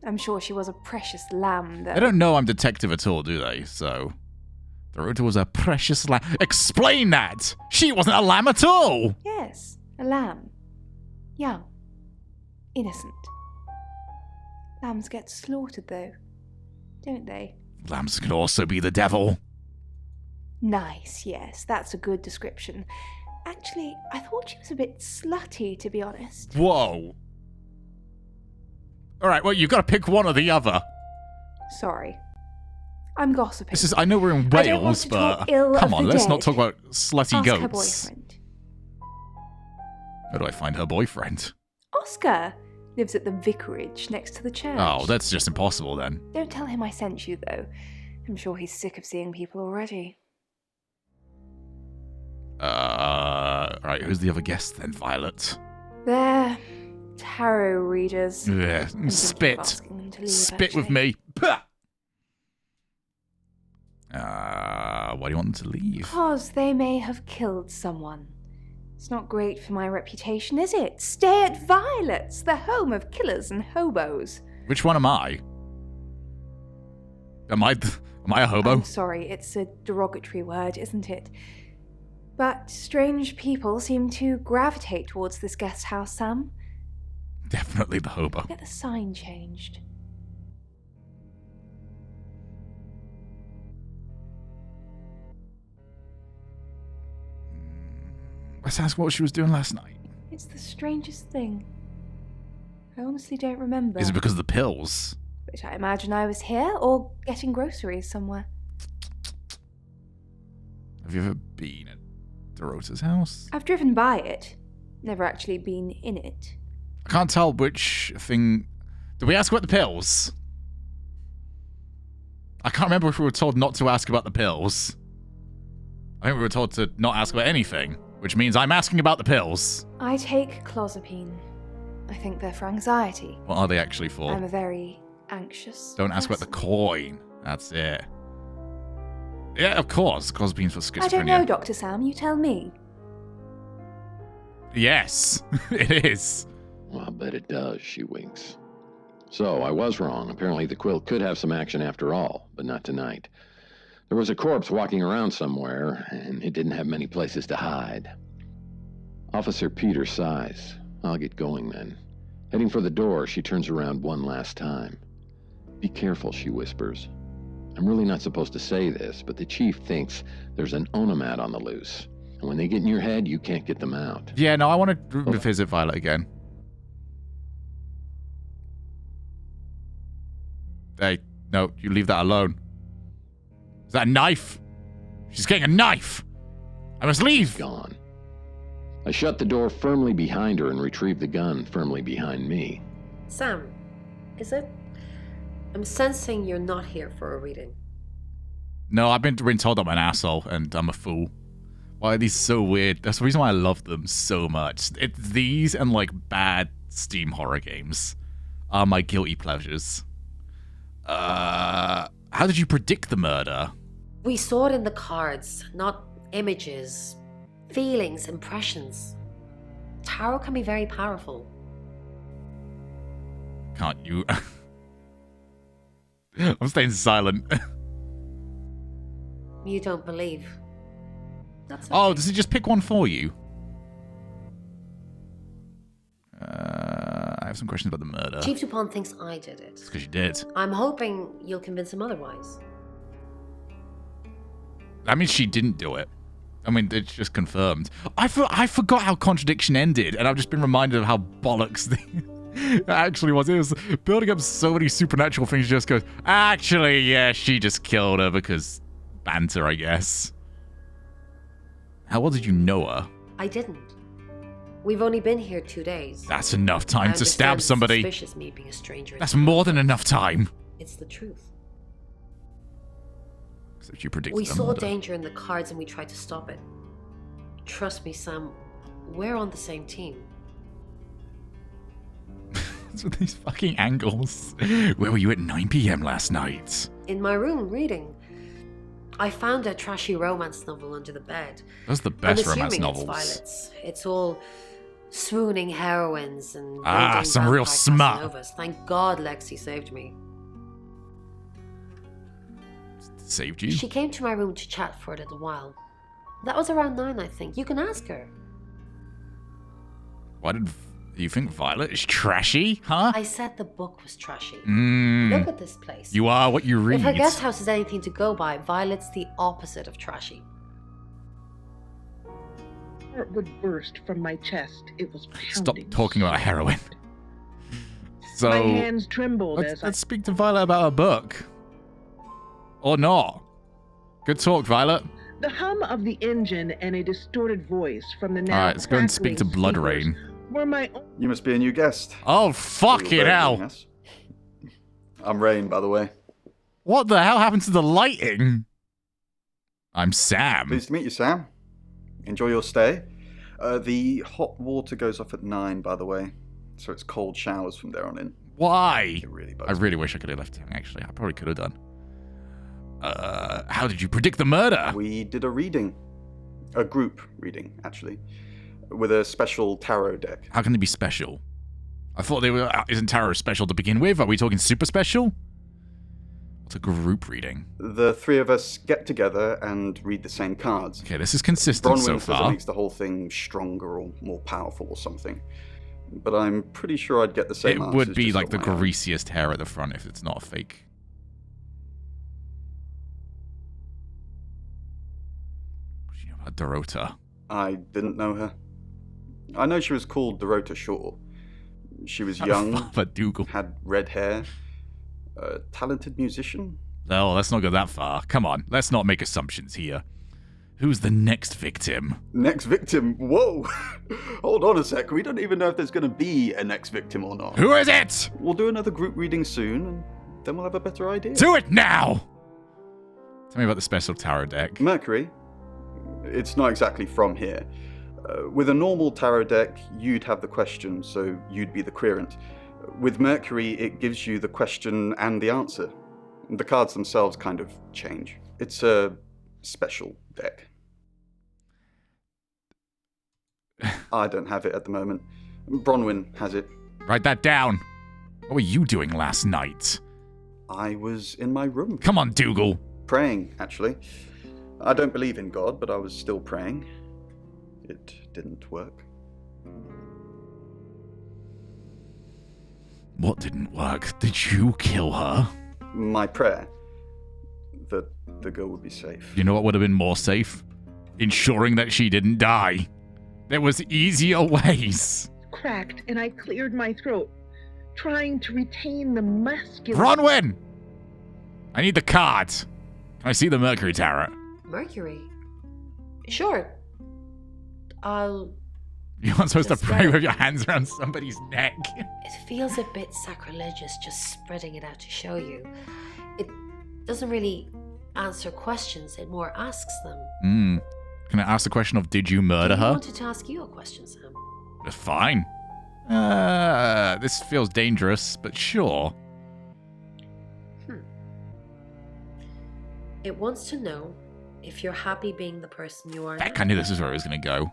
S9: I'm sure she was a precious lamb, though.
S1: They don't know I'm detective at all, do they? So, Dorota was a precious lamb. Explain that! She wasn't a lamb at all!
S9: Yes, a lamb. Young. Innocent. Lambs get slaughtered, though, don't they?
S1: Lambs can also be the devil.
S9: Nice, yes, that's a good description. Actually, I thought she was a bit slutty, to be honest.
S1: Whoa. Alright, well, you've got to pick one or the other.
S9: Sorry. I'm gossiping.
S1: I know we're in
S9: I don't want
S1: Wales,
S9: to
S1: but
S9: talk ill
S1: come
S9: of
S1: on,
S9: the
S1: let's not
S9: dead.
S1: talk about slutty
S9: Ask
S1: goats.
S9: her boyfriend.
S1: How do I find her boyfriend?
S9: Oscar lives at the vicarage next to the church.
S1: Oh, that's just impossible then.
S9: Don't tell him I sent you, though. I'm sure he's sick of seeing people already.
S1: Alright, who's the other guest then, Violet?
S9: They're tarot readers.
S1: Yeah,
S9: I'm thinking of
S1: spit.
S9: asking them to leave,
S1: Spit with
S9: actually.
S1: me. Pah! Why do you want them to leave?
S9: Because they may have killed someone. It's not great for my reputation, is it? Stay at Violet's, the home of killers and hobos.
S1: Which one am I? Am I a hobo?
S9: I'm sorry, it's a derogatory word, isn't it? But strange people seem to gravitate towards this guest house, Sam.
S1: Definitely the hobo.
S9: Get the sign changed.
S1: Let's ask what she was doing last night.
S9: It's the strangest thing. I honestly don't remember.
S1: Is it because of the pills?
S9: But I imagine I was here or getting groceries somewhere.
S1: Have you ever been at Dorota's house?
S9: I've driven by it. Never actually been in it.
S1: I can't tell which thing... Did we ask about the pills? I can't remember if we were told not to ask about the pills. I think we were told to not ask about anything, which means I'm asking about the pills.
S9: I take clozapine. I think they're for anxiety.
S1: What are they actually for?
S9: I'm a very anxious
S1: Don't ask about the coin. That's it. Yeah, of course. Clozapine's for schizophrenia.
S9: I don't know, Dr. Sam. You tell me.
S1: Yes, it is.
S15: Well, I bet it does, she winks. So, I was wrong. Apparently the quilt could have some action after all, but not tonight. There was a corpse walking around somewhere, and it didn't have many places to hide. Officer Peter sighs. I'll get going then. Heading for the door, she turns around one last time. Be careful, she whispers. I'm really not supposed to say this, but the chief thinks there's an onomat on the loose. And when they get in your head, you can't get them out.
S1: Yeah, no, I want to visit Violet again. Hey, no, you leave that alone. Is that a knife? She's getting a knife! I must leave!
S15: Gone. I shut the door firmly behind her and retrieved the gun firmly behind me.
S4: Sam, is it? I'm sensing you're not here for a reading.
S1: No, I've been told I'm an asshole and I'm a fool. Why are these so weird? That's the reason why I love them so much. It's these and like bad Steam horror games are my guilty pleasures. How did you predict the murder?
S4: We saw it in the cards, not images, feelings, impressions. Tarot can be very powerful.
S1: Can't you? I'm staying silent.
S4: You don't believe. That's okay.
S1: Oh, does it just pick one for you? I have some questions about the murder.
S4: Chief Dupont thinks I did it.
S1: It's because you did.
S4: I'm hoping you'll convince him otherwise.
S1: I mean, she didn't do it. I mean, it's just confirmed. I forgot how Contradiction ended, and I've just been reminded of how bollocks it actually was. It was building up so many supernatural things. Just goes, actually, yeah, she just killed her because banter, I guess. How well did you know her?
S4: I didn't. We've only been here 2 days.
S1: That's enough time to stab
S4: it's
S1: somebody.
S4: Suspicious me being a stranger.
S1: That's more than enough time.
S4: It's the truth.
S1: Except you predicted
S4: We
S1: the
S4: saw
S1: murder.
S4: danger in the cards and we tried to stop it. Trust me, Sam. We're on the same team.
S1: What's with these fucking angles? Where were you at 9 p.m. last night?
S4: In my room, reading. I found a trashy romance novel under the bed.
S1: Those are the best
S4: I'm
S1: romance
S4: assuming
S1: novels.
S4: It's Violet's. It's all swooning heroines and
S1: some real smut.
S4: Casanovas. Thank God Lexi saved me.
S1: Saved you?
S4: She came to my room to chat for a little while. That was around 9, I think. You can ask her.
S1: Why did you think Violet is trashy, huh?
S4: I said the book was trashy.
S1: Mm.
S4: Look at this place.
S1: You are what you read.
S4: If her guest house is anything to go by, Violet's the opposite of trashy.
S19: Heart would burst from my chest. It was
S1: Stop
S19: pounding.
S1: talking about heroin. So
S19: My hands trembled
S1: let's speak to Violet about her book. Or not. Good talk, Violet.
S19: The hum of the engine and a distorted voice from the now
S1: Alright, let's go and speak to
S19: crackling
S1: Blood
S19: speakers
S1: Rain.
S19: were my own.
S12: You must be a new guest.
S1: Oh, fucking hell.
S12: Yes. I'm Rain, by the way.
S1: What the hell happened to the lighting? I'm Sam.
S12: Pleased to meet you, Sam. Enjoy your stay. The hot water goes off at 9, by the way. So it's cold showers from there on in.
S1: Why?
S12: It really
S1: I really wish I could have left town, actually. I probably could have done. How did you predict the murder?
S12: We did a reading. A group reading, actually. With a special tarot deck.
S1: How can they be special? I thought they were. Isn't tarot special to begin with? Are we talking super special? What's a group reading?
S12: The three of us get together and read the same cards.
S1: Okay, this is consistent
S12: Bronwyn
S1: so
S12: says
S1: far.
S12: it makes the whole thing stronger or more powerful or something. But I'm pretty sure I'd get the same
S1: It
S12: answers
S1: would be
S12: just
S1: like
S12: on
S1: the
S12: my own.
S1: greasiest hair at the front if it's not fake. What do you know about Dorota?
S12: I didn't know her. I know she was called Dorota Shaw. She was young, had red hair, a talented musician.
S1: No, let's not go that far. Come on, let's not make assumptions here. Who's the next victim?
S12: Next victim? Whoa! Hold on a sec, we don't even know if there's going to be a next victim or not.
S1: Who is it?
S12: We'll do another group reading soon, and then we'll have a better idea.
S1: Do it now! Tell me about the special tarot deck.
S12: Mercury? It's not exactly from here. With a normal tarot deck, you'd have the question, so you'd be the querent. With Mercury, it gives you the question and the answer. The cards themselves kind of change. It's a special deck. I don't have it at the moment. Bronwyn has it.
S1: Write that down. What were you doing last night?
S12: I was in my room.
S1: Come on, Dougal.
S12: Praying, actually. I don't believe in God, but I was still praying. It didn't work.
S1: What didn't work? Did you kill her?
S12: My prayer. That the girl would be safe.
S1: You know what would have been more safe? Ensuring that she didn't die. There was easier ways.
S19: Cracked, and I cleared my throat, trying to retain the masculine.
S1: Bronwyn! I need the cards. Can I see the Mercury Tarot?
S4: Mercury? Sure. I'll...
S1: You're not supposed to
S4: Just
S1: pray
S4: go.
S1: with your hands around somebody's neck.
S4: It feels a bit sacrilegious just spreading it out to show you. It doesn't really answer questions, it more asks them.
S1: Can I ask the question of did you murder
S4: I
S1: her?
S4: wanted to ask you a question, Sam.
S1: Fine. This feels dangerous, but sure.
S4: It wants to know if you're happy being the person you are
S1: Heck,
S4: now.
S1: I knew this is where it was going to go.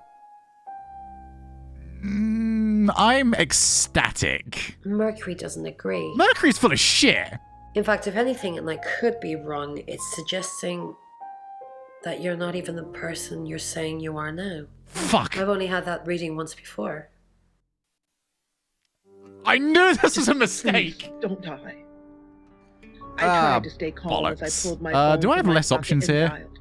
S1: I'm ecstatic.
S4: Mercury doesn't agree.
S1: Mercury's full of shit.
S4: In fact, if anything, and I could be wrong, it's suggesting that you're not even the person you're saying you are now.
S1: Fuck.
S4: I've only had that reading once before.
S1: I knew this was a mistake.
S19: Please, don't die. I tried to stay calm
S1: bollocks.
S19: as I pulled my phone
S1: Do I
S19: from
S1: have
S19: my
S1: less
S19: pocket
S1: options
S19: and
S1: here?
S19: dialed.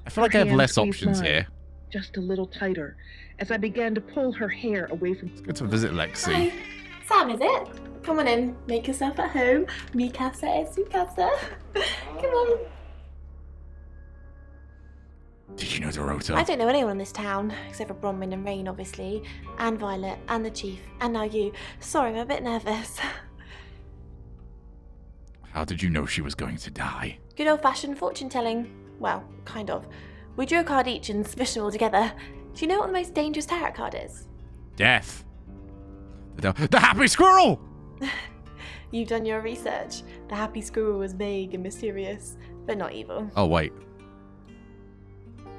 S1: I feel like I
S19: Her
S1: have
S19: hand
S1: less
S19: squeezed
S1: options
S19: mine,
S1: here.
S19: just a little tighter, as I began to pull her hair away from.
S1: Good to visit Lexi.
S20: Hi, Sam, is it? Come on in, make yourself at home. Mi casa es su casa. Come on.
S1: Did you know Dorota?
S20: I don't know anyone in this town, except for Bronwyn and Rain, obviously, and Violet, and the Chief, and now you. Sorry, I'm a bit nervous.
S1: How did you know she was going to die?
S20: Good old-fashioned fortune-telling. Well, kind of. We drew a card each and smushed them all together. Do you know what the most dangerous tarot card is?
S1: Death. The happy squirrel!
S20: You've done your research. The happy squirrel was vague and mysterious, but not evil.
S1: Oh, wait.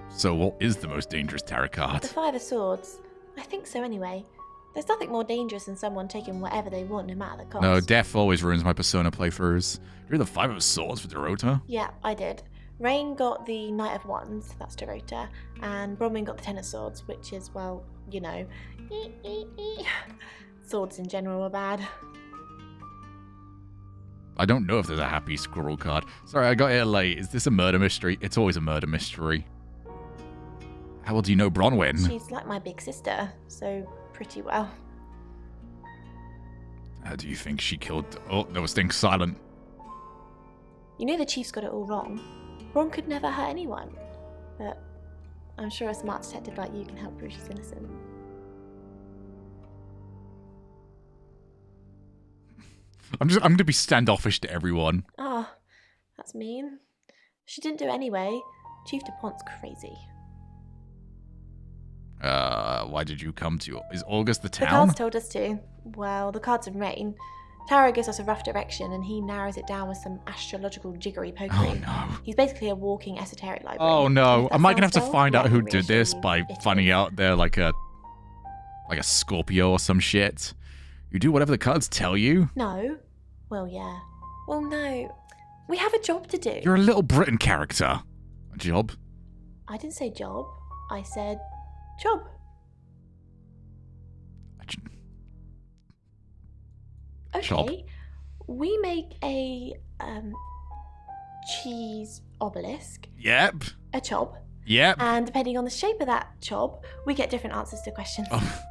S1: So what is the most dangerous tarot card?
S20: The Five of Swords. I think so anyway. There's nothing more dangerous than someone taking whatever they want, no matter the cost.
S1: No, death always ruins my Persona playthroughs. You're the Five of Swords for Dorota?
S20: Yeah, I did. Rain got the Knight of Wands, that's Dorota, and Bronwyn got the Ten of Swords, which is, well, you know. Swords in general are bad.
S1: I don't know if there's a happy squirrel card. Sorry, I got here late. Is this a murder mystery? It's always a murder mystery. How well do you know Bronwyn?
S20: She's like my big sister, so pretty well.
S1: How do you think she killed... Oh, there was things silent.
S20: You know the Chief's got it all wrong. Ron could never hurt anyone. But I'm sure a smart detective like you can help prove she's innocent.
S1: I'm going to be standoffish to everyone.
S20: Oh, that's mean. She didn't do it anyway. Chief DuPont's crazy.
S1: Why did you come to... Is August the
S20: The
S1: town?
S20: cards told us to. Well, the cards in Rain. Tarot gives us a rough direction and he narrows it down with some astrological jiggery pokery.
S1: Oh no.
S20: He's basically a walking esoteric library.
S1: Oh no. Am I going to have to
S20: sounds
S1: find
S20: well,
S1: out who
S20: let me
S1: did this
S20: reassure you,
S1: by
S20: it
S1: finding out they're like a Scorpio or some shit? You do whatever the cards tell you?
S20: No. Well, yeah. Well, no. We have a job to do.
S1: You're a Little Britain character. A job?
S20: I didn't say job. I said job. Okay.
S1: Job.
S20: We make a cheese obelisk.
S1: Yep.
S20: A chob.
S1: Yep.
S20: And depending on the shape of that chob, we get different answers to questions.
S1: Oh.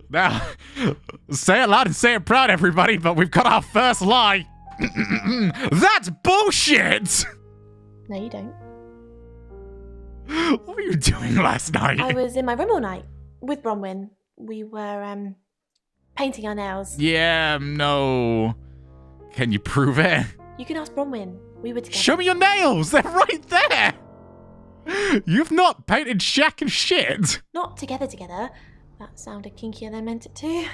S1: Now, say it loud and say it proud, everybody, but we've got our first lie. That's bullshit!
S20: No, you don't.
S1: What were you doing last night?
S20: I was in my room all night with Bronwyn. We were painting our nails.
S1: Yeah, no. Can you prove it?
S20: You can ask Bronwyn. We were together.
S1: Show me your nails! They're right there! You've not painted shack and shit!
S20: Not together. That sounded kinkier than I meant it to.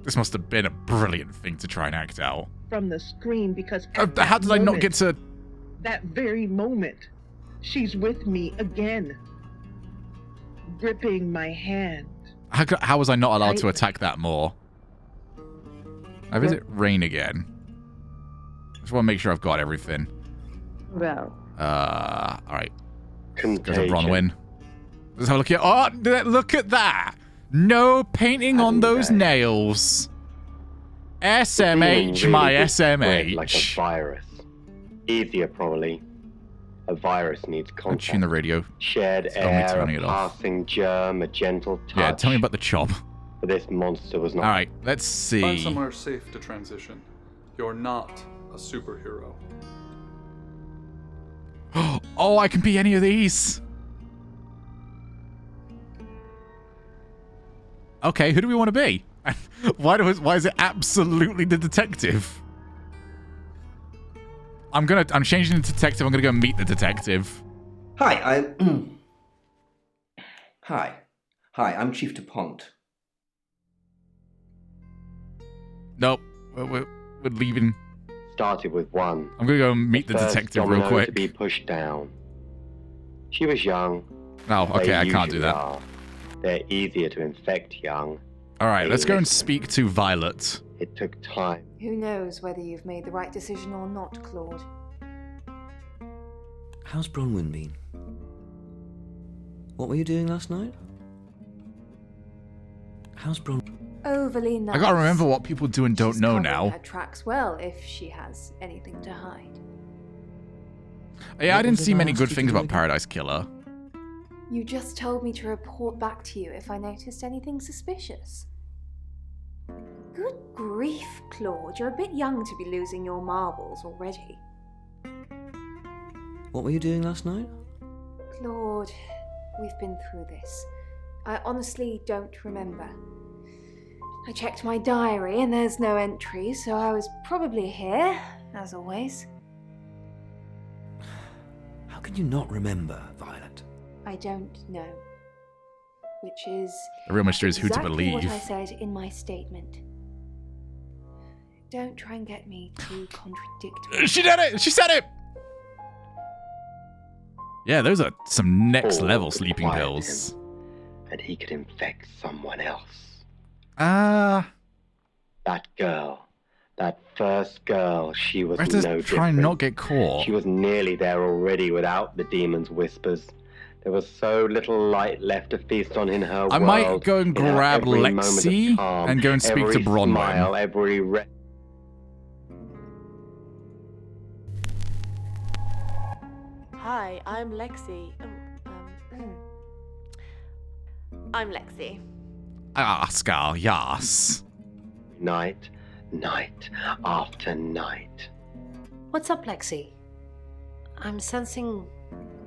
S1: This must have been a brilliant thing to try and act out.
S19: From the screen because
S1: How did I not get to...
S19: That very moment, she's with me again, gripping my hand.
S1: How was I not allowed to attack that more? I visit Rain again. Just want to make sure I've got everything.
S3: Bro.
S1: Alright. Go to
S14: Contagion.
S1: Bronwyn. Let's have a look at... Oh, look at that! No painting on those nails. SMH, my
S14: Spread like a
S1: SMH.
S14: virus. Easier, probably. A virus needs
S1: I'm
S14: contact.
S1: tune the radio.
S14: Shared
S1: Tell me
S14: air,
S1: turning
S14: a
S1: it off.
S14: passing germ, a gentle touch.
S1: Yeah, tell me about the chob.
S14: But this monster was not.
S1: Alright, let's see.
S10: Find somewhere safe to transition. You're not a superhero.
S1: Oh, I can be any of these. Okay, who do we want to be? Why is it absolutely the detective? I'm changing the detective. I'm gonna go meet the detective.
S11: Hi, Hi. Hi, I'm Chief DuPont.
S1: Nope. We're leaving.
S14: Started with one.
S1: I'm gonna go meet the
S14: first
S1: detective real
S14: domino
S1: quick.
S14: to be pushed down. She was young.
S1: Oh, okay,
S14: They
S1: I can't do
S14: usually
S1: that.
S14: are. They're easier to infect young.
S1: All right,
S14: They
S1: let's go and
S14: listen.
S1: speak to Violet.
S14: It took time.
S9: Who knows whether you've made the right decision or not, Claude?
S21: How's Bronwyn been? What were you doing last night? How's Bronwyn?
S9: Overly nice.
S1: I gotta remember what people do and don't know now.
S9: Her tracks well if she has anything to hide.
S1: Yeah, I didn't see many
S21: last
S1: good
S21: you
S1: things
S21: do
S1: about
S21: again?
S1: Paradise Killer.
S9: You just told me to report back to you if I noticed anything suspicious. Good grief, Claude. You're a bit young to be losing your marbles already.
S21: What were you doing last night?
S9: Claude, we've been through this. I honestly don't remember. I checked my diary and there's no entry, so I was probably here, as always.
S21: How can you not remember, Violet?
S9: I don't know. Which is
S1: The real mystery is who to
S9: exactly
S1: believe.
S9: what I said in my statement. Don't try and get me to contradict me.
S1: She did it! She said it! Yeah, those are some next
S14: All
S1: level
S14: could
S1: sleeping
S14: quiet
S1: pills.
S14: him, and he could infect someone else.
S1: Ah.
S14: That girl. That first girl, she was
S1: I have
S14: no
S1: to
S14: different.
S1: try and not get caught.
S14: She was nearly there already without the demon's whispers. There was so little light left to feast on in her
S1: I
S14: world.
S1: might go and
S14: in her
S1: grab
S14: every moment of
S1: Lexi
S14: calm,
S1: and go and speak to
S14: every
S1: Bronwyn.
S14: Smile, every
S20: Hi, I'm Lexi. I'm Lexi.
S1: Oscar, yes.
S14: night after night.
S4: What's up, Lexi? I'm sensing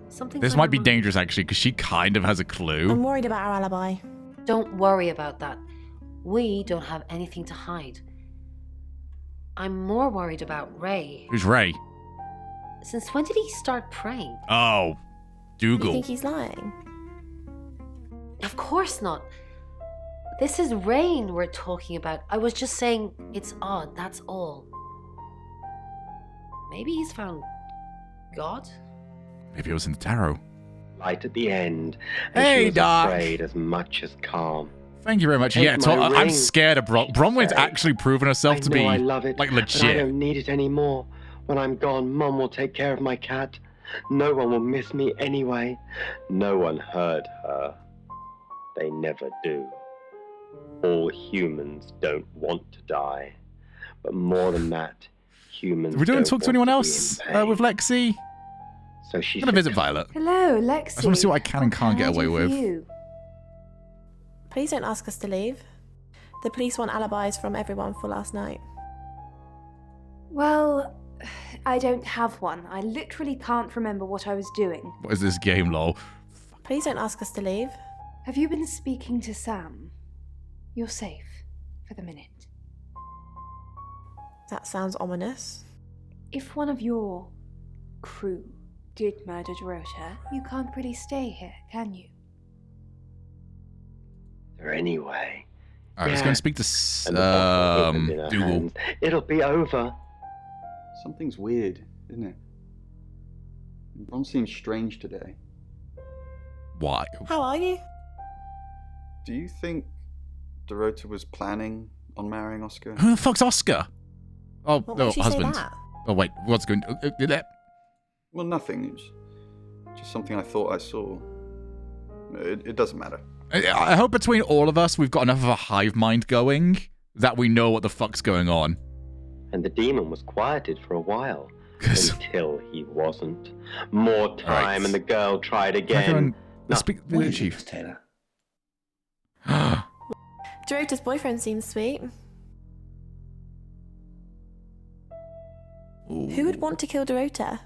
S4: something.
S1: This might be dangerous, actually, because she kind of has a clue.
S17: I'm worried about our alibi.
S4: Don't worry about that. We don't have anything to hide. I'm more worried about Ray.
S1: Who's Ray?
S4: Since when did he start praying?
S1: Oh,
S17: You
S1: Dougal.
S17: think he's lying?
S4: Of course not. This is Rain we're talking about. I was just saying it's odd, that's all. Maybe he's found God?
S1: Maybe it was in the tarot.
S14: Light at the end. And
S1: Hey,
S14: she was
S1: Doc.
S14: afraid as much as calm.
S1: Thank you very much.
S14: Take
S1: Yeah,
S14: my
S1: I'm
S14: ring,
S1: scared of Bronwyn's actually proven herself to
S14: I know
S1: be
S14: I love it,
S1: like
S14: but I
S1: legit.
S14: don't need it anymore. When I'm gone, Mum will take care of my cat. No one will miss me anyway. No one heard her. They never do. All humans don't want to die. But more than that, humans
S1: We're doing
S14: don't
S1: talk to
S14: want
S1: anyone
S14: be
S1: else
S14: in pain.
S1: with Lexi.
S14: So she
S1: I'm gonna visit Violet.
S9: Hello, Lexi.
S1: I just want to see what I can and can't get away with.
S17: Please don't ask us to leave. The police want alibis from everyone for last night.
S9: Well, I don't have one. I literally can't remember what I was doing.
S1: What is this game, lol?
S17: Please don't ask us to leave.
S9: Have you been speaking to Sam? You're safe for the minute.
S17: That sounds ominous.
S9: If one of your crew did murder Dorota, you can't really stay here, can you?
S14: Or anyway.
S1: All right, let's go and speak to
S14: And the bottle opened in her
S1: Dougal.
S14: hands. It'll be over.
S12: Something's weird, isn't it? Ron seems strange today.
S1: Why?
S17: How are you?
S12: Do you think Dorota was planning on marrying Oscar?
S1: Who the fuck's Oscar? Oh,
S17: What
S1: no,
S17: makes you say
S1: husband.
S17: that?
S1: Oh wait, what's going?
S12: Well, nothing. It was just something I thought I saw. It doesn't matter.
S1: I hope between all of us we've got enough of a hive mind going that we know what the fuck's going on.
S14: And the demon was quieted for a while. Until he wasn't. More time and the girl tried again.
S1: Let's speak with the chief.
S11: Taylor.
S17: Dorota's boyfriend seems sweet. Who would want to kill Dorota?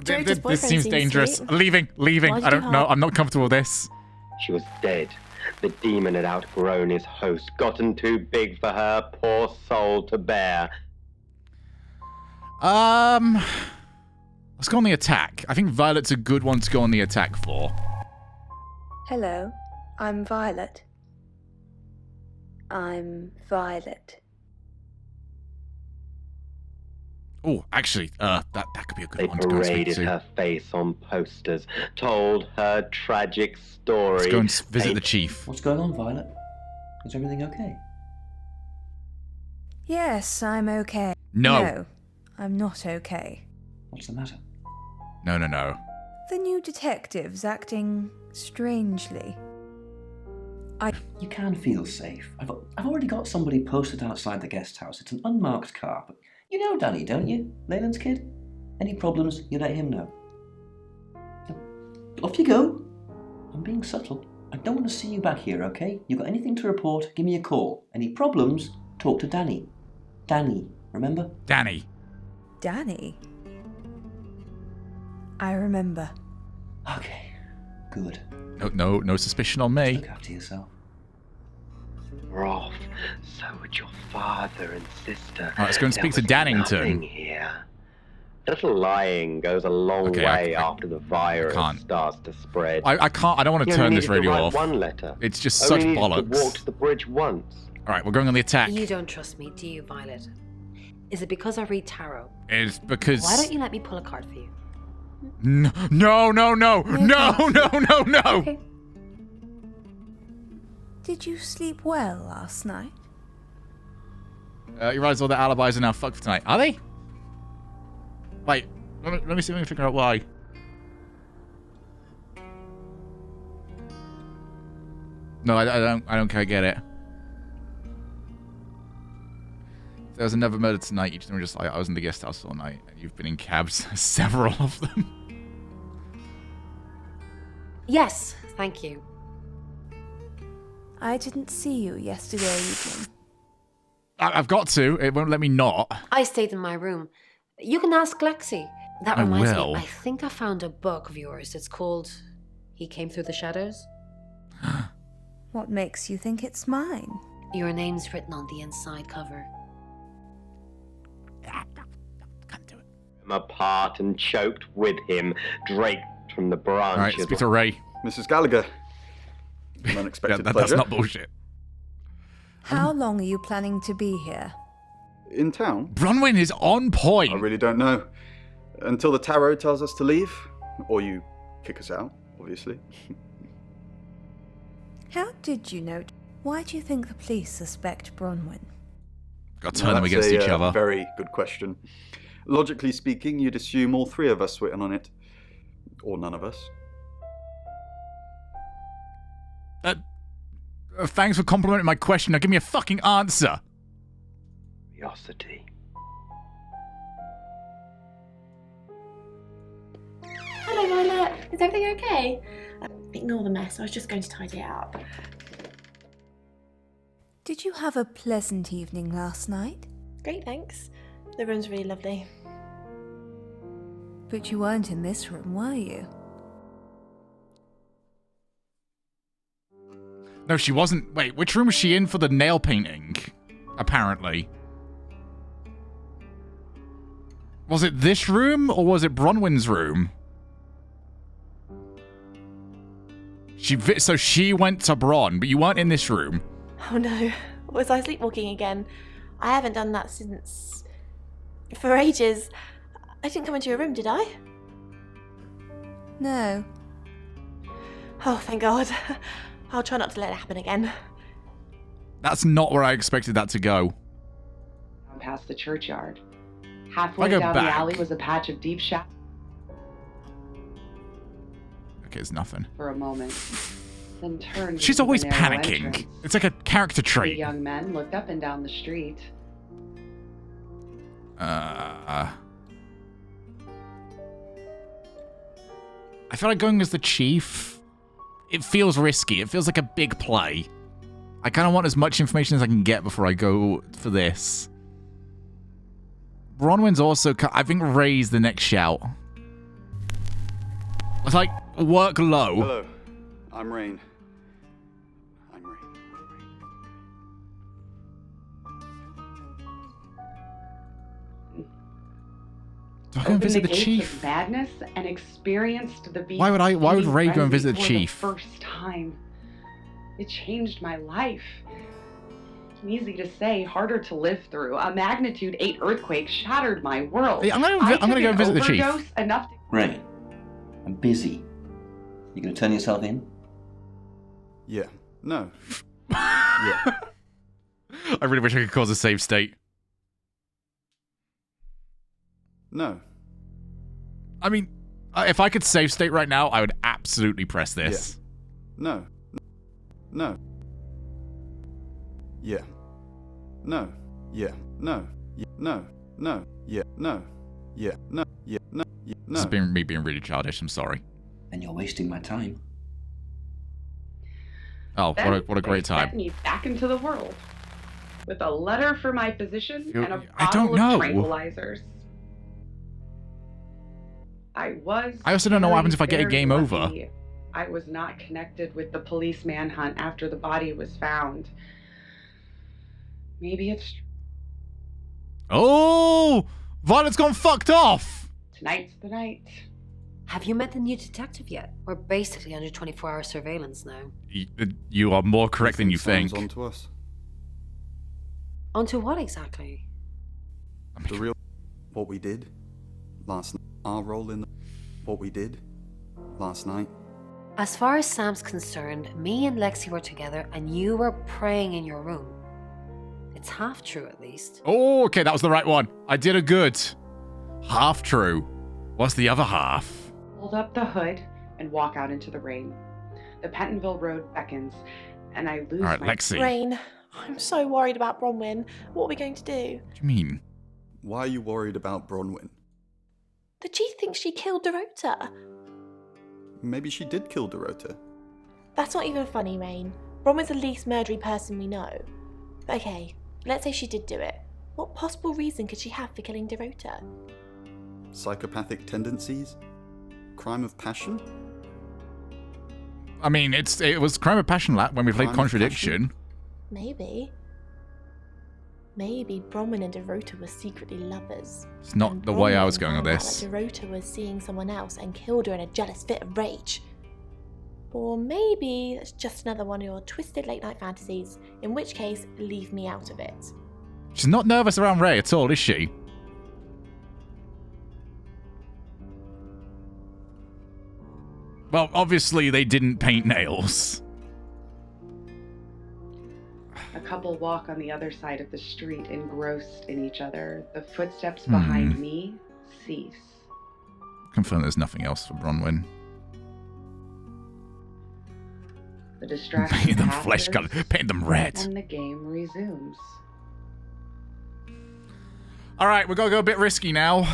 S17: Dorota's
S1: This
S17: boyfriend
S1: seems dangerous.
S17: sweet.
S1: Leaving.
S17: Why'd
S1: I
S17: you
S1: don't
S17: do
S1: know.
S17: hard?
S1: I'm not comfortable with this.
S14: She was dead. The demon had outgrown his host, gotten too big for her poor soul to bear.
S1: I'll Let's go on the attack. I think Violet's a good one to go on the attack for.
S3: Hello, I'm Violet. I'm Violet.
S1: Oh, actually, that could be a good
S14: They
S1: one to go and speak
S14: paraded
S1: to.
S14: her face on posters, told her tragic story.
S1: Let's go and visit the chief.
S11: What's going on, Violet? Is everything okay?
S3: Yes, I'm okay.
S1: No.
S3: No, I'm not okay.
S11: What's the matter?
S1: No, no, no.
S3: The new detective's acting strangely.
S11: You can feel safe. I've already got somebody posted outside the guest house. It's an unmarked car, but you know Danny, don't you? Leyland's kid? Any problems, you let him know. So, off you go. I'm being subtle. I don't want to see you back here, okay? You got anything to report, give me a call. Any problems, talk to Danny. Danny, remember?
S1: Danny.
S3: Danny? I remember.
S11: Okay, good.
S1: No suspicion on me.
S11: Look after yourself.
S14: We're off. So would your father and sister.
S1: Alright, let's go and speak to Dannington.
S14: Nothing here. Little lying goes a long way after the virus starts to spread.
S1: I can't. I don't want to turn this radio off.
S14: One letter.
S1: It's just
S14: Only
S1: such
S14: needed
S1: bollocks.
S14: To walk to the bridge once.
S1: All right, we're going on the attack.
S4: You don't trust me, do you, Violet? Is it because I read tarot?
S1: It's because.
S4: Why don't you let me pull a card for you?
S1: No.
S3: Okay. Did you sleep well last night?
S1: You realize all the alibis are now fucked for tonight. Are they? Wait, let me see if we can figure out why. No, I don't quite get it. If there was another murder tonight, each of them were just like, I was in the guest house all night, and you've been in cabs, several of them.
S4: Yes, thank you.
S3: I didn't see you yesterday evening.
S1: I've got to. It won't let me not.
S4: I stayed in my room. You can ask Lexi. That
S1: I
S4: reminds
S1: will.
S4: me, I think I found a book of yours. It's called He Came Through the Shadows.
S3: What makes you think it's mine?
S4: Your name's written on the inside cover.
S14: I'm apart and choked with him, draped from the branches.
S1: All right, speak to Ray.
S12: Mrs. Gallagher. An unexpected
S1: That's
S12: pleasure.
S1: not bullshit.
S3: How long are you planning to be here?
S12: In town?
S1: Bronwyn is on point.
S12: I really don't know. Until the tarot tells us to leave. Or you kick us out, obviously.
S3: How did you know? Why do you think the police suspect Bronwyn?
S1: Got to turn them against each other.
S12: Very good question. Logically speaking, you'd assume all three of us were in on it. Or none of us.
S1: Thanks for complimenting my question. Now give me a fucking answer.
S14: Curiosity.
S20: Hello, Violet. Is everything okay? Ignore the mess. I was just going to tidy it up.
S3: Did you have a pleasant evening last night?
S20: Great, thanks. The room's really lovely.
S3: But you weren't in this room, were you?
S1: No, she wasn't. Wait, which room was she in for the nail painting? Apparently. Was it this room or was it Bronwyn's room? So she went to Bron, but you weren't in this room.
S20: Oh no. Was I sleepwalking again? I haven't done that since... for ages. I didn't come into your room, did I?
S3: No.
S20: Oh, thank God. I'll try not to let it happen again.
S1: That's not where I expected that to go.
S2: Past the churchyard. Halfway
S1: go
S2: down
S1: back.
S2: the alley was a patch of deep shadow
S1: Okay, it's nothing.
S2: for a moment. Then turned.
S1: She's
S2: into the
S1: always
S2: narrow
S1: panicking.
S2: entrance.
S1: It's like a character
S2: The
S1: trait.
S2: young men looked up and down the street.
S1: I feel like going as the chief, it feels risky. It feels like a big play. I kind of want as much information as I can get before I go for this. Bronwyn's also, I think, Ray's the next shout. It's like, work low.
S12: Hello, I'm Rain.
S1: Do I go and visit the chief?
S2: Of madness and experienced the beast.
S1: Why would Ray go and visit the chief?
S2: For the first time. It changed my life. Easy to say, harder to live through. A magnitude 8 earthquake shattered my world.
S1: Hey, I'm gonna go visit the chief.
S2: Enough to...
S11: Ray, I'm busy. You gonna turn yourself in?
S12: Yeah. No. Yeah.
S1: I really wish I could cause a save state.
S12: No.
S1: I mean, if I could save state right now, I would absolutely press this.
S12: Yeah. No. No. Yeah. No. Yeah. No. Yeah. No. No. Yeah. No. Yeah. No. Yeah. No. Yeah. No.
S1: This is me being really childish. I'm sorry.
S11: And you're wasting my time.
S1: Oh, what a great time.
S2: Sent me back into the world with a letter for my physician and a
S1: I don't
S2: bottle
S1: know.
S2: of tranquilizers. I
S1: also don't know what happens if I get a
S2: very
S1: game over.
S2: lucky. I was not connected with the police manhunt after the body was found. Maybe it's
S1: Oh, Violet's gone fucked off.
S2: tonight's the night.
S4: Have you met the new detective yet? We're basically under 24-hour surveillance now.
S1: You are more correct than you think.
S12: On to us.
S4: Onto what exactly?
S12: The real, what we did last night. Our role in what we did last night.
S4: As far as Sam's concerned, me and Lexi were together and you were praying in your room. It's half true, at least.
S1: Oh, okay, that was the right one. I did a good. Half true. What's the other half?
S2: Hold up the hood and walk out into the rain. The Pentonville Road beckons, and I lose
S1: All right,
S2: my...
S1: Lexi.
S20: Rain, I'm so worried about Bronwyn. What are we going to do?
S1: What do you mean?
S12: Why are you worried about Bronwyn?
S20: The chief thinks she killed Dorota.
S12: Maybe she did kill Dorota.
S20: That's not even funny, Rain. Bronwyn's the least murdery person we know. Okay, let's say she did do it. What possible reason could she have for killing Dorota?
S12: Psychopathic tendencies? Crime of passion?
S1: I mean, it was crime of passion when we played Contradiction.
S20: Maybe. Maybe Bronwyn and Dorota were secretly lovers.
S1: It's not the way I was going with
S20: Bronwyn
S1: this.
S20: found out that Dorota was seeing someone else and killed her in a jealous fit of rage. Or maybe that's just another one of your twisted late night fantasies, in which case, leave me out of it.
S1: She's not nervous around Ray at all, is she? Well, obviously they didn't paint nails.
S2: A couple walk on the other side of the street, engrossed in each other. The footsteps behind me cease.
S1: Confirm there's nothing else for Bronwyn.
S2: The distraction
S1: Paint them flesh color, paint them red.
S2: and the game resumes.
S1: All right, we're gonna go a bit risky now.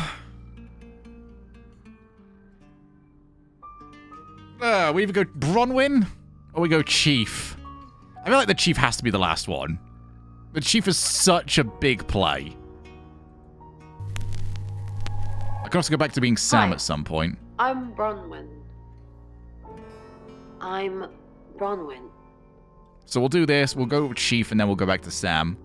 S1: We either go Bronwyn or we go Chief. I feel like the Chief has to be the last one. The Chief is such a big play. I can also go back to being Sam at some point.
S4: I'm Bronwyn. I'm Bronwyn.
S1: So we'll do this, we'll go with Chief, and then we'll go back to Sam.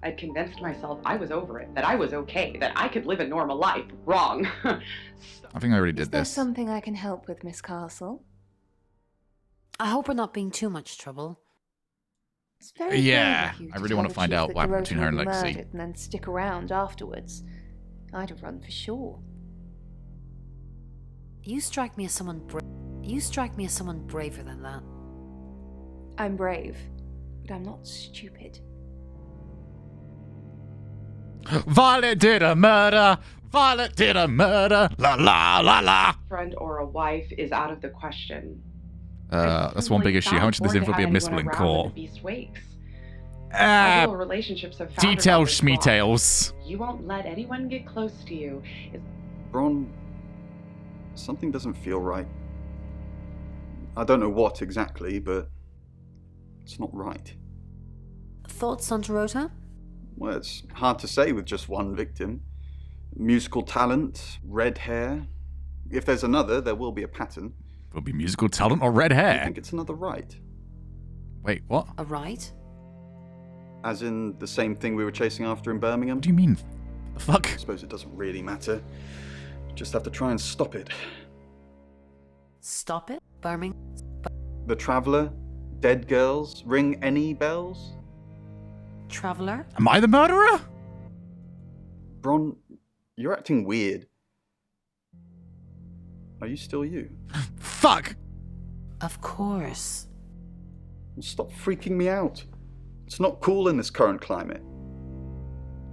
S2: I'd convinced myself I was over it, that I was okay, that I could live a normal life. Wrong.
S1: I think I already did
S9: Is there
S1: this.
S9: something I can help with, Miss Castle?
S4: I hope we're not being too much trouble.
S9: It's very
S1: Yeah,
S9: brave of you
S1: I really
S9: tell
S1: want
S9: the
S1: to find
S9: chief
S1: out
S9: that
S1: what happened
S9: Dorota
S1: between her and
S9: was
S1: Lexi.
S9: murdered and then stick around afterwards. I'd have run for sure.
S4: You strike me as someone braver than that.
S9: I'm brave, but I'm not stupid.
S1: Violet did a murder! Violet did a murder! La la la la!
S2: Friend or a wife is out of the question.
S1: That's one big issue. How much of this info will be admissible in court?
S2: Beast wakes. Our little relationships have foundered
S1: Details,
S2: on this block.
S1: schmetails.
S2: You won't let anyone get close to you.
S12: Bron, something doesn't feel right. I don't know what exactly, but it's not right.
S4: Thoughts on Dorota?
S12: Well, it's hard to say with just one victim. Musical talent, red hair. If there's another, there will be a pattern.
S1: There'll be musical talent or red
S12: I
S1: hair.
S12: think it's another right.
S1: Wait, what?
S4: A right?
S12: As in the same thing we were chasing after in Birmingham?
S1: What do you mean? The fuck?
S12: I suppose it doesn't really matter. Just have to try and stop it.
S4: Stop it? Birmingham?
S12: The Traveller? Dead girls? Ring any bells?
S4: Traveller?
S1: Am I the murderer?
S12: Bron, you're acting weird. Are you still you?
S1: Fuck!
S4: Of course.
S12: Stop freaking me out. It's not cool in this current climate.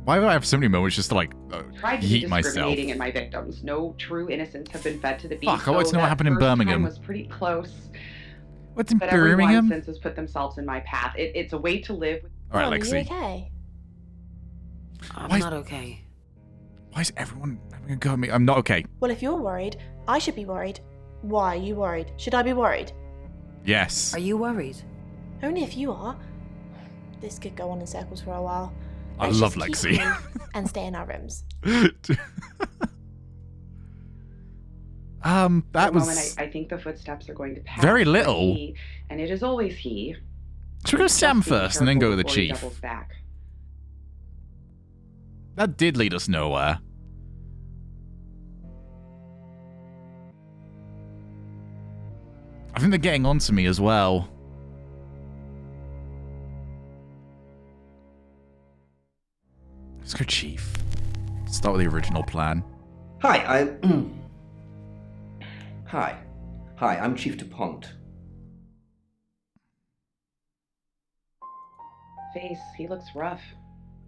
S1: Why do I have so many moments just to like
S2: Tried to be
S1: yeet myself?
S2: discriminating in my victims. No true innocents have been fed to the beast.
S1: Fuck, I want to know what
S2: that
S1: happened in
S2: first time
S1: Birmingham.
S2: was pretty close.
S1: What's in
S2: But
S1: Birmingham?
S2: everyone since has put themselves in my path. It's a way to live.
S1: All right,
S20: Mom, are
S1: Lexi.
S20: you okay?
S4: I'm not okay.
S1: Why is everyone having a go at me? I'm not okay.
S20: Well, if you're worried, I should be worried. Why are you worried? Should I be worried?
S1: Yes.
S4: Are you worried?
S20: Only if you are. This could go on in circles for a while.
S1: I
S20: Let's
S1: love
S20: just keep
S1: Lexi.
S20: calm and stay in our rooms.
S2: For
S1: That
S2: a
S1: was
S2: moment, I think the footsteps are going to pass.
S1: very
S2: but
S1: little.
S2: he, and it is always he.
S1: Should we go to Sam
S2: Just being
S1: first and then go to the
S2: careful before he
S1: chief?
S2: doubles back.
S1: That did lead us nowhere. I think they're getting on to me as well. Let's go chief. Start with the original plan.
S11: Hi, Hi. Hi, I'm Chief DuPont.
S2: Face, he looks rough.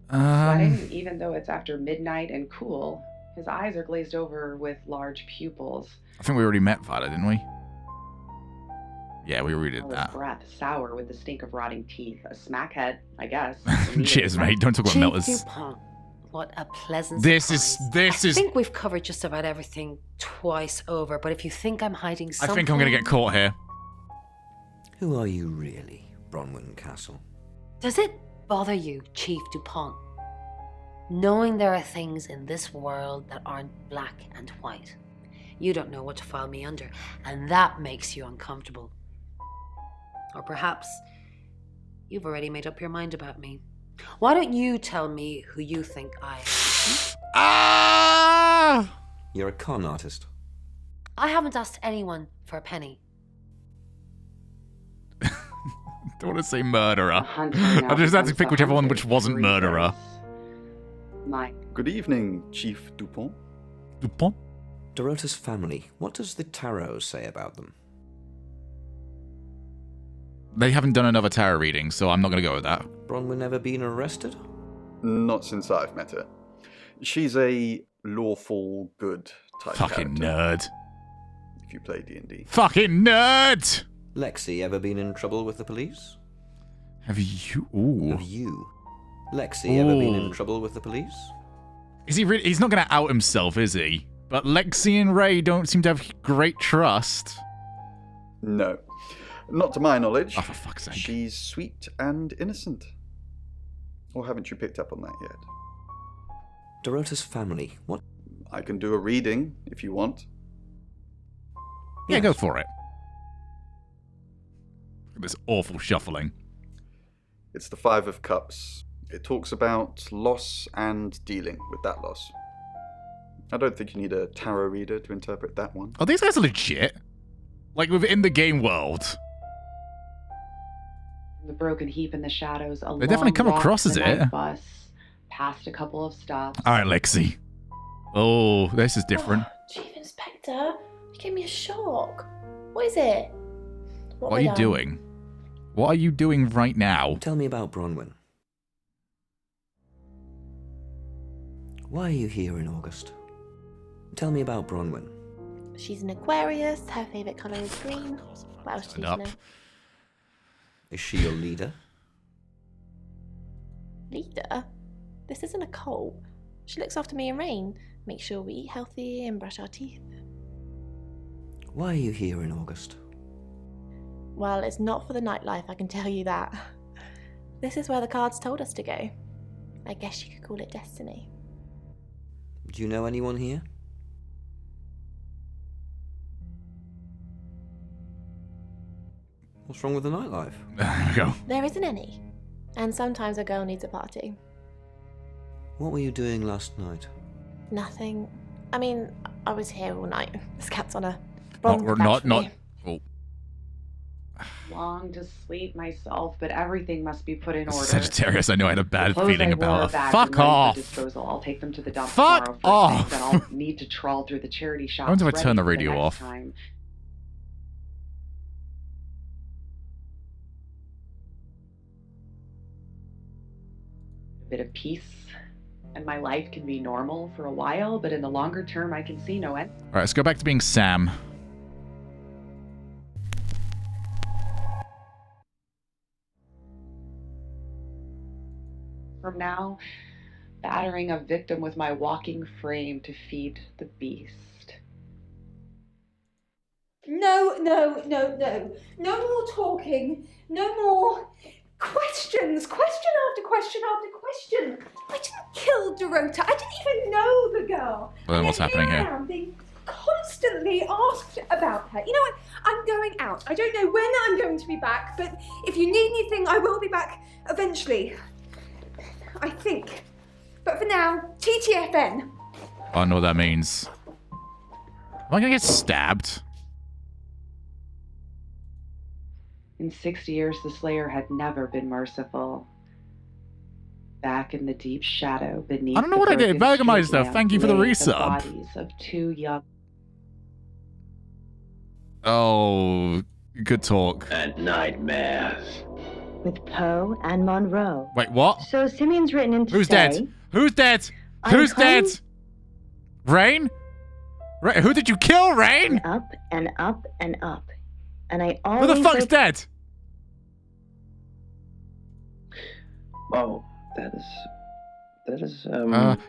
S2: Sweating, even though it's after midnight and cool. His eyes are glazed over with large pupils.
S1: I think we already met Violet, didn't we? Yeah, we already did
S2: His
S1: that.
S2: breath sour with the stink of rotting teeth. A smackhead, I guess.
S1: Cheers, mate. Don't talk about
S4: Chief
S1: melters.
S4: DuPont. What a pleasant
S1: This
S4: surprise.
S1: is.
S4: I think we've covered just about everything twice over, but if you think I'm hiding
S1: I
S4: something...
S1: think I'm gonna get caught here.
S21: Who are you really, Bronwyn Castle?
S4: Does it bother you, Chief DuPont, knowing there are things in this world that aren't black and white? You don't know what to file me under, and that makes you uncomfortable. Or perhaps you've already made up your mind about me. Why don't you tell me who you think I am?
S1: Ah!
S21: You're a con artist.
S4: I haven't asked anyone for a penny.
S1: Don't want to say murderer.
S2: hunter now
S1: I just had to
S2: becomes
S1: pick
S2: the
S1: whichever one
S2: hunter
S1: which wasn't
S2: for
S1: murderer.
S2: My
S12: Good evening, Chief DuPont.
S1: DuPont?
S21: Dorota's family. What does the tarot say about them?
S1: They haven't done another tarot reading, so I'm not going to go with that.
S21: Bronwyn never been arrested?
S12: Not since I've met her. She's a lawful good type
S1: Fucking
S12: character,
S1: nerd.
S12: if you play D&D.
S1: Fucking nerd!
S21: Lexi ever been in trouble with the police?
S1: Have you? Ooh.
S21: Have you? Lexi ever been in
S1: Ooh.
S21: trouble with the police?
S1: Is he really? He's not going to out himself, is he? But Lexi and Ray don't seem to have great trust.
S12: No. Not to my knowledge.
S1: Oh, for fuck's sake.
S12: She's sweet and innocent. Or haven't you picked up on that yet?
S21: Dorota's family. What?
S12: I can do a reading if you want.
S1: Yeah, go for it. This awful shuffling.
S12: It's the Five of Cups. It talks about loss and dealing with that loss. I don't think you need a tarot reader to interpret that one.
S1: Oh, these guys are legit. Like within the game world.
S2: the broken heap in the shadows. A
S1: They definitely
S2: long
S1: come
S2: walk
S1: across
S2: to
S1: as
S2: the
S1: it.
S2: night bus, past a couple of stops.
S1: All right, Lexi. Oh, this is different.
S20: Chief Inspector, you gave me a shock. What is it?
S1: What are you doing? What are you doing right now?
S21: Tell me about Bronwyn. Why are you here in August? Tell me about Bronwyn.
S20: She's an Aquarius. Her favourite colour is green. What else do you need to know?
S21: Is she your leader?
S20: Leader? This isn't a cult. She looks after me and Rain. Makes sure we eat healthy and brush our teeth.
S21: Why are you here in August?
S20: Well, it's not for the nightlife, I can tell you that. This is where the cards told us to go. I guess you could call it destiny.
S21: Do you know anyone here? What's wrong with the nightlife?
S1: There we go.
S20: There isn't any. And sometimes a girl needs a party.
S21: What were you doing last night?
S20: Nothing. I mean, I was here all night. This cat's on a
S1: Not,
S20: wrong
S1: we're
S20: patch for
S1: not.
S20: me.
S1: Oh,
S2: Long to sleep myself, but everything must be put in order.
S1: Sagittarius, I know I had a bad
S2: The clothes
S1: feeling
S2: I wore
S1: about
S2: are
S1: her.
S2: bagged
S1: Fuck
S2: and ready
S1: off.
S2: For disposal. I'll take them to the dump
S1: Fuck
S2: tomorrow
S1: off.
S2: Then I'll need to trawl through the charity shops.
S1: When do I turn the
S2: ready for
S1: radio
S2: next
S1: off?
S2: Time. A bit of peace, and my life can be normal for a while, but in the longer term, I can see no end.
S1: All right, let's go back to being Sam.
S2: From now, battering a victim with my walking frame to feed the beast.
S9: No. No more talking. No more questions. Question after question after question. I didn't kill Dorota. I didn't even know the girl.
S1: Well, then what's happening
S9: I
S1: here?
S9: am being constantly asked about her. You know what? I'm going out. I don't know when I'm going to be back, but if you need anything, I will be back eventually. I think. But for now, TTFN.
S1: I don't know what that means. Am I gonna get stabbed?
S2: In 6 years, the Slayer had never been merciful. Back in the deep shadow beneath
S1: I don't know what I did. Bergameister, thank you for the resub.
S2: Bodies of two young.
S1: Oh, good talk.
S8: And nightmares.
S3: With Poe and Monroe.
S1: Wait, what?
S3: So Simeon's written in to
S1: Who's
S3: say,
S1: dead? Who's dead?
S3: I'm
S1: Who's dead?
S3: coming-
S1: Rain? Who did you kill, Rain?
S3: And up and up and up. And I
S1: Who
S3: always
S1: the fuck's dead?
S8: Oh, that is,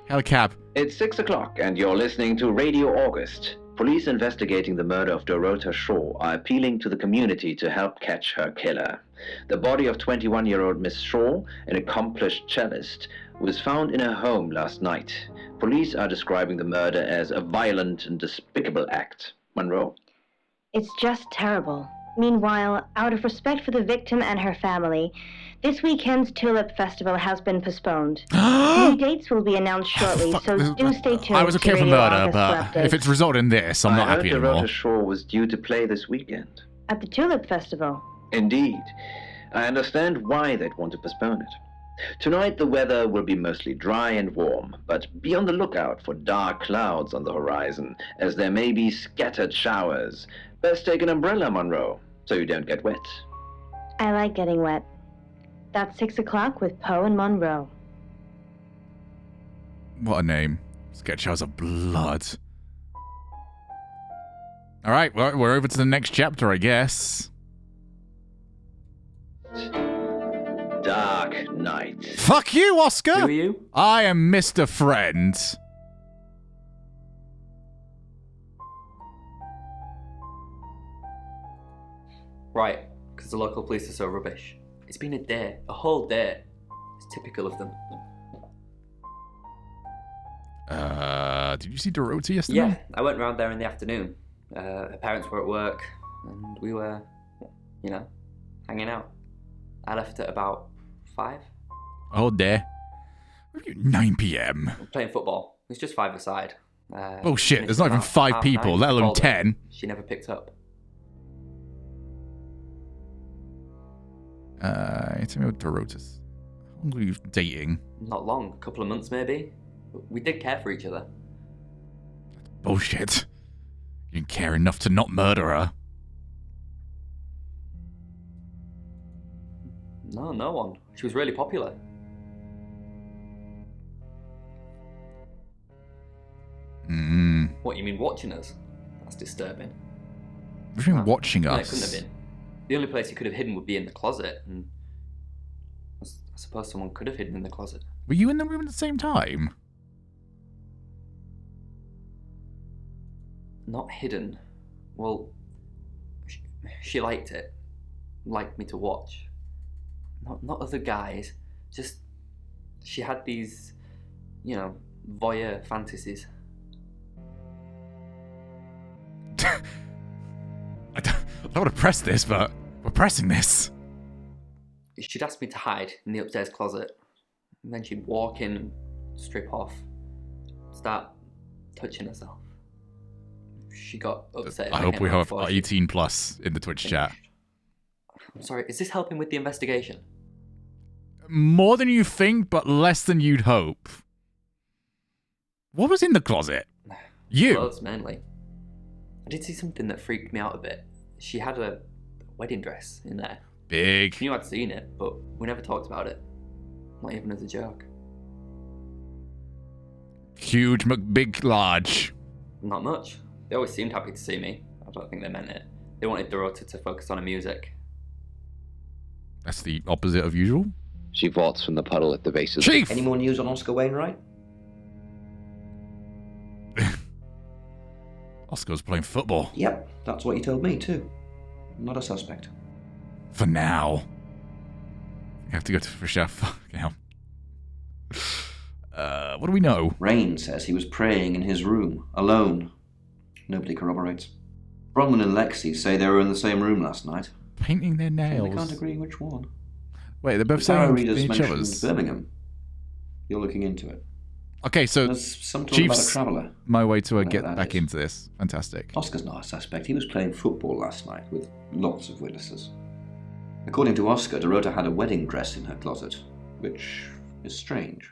S1: Helicab.
S8: It's 6 o'clock, and you're listening to Radio August. Police investigating the murder of Dorota Shaw are appealing to the community to help catch her killer. The body of 21-year-old Miss Shaw, an accomplished cellist, was found in her home last night. Police are describing the murder as a violent and despicable act. Monroe?
S3: It's just terrible. Meanwhile, out of respect for the victim and her family, this weekend's Tulip Festival has been postponed. New dates will be announced shortly, so do stay tuned.
S1: I was okay
S3: to
S1: for
S3: Radio
S1: murder,
S3: August
S1: but
S3: for
S1: if
S3: updates.
S1: it's resulted in this, I'm not happy
S8: I heard
S1: anymore.
S8: Dorota Shaw was due to play this weekend.
S3: At the Tulip Festival.
S8: Indeed. I understand why they'd want to postpone it. Tonight the weather will be mostly dry and warm, but be on the lookout for dark clouds on the horizon, as there may be scattered showers. Best take an umbrella, Monroe, so you don't get wet.
S3: I like getting wet. That's 6 o'clock with Poe and Monroe.
S1: What a name. Sketch House of Blood. Alright, well, we're over to the next chapter, I guess.
S8: Dark Night.
S1: Fuck you, Oscar!
S7: Who are you?
S1: I am Mr. Friend.
S7: Right, because the local police are so rubbish. It's been a day, a whole day. It's typical of them.
S1: Did you see Dorota yesterday?
S7: Yeah, I went round there in the afternoon. Her parents were at work, and we were, you know, hanging out. I left at about 5.
S1: A whole day. 9 p.m.
S7: Playing football. It was just 5 aside.
S1: Oh shit,
S7: finished
S1: there's not even
S7: about
S1: 5 people,
S7: 9:30.
S1: let alone
S7: Called her.
S1: 10.
S7: She never picked up.
S1: Tell me about Dorota's. How long were you dating?
S7: Not long, a couple of months maybe. We did care for each other.
S1: Bullshit. You didn't care enough to not murder her.
S7: No, no one. She was really popular. What, you mean watching us? That's disturbing.
S1: What do you mean watching
S7: No, it
S1: us?
S7: couldn't have been. The only place you could have hidden would be in the closet, and I suppose someone could have hidden in the closet.
S1: Were you in the room at the same time?
S7: Not hidden. Well, she liked it. Liked me to watch. Not other guys. Just, she had these, you know, voyeur fantasies.
S1: I don't want to press this, but we're pressing this.
S7: She'd ask me to hide in the upstairs closet, and then she'd walk in and strip off, start touching herself. She got upset.
S1: I hope we have 18 plus in the Twitch chat.
S7: I'm sorry, is this helping with the investigation?
S1: More than you think, but less than you'd hope. What was in the closet? You?
S7: Clothes, mainly. I did see something that freaked me out a bit. She had a wedding dress in there.
S1: Big.
S7: I knew I'd seen it, but we never talked about it. Not even as a joke.
S1: Huge, big, large.
S7: Not much. They always seemed happy to see me. I don't think they meant it. They wanted Dorota to focus on her music.
S1: That's the opposite of usual.
S21: She vaults from the puddle at the base of
S1: Chief!
S21: Any more news on Oscar Wainwright?
S1: Oscar's playing football.
S21: Yep, that's what you told me too. Not a suspect.
S1: For now. I have to go for chef. Fucking hell. What do we know?
S21: Rain says he was praying in his room, alone. Nobody corroborates. Bronwyn and Lexi say they were in the same room last night.
S1: Painting their nails.
S21: They can't agree which one.
S1: Wait, they're both
S21: The tarot
S1: saying
S21: readers
S1: each
S21: mentioned
S1: other's.
S21: Birmingham. You're looking into it.
S1: Okay, so
S21: There's some talk about a
S1: Chief's
S21: traveller.
S1: my way to
S21: Whatever
S1: get
S21: that
S1: back
S21: is.
S1: into this. Fantastic.
S21: Oscar's not a suspect. He was playing football last night with lots of witnesses. According to Oscar, Dorota had a wedding dress in her closet, which is strange.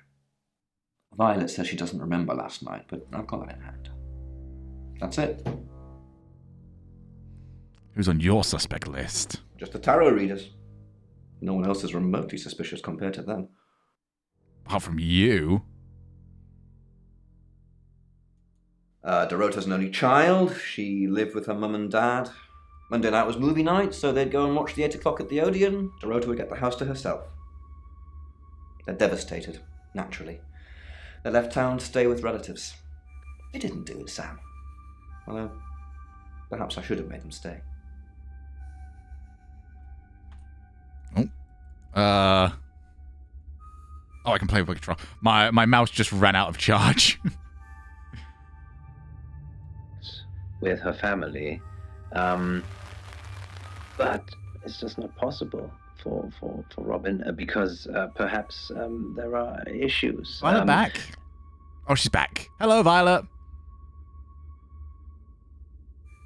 S21: Violet says she doesn't remember last night, but I've got that in hand. That's it.
S1: Who's on your suspect list?
S21: Just the tarot readers. No one else is remotely suspicious compared to them.
S1: Apart from you.
S21: Dorota's an only child. She lived with her mum and dad. Monday night was movie night, so they'd go and watch the 8 o'clock at the Odeon. Dorota would get the house to herself. They're devastated, naturally. They left town to stay with relatives. They didn't do it, Sam. Although, perhaps I should have made them stay.
S1: Oh, I can play with control. My mouse just ran out of charge.
S8: With her family, but it's just not possible for Robin because perhaps there are issues.
S1: Violet back. Oh, she's back. Hello, Violet.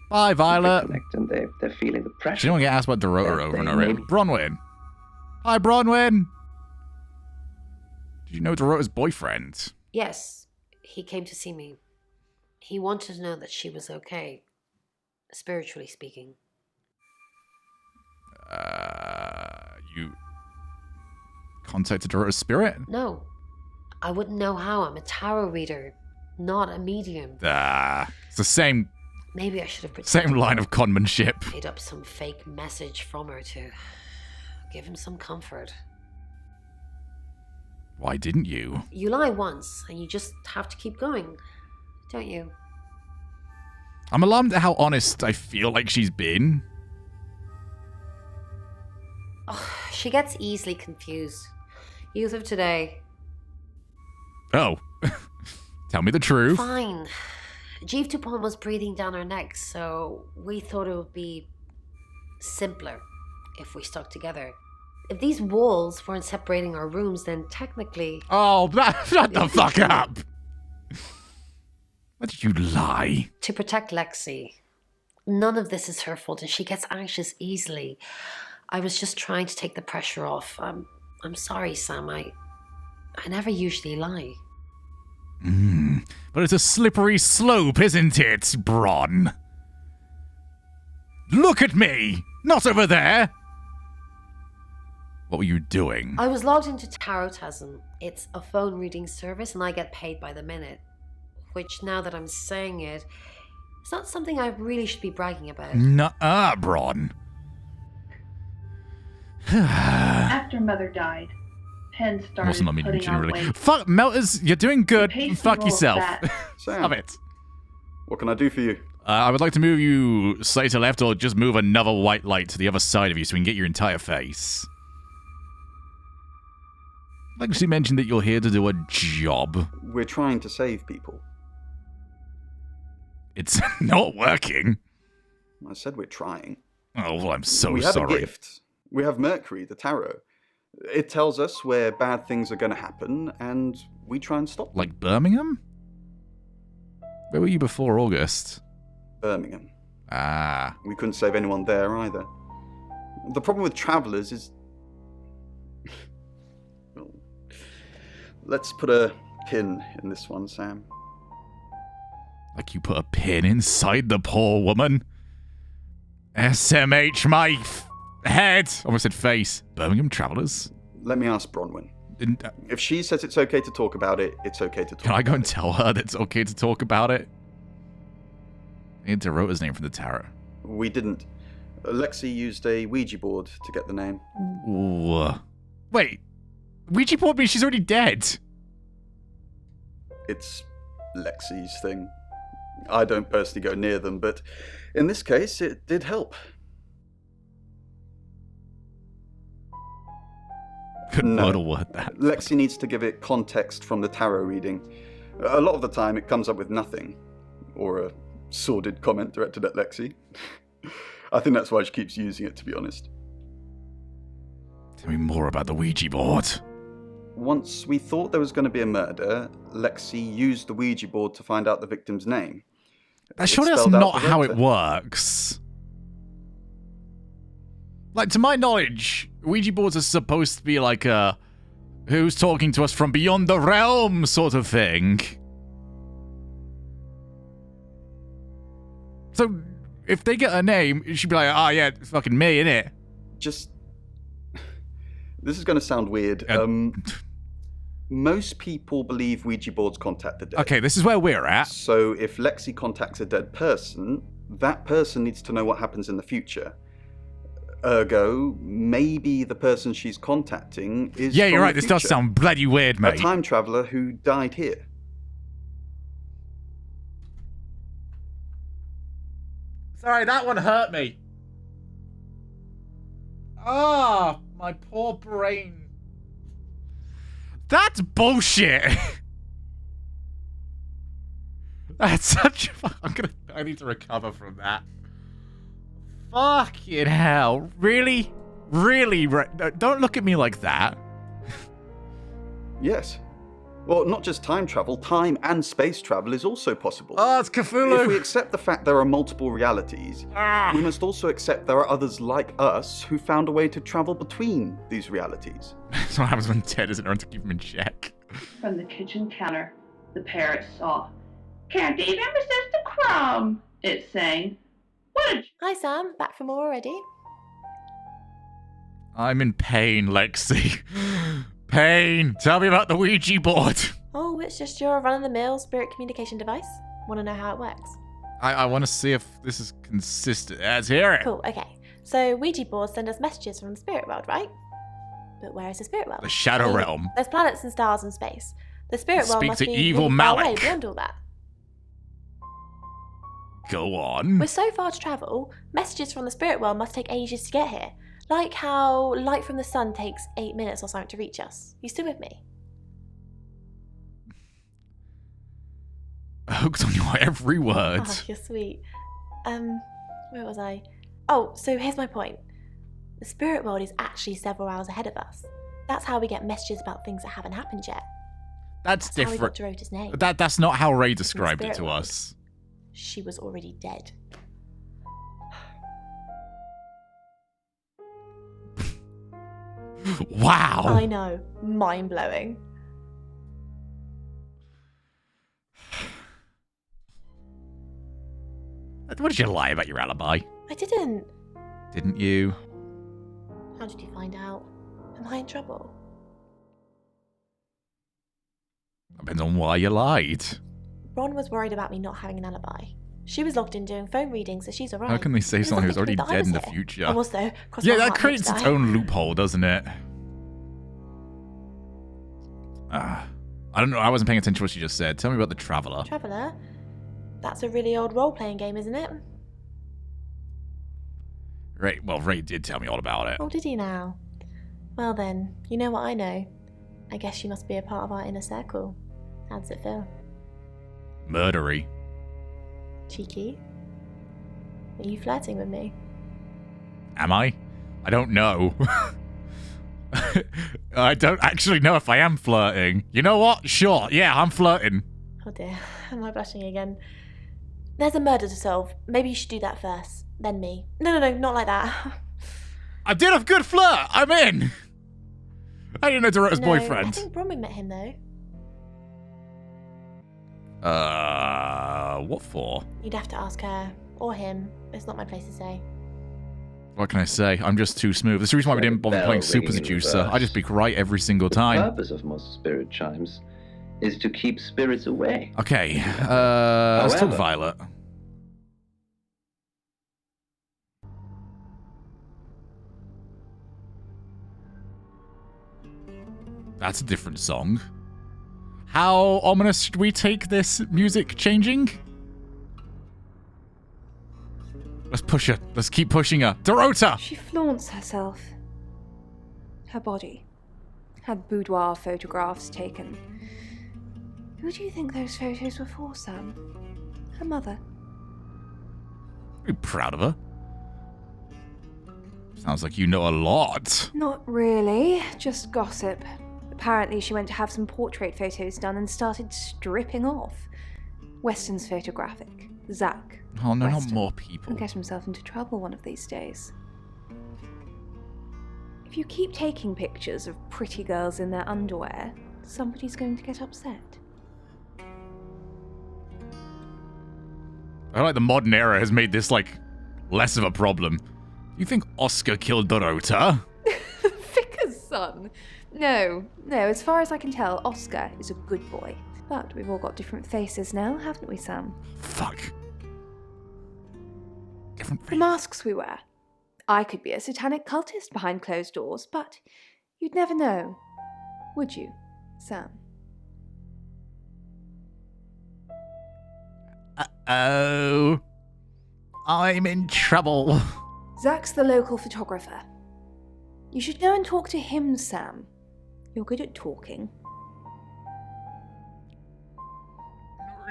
S1: Bye, Violet.
S8: And they're feeling the pressure.
S1: She don't want to get asked about Dorota over and over.
S8: maybe-
S1: Bronwyn. Hi, Bronwyn. Did you know Dorota's boyfriend?
S4: Yes, he came to see me. He wanted to know that she was okay, spiritually speaking.
S1: You contacted Dorota's spirit?
S4: No, I wouldn't know how. I'm a tarot reader, not a medium.
S1: It's the same
S4: Maybe I should have
S1: same line of conmanship.
S4: made up some fake message from her to give him some comfort.
S1: Why didn't you?
S4: You lie once, and you just have to keep going, don't you?
S1: I'm alarmed at how honest I feel like she's been.
S4: Oh, she gets easily confused. Youth of today.
S1: Oh. Tell me the truth.
S4: Fine. Jeeve Dupont was breathing down her neck, so we thought it would be simpler if we stuck together. If these walls weren't separating our rooms, then technically...
S1: Oh, shut the fuck up! Why did you lie?
S4: To protect Lexi. None of this is her fault, and she gets anxious easily. I was just trying to take the pressure off. I'm sorry, Sam. I never usually lie.
S1: But it's a slippery slope, isn't it, Bron? Look at me! Not over there! What were you doing?
S4: I was logged into Tarotasm. It's a phone reading service, and I get paid by the minute. Which, now that I'm saying it, it's not something I really should be bragging about.
S1: Nuh-uh, Bron.
S6: After Mother died, Penn started
S1: Wasn't me
S6: putting on
S1: generally.
S6: weight.
S1: Fuck, Melters, you're doing good.
S6: The
S1: Fuck
S6: pacing
S1: yourself.
S6: roll back.
S1: Stop it.
S12: What can I do for you?
S1: I would like to move you slightly to left or just move another white light to the other side of you so we can get your entire face. Like she mentioned that you're here to do a job.
S12: We're trying to save people.
S1: It's not working.
S12: I said we're trying.
S1: Oh, well, I'm so
S12: we have
S1: sorry.
S12: a gift. We have Mercury, the tarot. It tells us where bad things are going to happen, and we try and stop them.
S1: Like Birmingham? Where were you before August?
S12: Birmingham.
S1: Ah.
S12: We couldn't save anyone there either. The problem with travelers is... Well, let's put a pin in this one, Sam.
S1: Like you put a pin inside the poor woman? SMH my head! Almost said face. Birmingham travelers?
S12: Let me ask Bronwyn. If she says it's okay to talk about it, it's okay to talk
S1: Can I go and tell her that it's okay to talk about it? I need to wrote his name from the tarot.
S12: We didn't. Lexi used a Ouija board to get the name.
S1: Ooh. Wait. Ouija board means she's already dead.
S12: It's Lexi's thing. I don't personally go near them, but in this case, it did help.
S1: Couldn't word a word that.
S12: Lexi needs to give it context from the tarot reading. A lot of the time, it comes up with nothing. Or a sordid comment directed at Lexi. I think that's why she keeps using it, to be honest.
S1: Tell me more about the Ouija board.
S12: Once we thought there was going to be a murder, Lexi used the Ouija board to find out the victim's name.
S1: Surely that's not how it works. Like, to my knowledge, Ouija boards are supposed to be like a who's talking to us from beyond the realm sort of thing. So, if they get a name, it should be like, oh yeah, it's fucking me, innit?
S12: Just... This is going to sound weird. Most people believe Ouija boards contact the dead.
S1: Okay, this is where we're at.
S12: So if Lexi contacts a dead person, that person needs to know what happens in the future. Ergo, maybe the person she's contacting is
S1: Yeah, you're
S12: from
S1: right.
S12: the
S1: This does
S12: future.
S1: sound bloody weird, mate.
S12: A time traveler who died here.
S1: Sorry, that one hurt me. Ah, my poor brain. That's bullshit. That's such a... I need to recover from that. Fucking hell. Really? Really? Don't look at me like that.
S12: Yes. Well, not just time travel, time and space travel is also possible.
S1: Oh, it's Cthulhu.
S12: If we accept the fact there are multiple realities, we must also accept there are others like us who found a way to travel between these realities.
S1: That's what happens when Ted isn't around to keep him in check.
S6: From the kitchen counter, the parrot saw. Can't even resist a crumb, it sang.
S20: Hi Sam, back for more already?
S1: I'm in pain, Lexi. Pain. Tell me about the Ouija board.
S20: Oh, it's just your run-of-the-mill spirit communication device. Want to know how it works?
S1: I want to see if this is consistent. Let's hear it.
S20: Cool, okay. So Ouija boards send us messages from the spirit world, right? But where is the spirit world?
S1: The Shadow Realm.
S20: There's planets and stars in space. The spirit world
S1: Speak
S20: must
S1: to
S20: be
S1: evil
S20: really far away
S1: Malik.
S20: beyond all that.
S1: Go on.
S20: We're so far to travel, messages from the spirit world must take ages to get here. Like how light from the sun takes 8 minutes or something to reach us. You still with me?
S1: Hooked on your every word.
S20: Oh, you're sweet. Where was I? Oh, so here's my point. The spirit world is actually several hours ahead of us. That's how we get messages about things that haven't happened yet.
S1: That's
S20: How we got
S1: different.
S20: Dorota's name.
S1: That's not how Ray described it
S20: spirit
S1: to
S20: world.
S1: us.
S20: She was already dead.
S1: Wow.
S20: I know. Mind-blowing.
S1: What did you lie about your alibi?
S20: I didn't.
S1: Didn't you?
S20: How did you find out? Am I in trouble?
S1: Depends on why you lied.
S20: Ron was worried about me not having an alibi. She was logged in doing phone readings, so she's alright.
S1: How can they say someone who's already
S20: that I
S1: dead
S20: was
S1: in the
S20: here.
S1: future?
S20: I was though. Crossed
S1: Yeah,
S20: my
S1: that
S20: heart
S1: creates
S20: next
S1: its
S20: time.
S1: own loophole, doesn't it? I don't know. I wasn't paying attention to what she just said. Tell me about the Traveler.
S20: Traveller? That's a really old role-playing game, isn't it?
S1: Ray did tell me all about it.
S20: Oh, did he now? Well then, you know what I know. I guess you must be a part of our inner circle. How does it feel?
S1: Murdery.
S20: Cheeky? Are you flirting with me?
S1: Am I? I don't know. I don't actually know if I am flirting. You know what? Sure. Yeah, I'm flirting.
S20: Oh dear, am I blushing again? There's a murder to solve. Maybe you should do that first, then me. No, not like that.
S1: I did a good flirt. I'm in. I didn't know Dorota's
S20: No,
S1: boyfriend.
S20: I think Bronwyn met him though.
S1: What for?
S20: You'd have to ask her or him. It's not my place to say.
S1: What can I say? I'm just too smooth. That's the reason why we didn't bother playing Super Seducer. I just be right every single
S8: The
S1: time.
S8: purpose of most spirit chimes is to keep spirits away.
S1: Okay, let's talk
S8: However,
S1: Violet. That's a different song. How ominous should we take this music changing? Let's push her. Let's keep pushing her. Dorota!
S9: She flaunts herself. Her body. Had boudoir photographs taken. Who do you think those photos were for, Sam? Her mother.
S1: Very proud of her. Sounds like you know a lot.
S9: Not really, just gossip. Apparently she went to have some portrait photos done and started stripping off. Weston's photographic. Zach.
S1: Oh no,
S9: Weston.
S1: not more people.
S9: Will get himself into trouble one of these days. If you keep taking pictures of pretty girls in their underwear, somebody's going to get upset.
S1: I like the modern era has made this, like, less of a problem. Do you think Oscar killed Dorota?
S9: Vicar's son? No, as far as I can tell, Oscar is a good boy. But we've all got different faces now, haven't we, Sam?
S1: Fuck.
S9: The masks we wear. I could be a satanic cultist behind closed doors, but you'd never know. Would you, Sam?
S1: Uh-oh. I'm in trouble.
S9: Zach's the local photographer. You should go and talk to him, Sam. You're good at talking.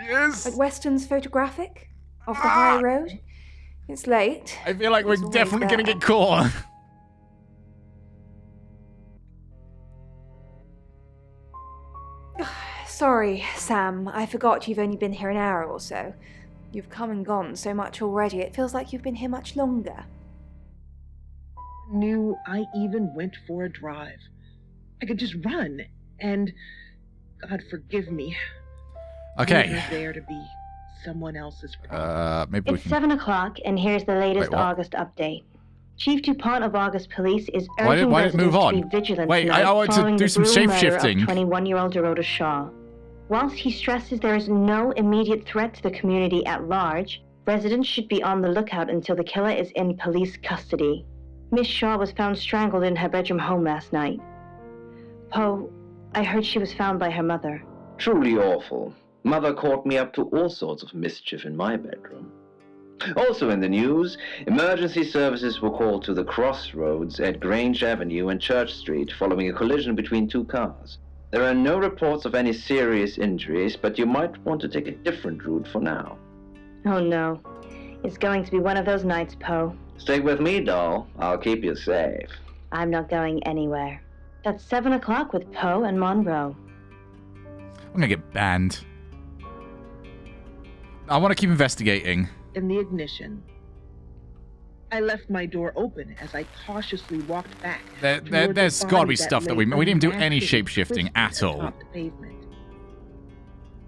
S1: Yes.
S9: At Weston's photographic? Off the high road? It's late.
S1: I feel like we're
S9: It's always
S1: definitely gonna
S9: there.
S1: get caught.
S9: Sorry, Sam. I forgot you've only been here an hour or so. You've come and gone so much already, it feels like you've been here much longer.
S19: Knew I even went for a drive. I could just run, and God forgive me.
S1: Okay.
S19: I was there to be someone else's problem.
S1: Maybe we
S3: It's
S1: can...
S3: 7 o'clock, and here's the latest
S1: Wait, what?
S3: August update. Chief DuPont of August Police is
S1: Why
S3: urging
S1: did it move
S3: residents
S1: on?
S3: to be vigilant
S1: Wait,
S3: tonight
S1: I want to
S3: following
S1: do
S3: the
S1: some
S3: brutal murder
S1: shape-shifting.
S3: of 21-year-old Dorota Shaw. Whilst he stresses there is no immediate threat to the community at large, residents should be on the lookout until the killer is in police custody. Miss Shaw was found strangled in her bedroom home last night. Poe, I heard she was found by her mother.
S8: Truly awful. Mother caught me up to all sorts of mischief in my bedroom. Also in the news, emergency services were called to the crossroads at Grange Avenue and Church Street following a collision between two cars. There are no reports of any serious injuries, but you might want to take a different route for now.
S3: Oh no. It's going to be one of those nights, Poe.
S8: Stick with me, doll. I'll keep you safe.
S3: I'm not going anywhere. That's 7 o'clock with Poe and Monroe.
S1: I'm gonna get banned. I want to keep investigating.
S19: In the ignition. I left my door open as I cautiously walked back.
S1: There's got to be stuff that we didn't do any shape-shifting at all.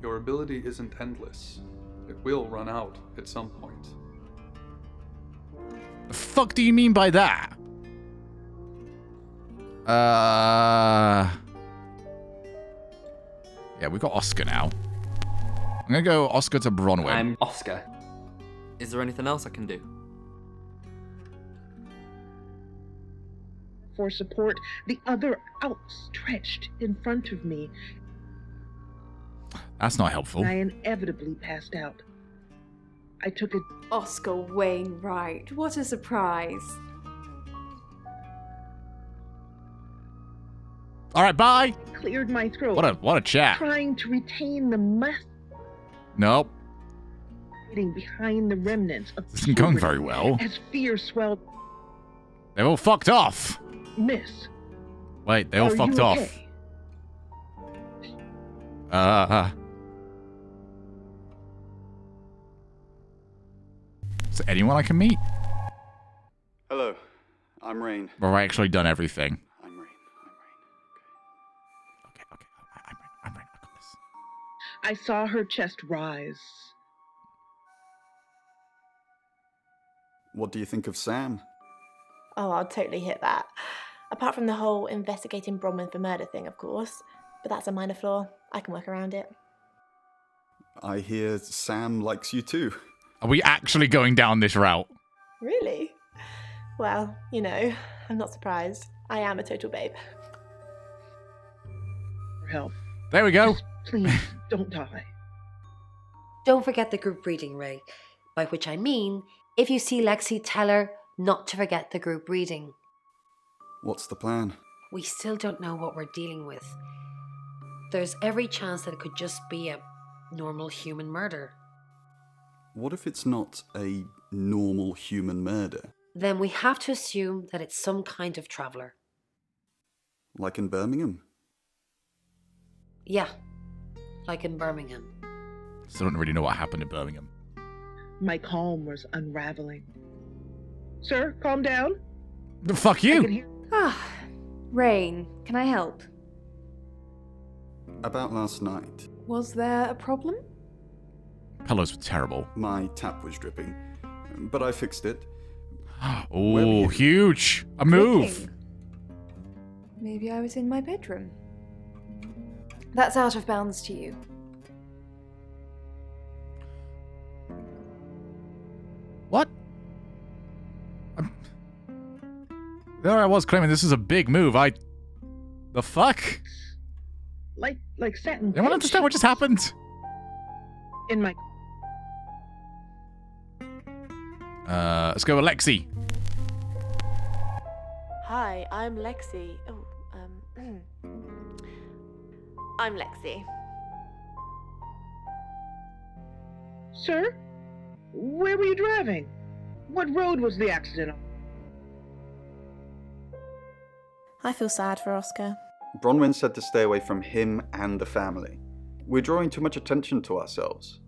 S10: Your ability isn't endless. It will run out at some point.
S1: The fuck do you mean by that? Yeah, we've got Oscar now. I'm gonna go Oscar to Bronwyn.
S7: I'm Oscar. Is there anything else I can do?
S19: For support, the other outstretched in front of me.
S1: That's not helpful.
S19: I inevitably passed out. I took a
S9: Oscar Wainwright, what a surprise.
S1: All right, bye.
S19: cleared my throat.
S1: What a chat.
S19: Trying to retain the mess
S1: Nope.
S19: behind the remnants of
S1: This isn't going very well.
S19: as fear swelled.
S1: They're all fucked off.
S19: Miss.
S1: Wait, they all fucked off. Is there anyone I can meet?
S12: Hello, I'm Rain.
S1: Or have I actually done everything?
S12: I'm Rain.
S1: Okay. I'm Rain. I got this.
S19: I saw her chest rise.
S12: What do you think of Sam?
S20: Oh, I'll totally hit that. Apart from the whole investigating Bronwyn for murder thing, of course. But that's a minor flaw. I can work around it.
S12: I hear Sam likes you too.
S1: Are we actually going down this route?
S20: Really? Well, you know, I'm not surprised. I am a total babe.
S19: For help.
S1: There we go.
S19: Just please, don't die.
S4: Don't forget the group reading, Ray. By which I mean, if you see Lexi, tell her not to forget the group reading.
S12: What's the plan?
S4: We still don't know what we're dealing with. There's every chance that it could just be a normal human murder.
S12: What if it's not a normal human murder?
S4: Then we have to assume that it's some kind of traveller.
S12: Like in Birmingham?
S4: Yeah, like in Birmingham.
S1: Still don't really know what happened in Birmingham.
S19: My calm was unraveling. Sir, calm down.
S1: The fuck you?
S9: Rain, can I help?
S12: About last night.
S9: Was there a problem?
S1: Pillows were terrible.
S12: My tap was dripping, but I fixed it.
S1: Oh, huge. A move.
S9: Cooking. Maybe I was in my bedroom. That's out of bounds to you.
S1: What? There I was claiming this is a big move. The fuck?
S19: Like satin.
S1: Anyone understand what just happened?
S19: In my.
S1: Let's go with Lexi.
S20: Hi, I'm Lexi. I'm Lexi.
S19: Sir, where were you driving? What road was the accident on?
S20: I feel sad for Oscar.
S12: Bronwyn said to stay away from him and the family. We're drawing too much attention to ourselves.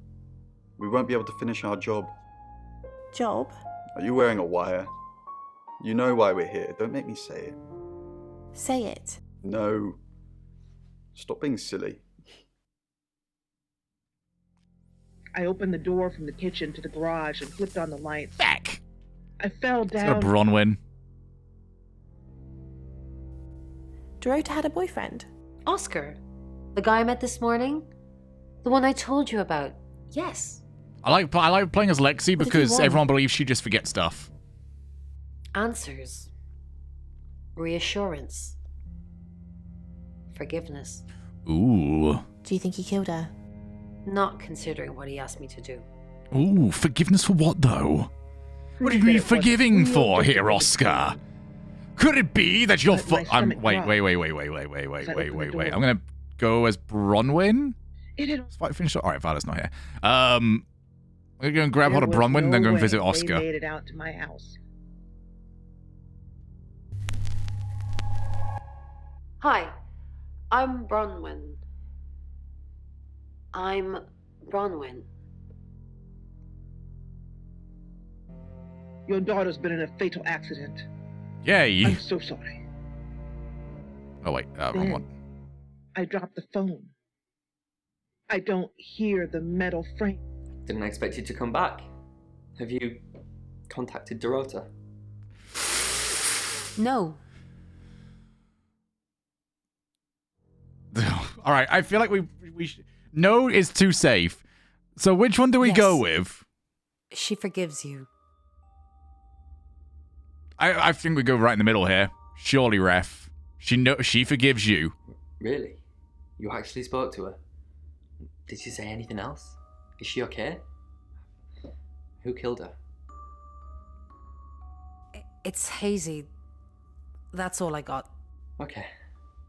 S12: We won't be able to finish our job.
S20: Job?
S12: Are you wearing a wire? You know why we're here. Don't make me say it.
S20: Say it.
S12: No. Stop being silly.
S19: I opened the door from the kitchen to the garage and flipped on the lights.
S1: Back.
S19: I fell
S1: Let's go
S19: down.
S1: to Bronwyn.
S20: Dorota had a boyfriend.
S4: Oscar, the guy I met this morning, the one I told you about. Yes.
S1: I like playing as Lexi
S4: What did
S1: because
S4: you want?
S1: everyone believes she just forgets stuff.
S4: Answers. Reassurance. Forgiveness.
S1: Ooh.
S20: Do you think he killed her?
S4: Not considering what he asked me to do.
S1: Ooh, forgiveness for what though? What do you need forgiving for here, Oscar? Could it be that you're wait. I'm gonna go as Bronwyn. Let's finish. All right, Vala's not here. I'm gonna go and grab hold of Bronwyn and then go and visit
S19: They
S1: Oscar.
S19: made it out to my house.
S4: Hi, I'm Bronwyn. I'm Bronwyn.
S19: Your daughter's been in a fatal accident.
S1: Yay.
S19: I'm so sorry.
S1: Oh wait, wrong
S19: Then
S1: one.
S19: I dropped the phone. I don't hear the metal frame.
S7: Didn't expect you to come back. Have you contacted Dorota?
S4: No.
S1: All right, I feel like we no is too safe. So which one do we go with?
S4: She forgives you.
S1: I think we go right in the middle here. Surely, ref. She forgives you.
S7: Really? You actually spoke to her? Did she say anything else? Is she okay? Who killed her?
S4: It's hazy. That's all I got.
S7: Okay,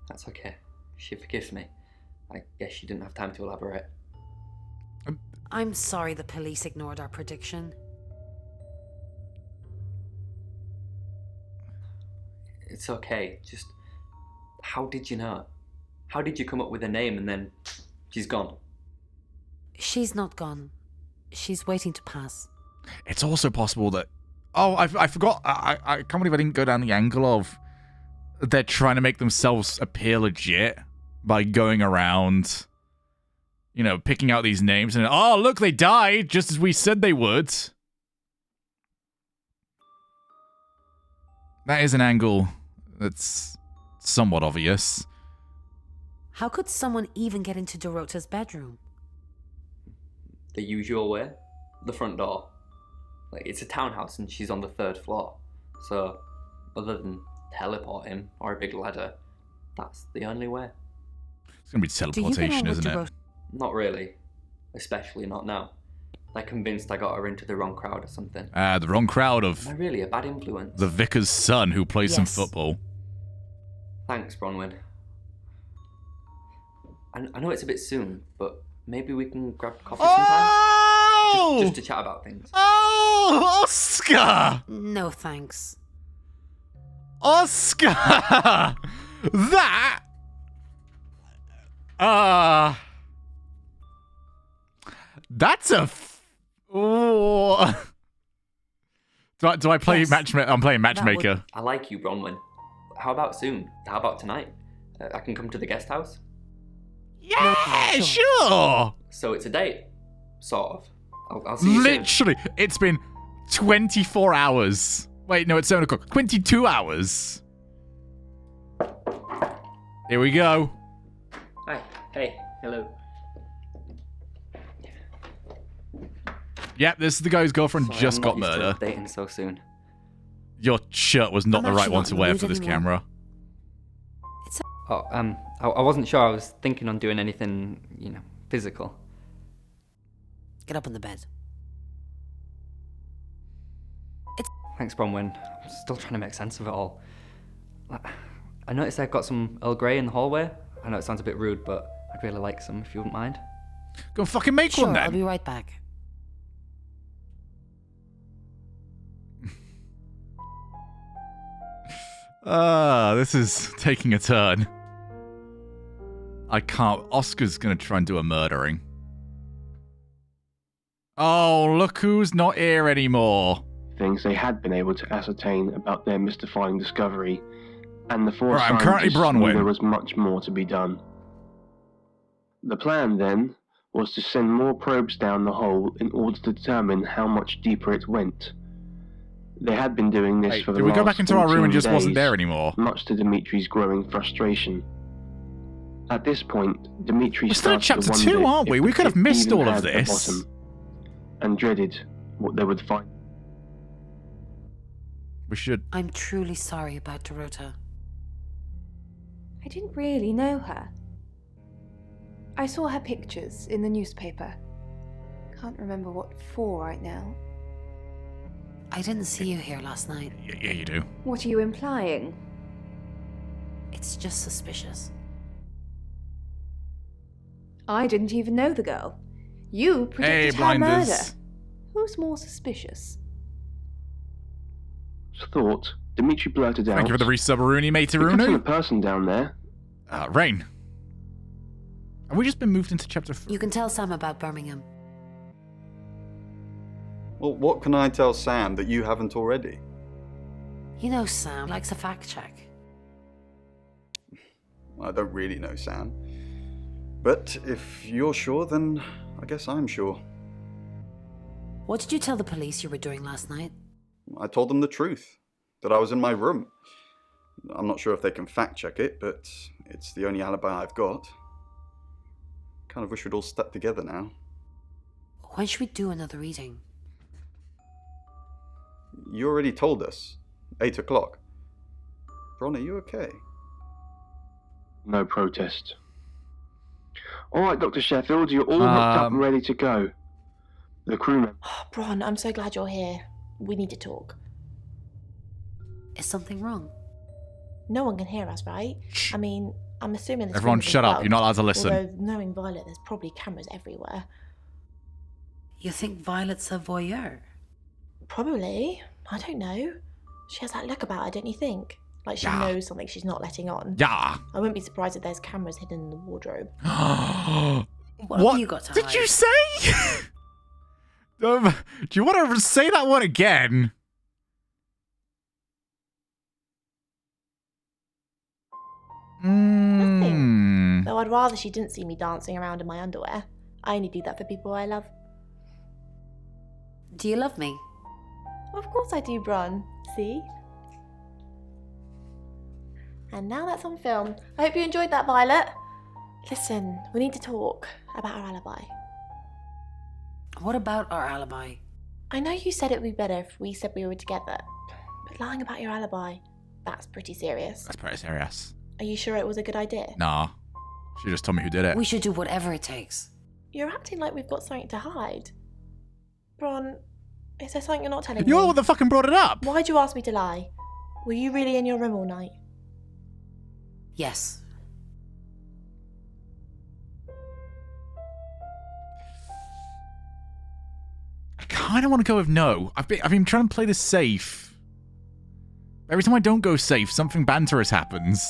S7: that's okay. She forgives me. I guess she didn't have time to elaborate.
S4: I'm sorry the police ignored our prediction.
S7: It's okay, just... How did you know? How did you come up with a name and then she's gone?
S4: She's not gone. She's waiting to pass.
S1: It's also possible that... Oh, I forgot. I can't believe I didn't go down the angle of they're trying to make themselves appear legit by going around, you know, picking out these names and, oh, look, they died just as we said they would. That is an angle that's somewhat obvious.
S4: How could someone even get into Dorota's bedroom?
S7: The usual way. The front door. Like, it's a townhouse and she's on the 3rd floor. So, other than teleporting or a big ladder, that's the only way.
S1: It's going to be teleportation, isn't it?
S7: Not really. Especially not now. They're convinced I got her into the wrong crowd or something.
S1: The wrong crowd of...
S7: Am I really a bad influence?
S1: The vicar's son who plays some football.
S7: Thanks, Bronwyn. I know it's a bit soon, but maybe we can grab coffee sometime? Just to chat about things.
S1: Oh, Oscar!
S4: No, thanks.
S1: Oscar! That... That's a... Oh. Do I play matchmaker? I'm playing matchmaker.
S7: I like you, Bronwyn. How about soon? How about tonight? I can come to the guest house?
S1: Yeah, sure.
S7: So it's a date? Sort of. I'll see you
S1: Literally, it's been 24 hours. Wait, no, it's 7 o'clock. 22 hours. Here we go.
S7: Hi. Hey. Hello.
S1: Yep, this is the guy whose girlfriend
S7: Sorry,
S1: just
S7: I'm
S1: got
S7: not used to
S1: murdered.
S7: dating so soon.
S1: Your shirt was not
S7: I'm
S1: the right
S7: actually
S1: one
S7: not
S1: to
S7: in the
S1: wear
S7: mood
S1: for this
S7: anymore.
S1: camera.
S7: Oh, I wasn't sure. I was thinking on doing anything, you know, physical.
S4: Get up on the bed.
S7: Thanks, Bronwyn. I'm still trying to make sense of it all. I noticed I've got some Earl Grey in the hallway. I know it sounds a bit rude, but I'd really like some if you wouldn't mind.
S1: Go fucking make
S4: Sure,
S1: one then.
S4: I'll be right back.
S1: This is taking a turn. I can't. Oscar's gonna try and do a murdering. Oh, look who's not here anymore.
S13: Things they had been able to ascertain about their mystifying discovery, and the four
S1: Right, I'm currently
S13: scientists knew
S1: Bronwyn.
S13: there was much more to be done. The plan, then, was to send more probes down the hole in order to determine how much deeper it went. They had been doing this
S1: Hey,
S13: for the
S1: did we
S13: last
S1: go back into our room and
S13: 14
S1: just wasn't
S13: days,
S1: there anymore?
S13: much to Dimitri's growing frustration. At this point, Dimitri
S1: We're still at
S13: started to
S1: chapter 2,
S13: wonder
S1: aren't we?
S13: if
S1: We
S13: the
S1: could have
S13: pit
S1: missed
S13: even
S1: all of
S13: had a
S1: this.
S13: bottom, and dreaded what they would find.
S1: We should.
S4: I'm truly sorry about Dorota.
S9: I didn't really know her. I saw her pictures in the newspaper. Can't remember what for right now.
S4: I didn't see you here last night.
S1: Yeah, you do.
S9: What are you implying?
S4: It's just suspicious.
S9: I didn't even know the girl. You predicted her
S1: blinders.
S9: murder. Who's more suspicious?
S13: Thought, Dimitri blurted out.
S1: Thank you for the resub-a-rooney,
S13: "We're cutting a
S1: mate-a-rooney.
S13: person down there."
S1: Rain. Have we just been moved into chapter 4?
S4: You can tell Sam about Birmingham.
S12: Well, what can I tell Sam that you haven't already?
S4: You know Sam likes a fact check.
S12: I don't really know Sam. But if you're sure, then I guess I'm sure.
S4: What did you tell the police you were doing last night?
S12: I told them the truth, that I was in my room. I'm not sure if they can fact check it, but it's the only alibi I've got. Kind of wish we'd all stuck together now.
S4: When should we do another reading?
S12: You already told us. 8 o'clock. Bron, are you okay?
S13: No protest. All right, Dr. Sheffield, you're all hooked up and ready to go. The crewman.
S20: Bron, I'm so glad you're here. We need to talk.
S4: Is something wrong?
S20: No one can hear us, right? I mean, I'm assuming this
S1: Everyone
S20: room is
S1: shut up,
S20: bugged,
S1: you're not allowed to listen.
S20: Although, knowing Violet, there's probably cameras everywhere.
S4: You think Violet's a voyeur?
S20: Probably. I don't know. She has that look about her, don't you think? Like she
S1: Yeah.
S20: knows something she's not letting on.
S1: Yeah.
S20: I wouldn't be surprised if there's cameras hidden in the wardrobe.
S4: What have you got to
S1: did
S4: hide?
S1: you say? Do you want to say that one again?
S20: Nothing. Though I'd rather she didn't see me dancing around in my underwear. I only do that for people I love.
S4: Do you love me?
S20: Of course I do, Bron. See? And now that's on film. I hope you enjoyed that, Violet. Listen, we need to talk about our alibi.
S4: What about our alibi?
S20: I know you said it would be better if we said we were together, but lying about your alibi, that's pretty serious.
S1: That's pretty serious.
S20: Are you sure it was a good idea?
S1: Nah. She just told me who did it.
S4: We should do whatever it takes.
S20: You're acting like we've got something to hide. Bron, is there something you're not telling me?
S1: You're the one that fucking brought it up.
S20: Why'd you ask me to lie? Were you really in your room all night?
S4: Yes.
S1: I kind of want to go with no. I've been trying to play this safe. Every time I don't go safe, something banterous happens.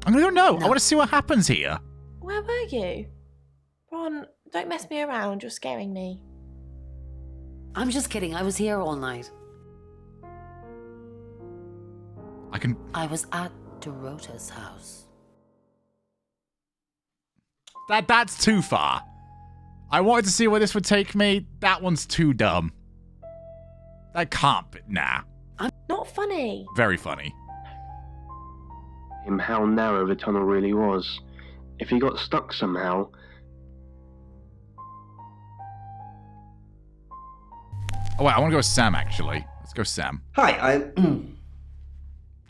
S1: I'm gonna go no. I want to see what happens here.
S20: Where were you? Bron, don't mess me around. You're scaring me.
S4: I'm just kidding. I was here all night. I was at Dorota's house.
S1: That's too far. I wanted to see where this would take me. That one's too dumb. That can't be. Nah.
S20: Not funny.
S1: Very funny.
S13: Him how narrow the tunnel really was. If he got stuck somehow.
S1: Oh wait, I want to go with Sam actually. Let's go Sam.
S21: Hi,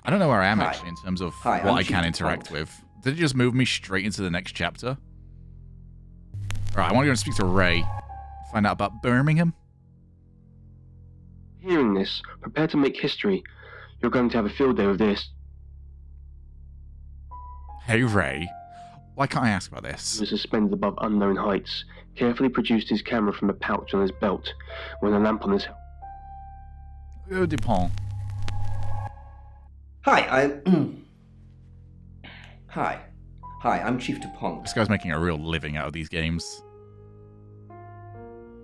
S1: I don't know where I am
S21: Hi.
S1: actually in terms of
S21: Hi,
S1: what
S21: I'm
S1: I can
S21: Chief
S1: interact
S21: Pond.
S1: with. Did it just move me straight into the next chapter? Alright, I want to go and speak to Ray. Find out about Birmingham.
S13: Hearing this, prepare to make history. You're going to have a field day with this.
S1: Hey Ray, why can't I ask about this?
S13: He was suspended above unknown heights, carefully produced his camera from a pouch on his belt, when a lamp on his...
S1: Au dépend.
S21: Hi, Hi, I'm Chief DuPont.
S1: This guy's making a real living out of these games.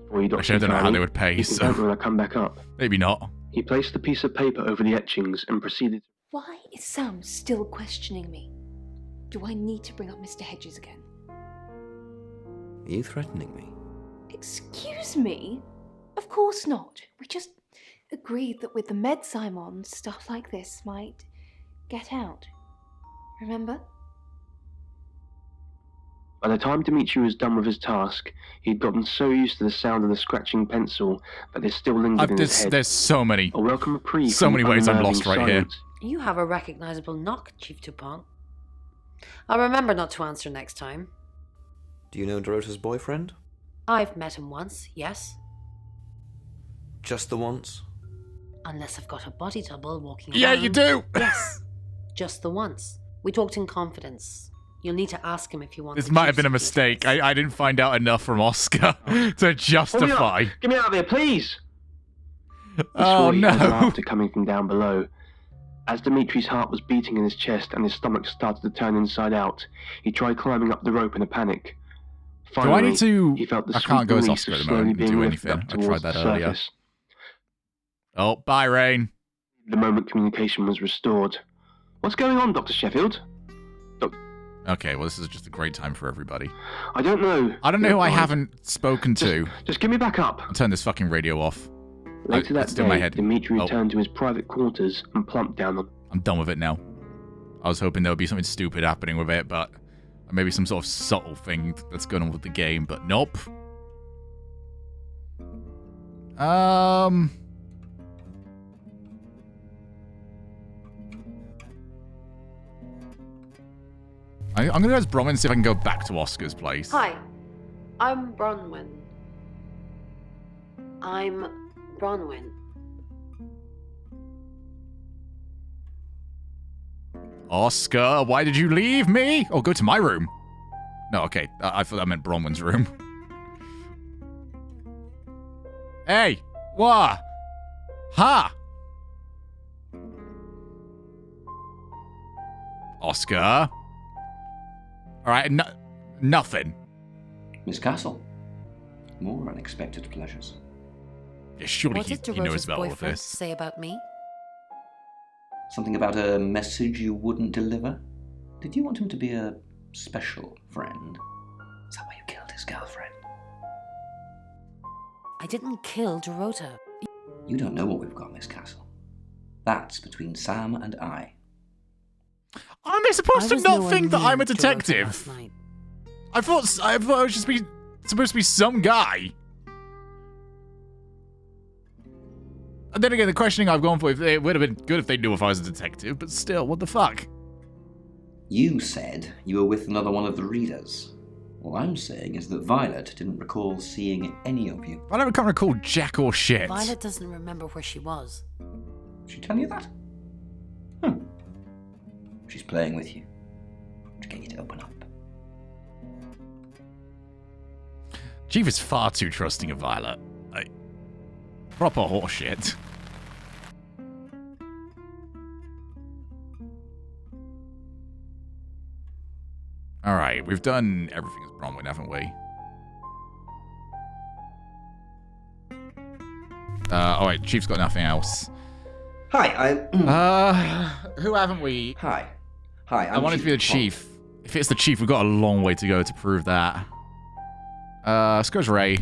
S13: Before he got
S1: Actually, I don't know how they would pay,
S13: he
S1: so
S13: confirmed when I come back up.
S1: maybe not.
S13: He placed the piece of paper over the etchings and proceeded...
S9: Why is Sam still questioning me? Do I need to bring up Mr. Hedges again?
S21: Are you threatening me?
S9: Excuse me? Of course not. We just agreed that with the meds I'm on, stuff like this might get out. Remember?
S13: By the time Dimitri was done with his task, he'd gotten so used to the sound of the scratching pencil that it still lingered in his head.
S1: There's so many.
S13: A welcome reprieve
S1: So
S13: from
S1: many ways I'm
S13: unnerving
S1: lost right here.
S13: silence.
S4: You have a recognizable knock, Chief Dupont. I'll remember not to answer next time.
S21: Do you know Dorota's boyfriend?
S4: I've met him once, yes.
S21: Just the once?
S4: Unless I've got a body double walking
S1: Yeah,
S4: around.
S1: you do!
S4: Yes. Just the once. We talked in confidence. You'll need to ask him if you want
S1: This
S4: the
S1: might have been a
S4: juicy
S1: mistake. I didn't find out enough from Oscar to
S13: Hold me
S1: justify.
S13: up. Get me out of here, please! He
S1: Oh
S13: swore he heard
S1: no.
S13: laughter coming from down below. As Dimitri's heart was beating in his chest and his stomach started to turn inside out, he tried climbing up the rope in a panic. Finally,
S1: Do I need to...
S13: he felt the
S1: I
S13: sweet
S1: can't go as
S13: release
S1: Oscar
S13: of
S1: at the
S13: slowly
S1: moment and
S13: being
S1: do
S13: lifted
S1: anything.
S13: up
S1: I tried
S13: towards
S1: that
S13: the
S1: earlier.
S13: surface.
S1: Oh, bye, Rain.
S13: The moment communication was restored. What's going on, Dr. Sheffield?
S1: Okay, well, this is just a great time for everybody.
S13: I don't know.
S1: I don't know who I
S13: Fine.
S1: haven't spoken to.
S13: Just get me back up.
S1: I'll turn this fucking radio off.
S13: Later
S1: It's
S13: that
S1: still in my
S13: day,
S1: head.
S13: Dimitri
S1: Oh.
S13: returned to his private quarters and plumped down on...
S1: I'm done with it now. I was hoping there would be something stupid happening with it, but maybe some sort of subtle thing that's going on with the game, but nope. I'm gonna go as Bronwyn and see if I can go back to Oscar's place.
S4: Hi, I'm Bronwyn.
S1: Oscar, why did you leave me? Oh, go to my room. No, okay. I thought that meant Bronwyn's room. Hey, what? Ha! Oscar. Alright, nothing.
S11: Miss Castle. More unexpected pleasures.
S1: Yeah, surely
S4: What did
S1: he knows
S4: Dorota's
S1: about all of
S4: boyfriend
S1: this.
S4: say about me?
S11: Something about a message you wouldn't deliver? Did you want him to be a special friend? Is that why you killed his girlfriend?
S4: I didn't kill Dorota.
S11: You don't know what we've got, Miss Castle. That's between Sam and I.
S1: Aren't they supposed to not think that I'm a detective? I thought I was just supposed to be some guy. And then again, the questioning I've gone for, it would have been good if they knew if I was a detective, but still, what the fuck?
S11: You said you were with another one of the readers. All I'm saying is that Violet didn't recall seeing any of you.
S1: I can't recall jack or shit.
S4: Violet doesn't remember where she was.
S11: Did she tell you that? She's playing with you to get you to open up.
S1: Chief is far too trusting of Violet. Proper horseshit. Alright, we've done everything as Bronwyn, haven't we? Alright, Chief's got nothing else.
S11: Hi,
S1: who haven't we?
S11: Hi,
S1: I wanted to be the Chief. If it's the Chief, we've got a long way to go to prove that. Let's go to Ray.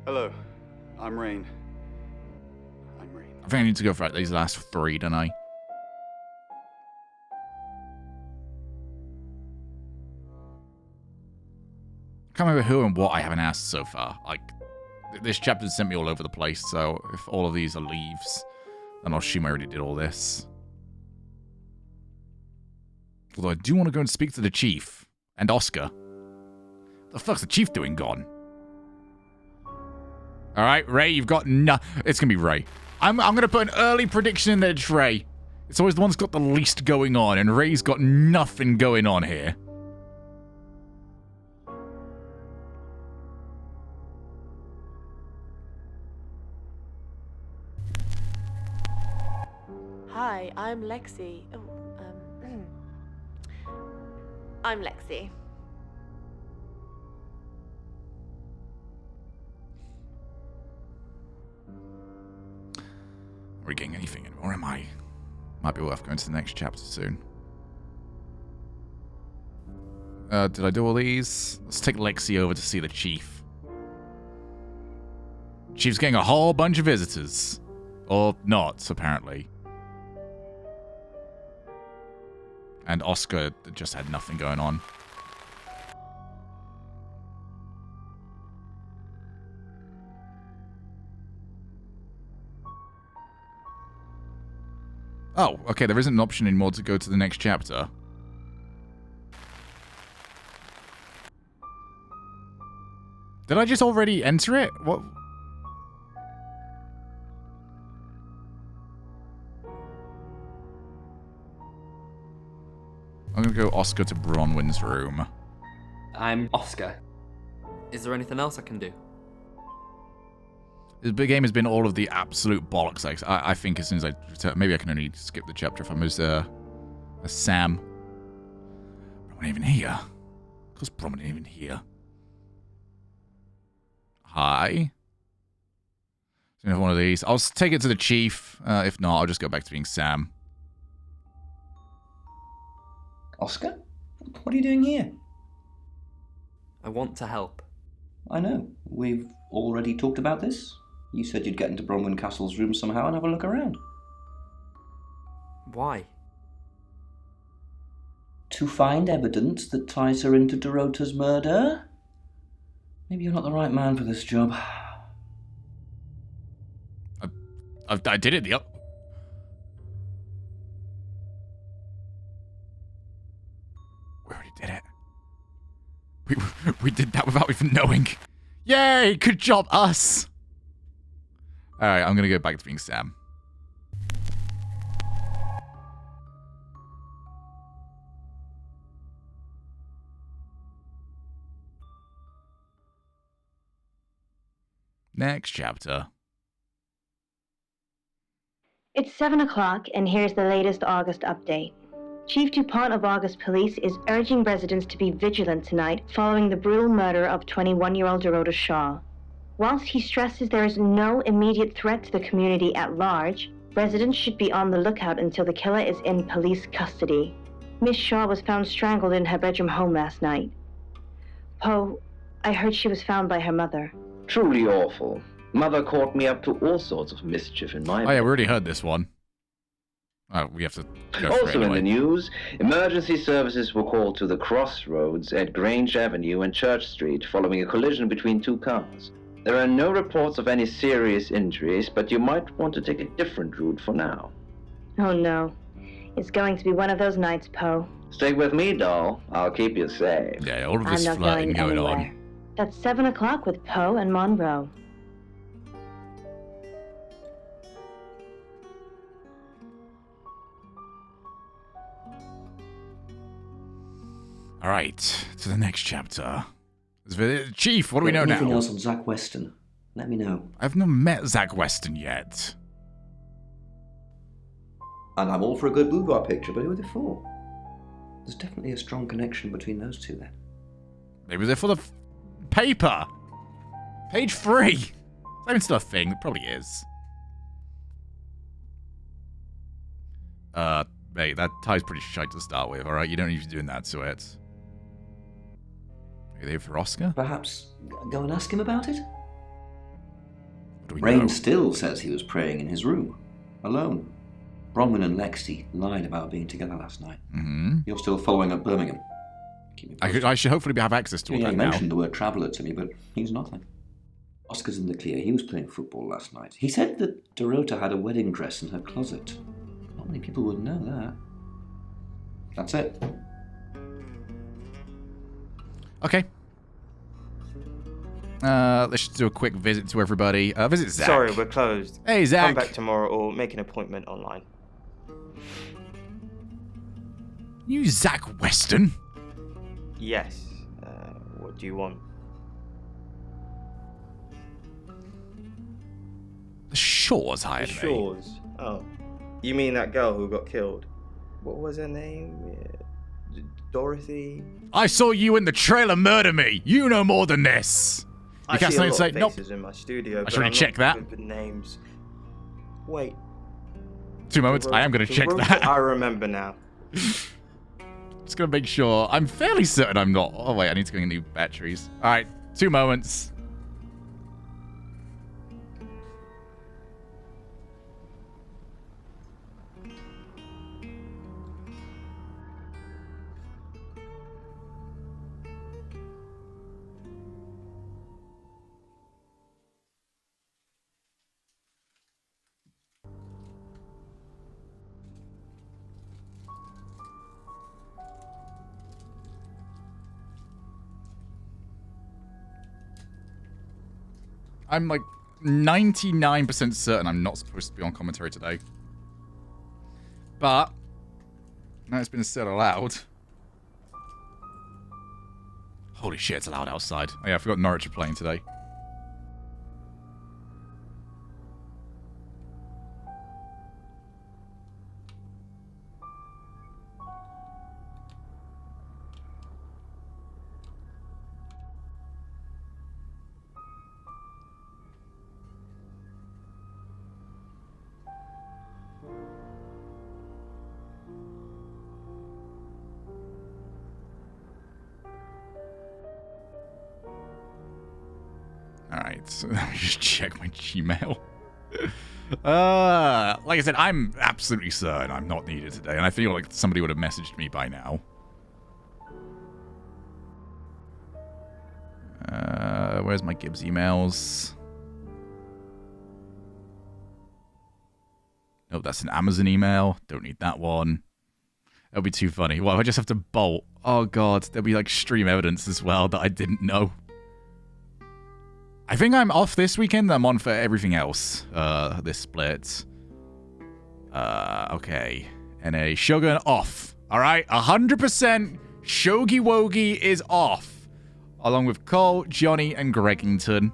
S12: Hello, I'm Rain.
S1: I think I need to go for these last three, don't I? Can't remember who and what I haven't asked so far. Like, this chapter sent me all over the place, so if all of these are leaves, then I'll assume I already did all this. Although I do want to go and speak to the Chief and Oscar. What the fuck's the Chief doing gone? Alright, Ray, you've got it's gonna be Ray. I'm gonna put an early prediction in there, it's Ray. It's always the one that's got the least going on, and Ray's got nothing going on here.
S16: Hi, I'm Lexi. I'm Lexi.
S1: Are we getting anything anymore, am I? Might be worth going to the next chapter soon. Did I do all these? Let's take Lexi over to see the Chief. Chief's getting a whole bunch of visitors. Or not, apparently. And Oscar just had nothing going on. Oh, okay, there isn't an option anymore to go to the next chapter. Did I just already enter it? What? I'm gonna go Oscar to Bronwyn's room.
S7: I'm Oscar. Is there anything else I can do?
S1: The big game has been all of the absolute bollocks. I think as soon as I return, maybe I can only skip the chapter if I'm as Sam. Bronwyn even here. Of course, Bronwyn even here. Hi. So we have one of these. I'll take it to the Chief. If not, I'll just go back to being Sam.
S11: Oscar? What are you doing here?
S7: I want to help.
S11: I know. We've already talked about this. You said you'd get into Bronwyn Castle's room somehow and have a look around.
S7: Why?
S11: To find evidence that ties her into Dorota's murder? Maybe you're not the right man for this job.
S1: I did it. Yep. We already did it. We did that without even knowing. Yay! Good job, us. All right, I'm gonna go back to being Sam. Next chapter.
S3: It's 7 o'clock, and here's the latest August update. Chief DuPont of August Police is urging residents to be vigilant tonight following the brutal murder of 21-year-old Dorota Shaw. Whilst he stresses there is no immediate threat to the community at large, residents should be on the lookout until the killer is in police custody. Miss Shaw was found strangled in her bedroom home last night. Poe, I heard she was found by her mother.
S8: Truly awful. Mother caught me up to all sorts of mischief in my...
S1: Oh yeah, we already heard this one. Oh, we have to go
S8: Also
S1: for it anyway.
S8: in the news, emergency services were called to the crossroads at Grange Avenue and Church Street following a collision between two cars. There are no reports of any serious injuries, but you might want to take a different route for now.
S3: Oh no. It's going to be one of those nights, Poe.
S8: Stick with me, doll. I'll keep you safe.
S1: Yeah, all of this
S3: I'm not
S1: flirting
S3: going
S1: going
S3: anywhere.
S1: on.
S3: That's 7 o'clock with Poe and Monroe.
S1: All right, to the next chapter. Chief, what do we know now?
S11: Anything else on Zach Weston? Let me know.
S1: I've not met Zach Weston yet.
S11: And I'm all for a good boudoir picture, but who are they for? There's definitely a strong connection between those two then.
S1: Maybe they're for the paper. Page 3. Is that even still a thing? It probably is. Mate, that tie's pretty shite to start with, alright? You don't need to be doing that to it. Are they for Oscar?
S11: Perhaps go and ask him about it?
S1: What do we
S11: Rain
S1: know?
S11: still says he was praying in his room, alone. Bronwyn and Lexi lied about being together last night.
S1: Mm-hmm.
S11: You're still following up Birmingham.
S1: I should hopefully have access to all
S11: Yeah,
S1: that
S11: he
S1: now.
S11: mentioned the word traveller to me, but he's nothing. Oscar's in the clear. He was playing football last night. He said that Dorota had a wedding dress in her closet. Not many people would know that. That's it.
S1: Okay. Let's just do a quick visit to everybody. Visit Zach.
S18: Sorry, we're closed.
S1: Hey, Zach.
S18: Come back tomorrow or make an appointment online.
S1: You Zach Weston?
S18: Yes. What do you want?
S1: The Shaws hired
S18: The
S1: me.
S18: Shaws? Oh. You mean that girl who got killed? What was her name? Dorothy?
S1: I saw you in the trailer murder me. You know more than this.
S18: I
S1: You can't
S18: see a lot
S1: say
S18: of
S1: nope.
S18: faces in my studio,
S1: I should already check that.
S18: Good with names. Wait.
S1: 2 moments. I am going to check
S18: Dorota-
S1: that.
S18: I remember now.
S1: Just going to make sure. I'm fairly certain I'm not. Oh, wait. I need to go get new batteries. All right. 2 moments. I'm like 99% certain I'm not supposed to be on commentary today. But now it's been said aloud. Holy shit, it's loud outside. Oh yeah, I forgot Norwich are playing today. Alright, so let me just check my Gmail. Like I said, I'm absolutely certain I'm not needed today, and I feel like somebody would have messaged me by now. Where's my Gibbs emails? Nope, that's an Amazon email. Don't need that one. That'll be too funny. Well, I just have to bolt. Oh god, there'll be like stream evidence as well that I didn't know. I think I'm off this weekend. I'm on for everything else. This split. Okay. NA Shogun off. Alright, 100% Shogi Wogi is off. Along with Cole, Johnny, and Greggington.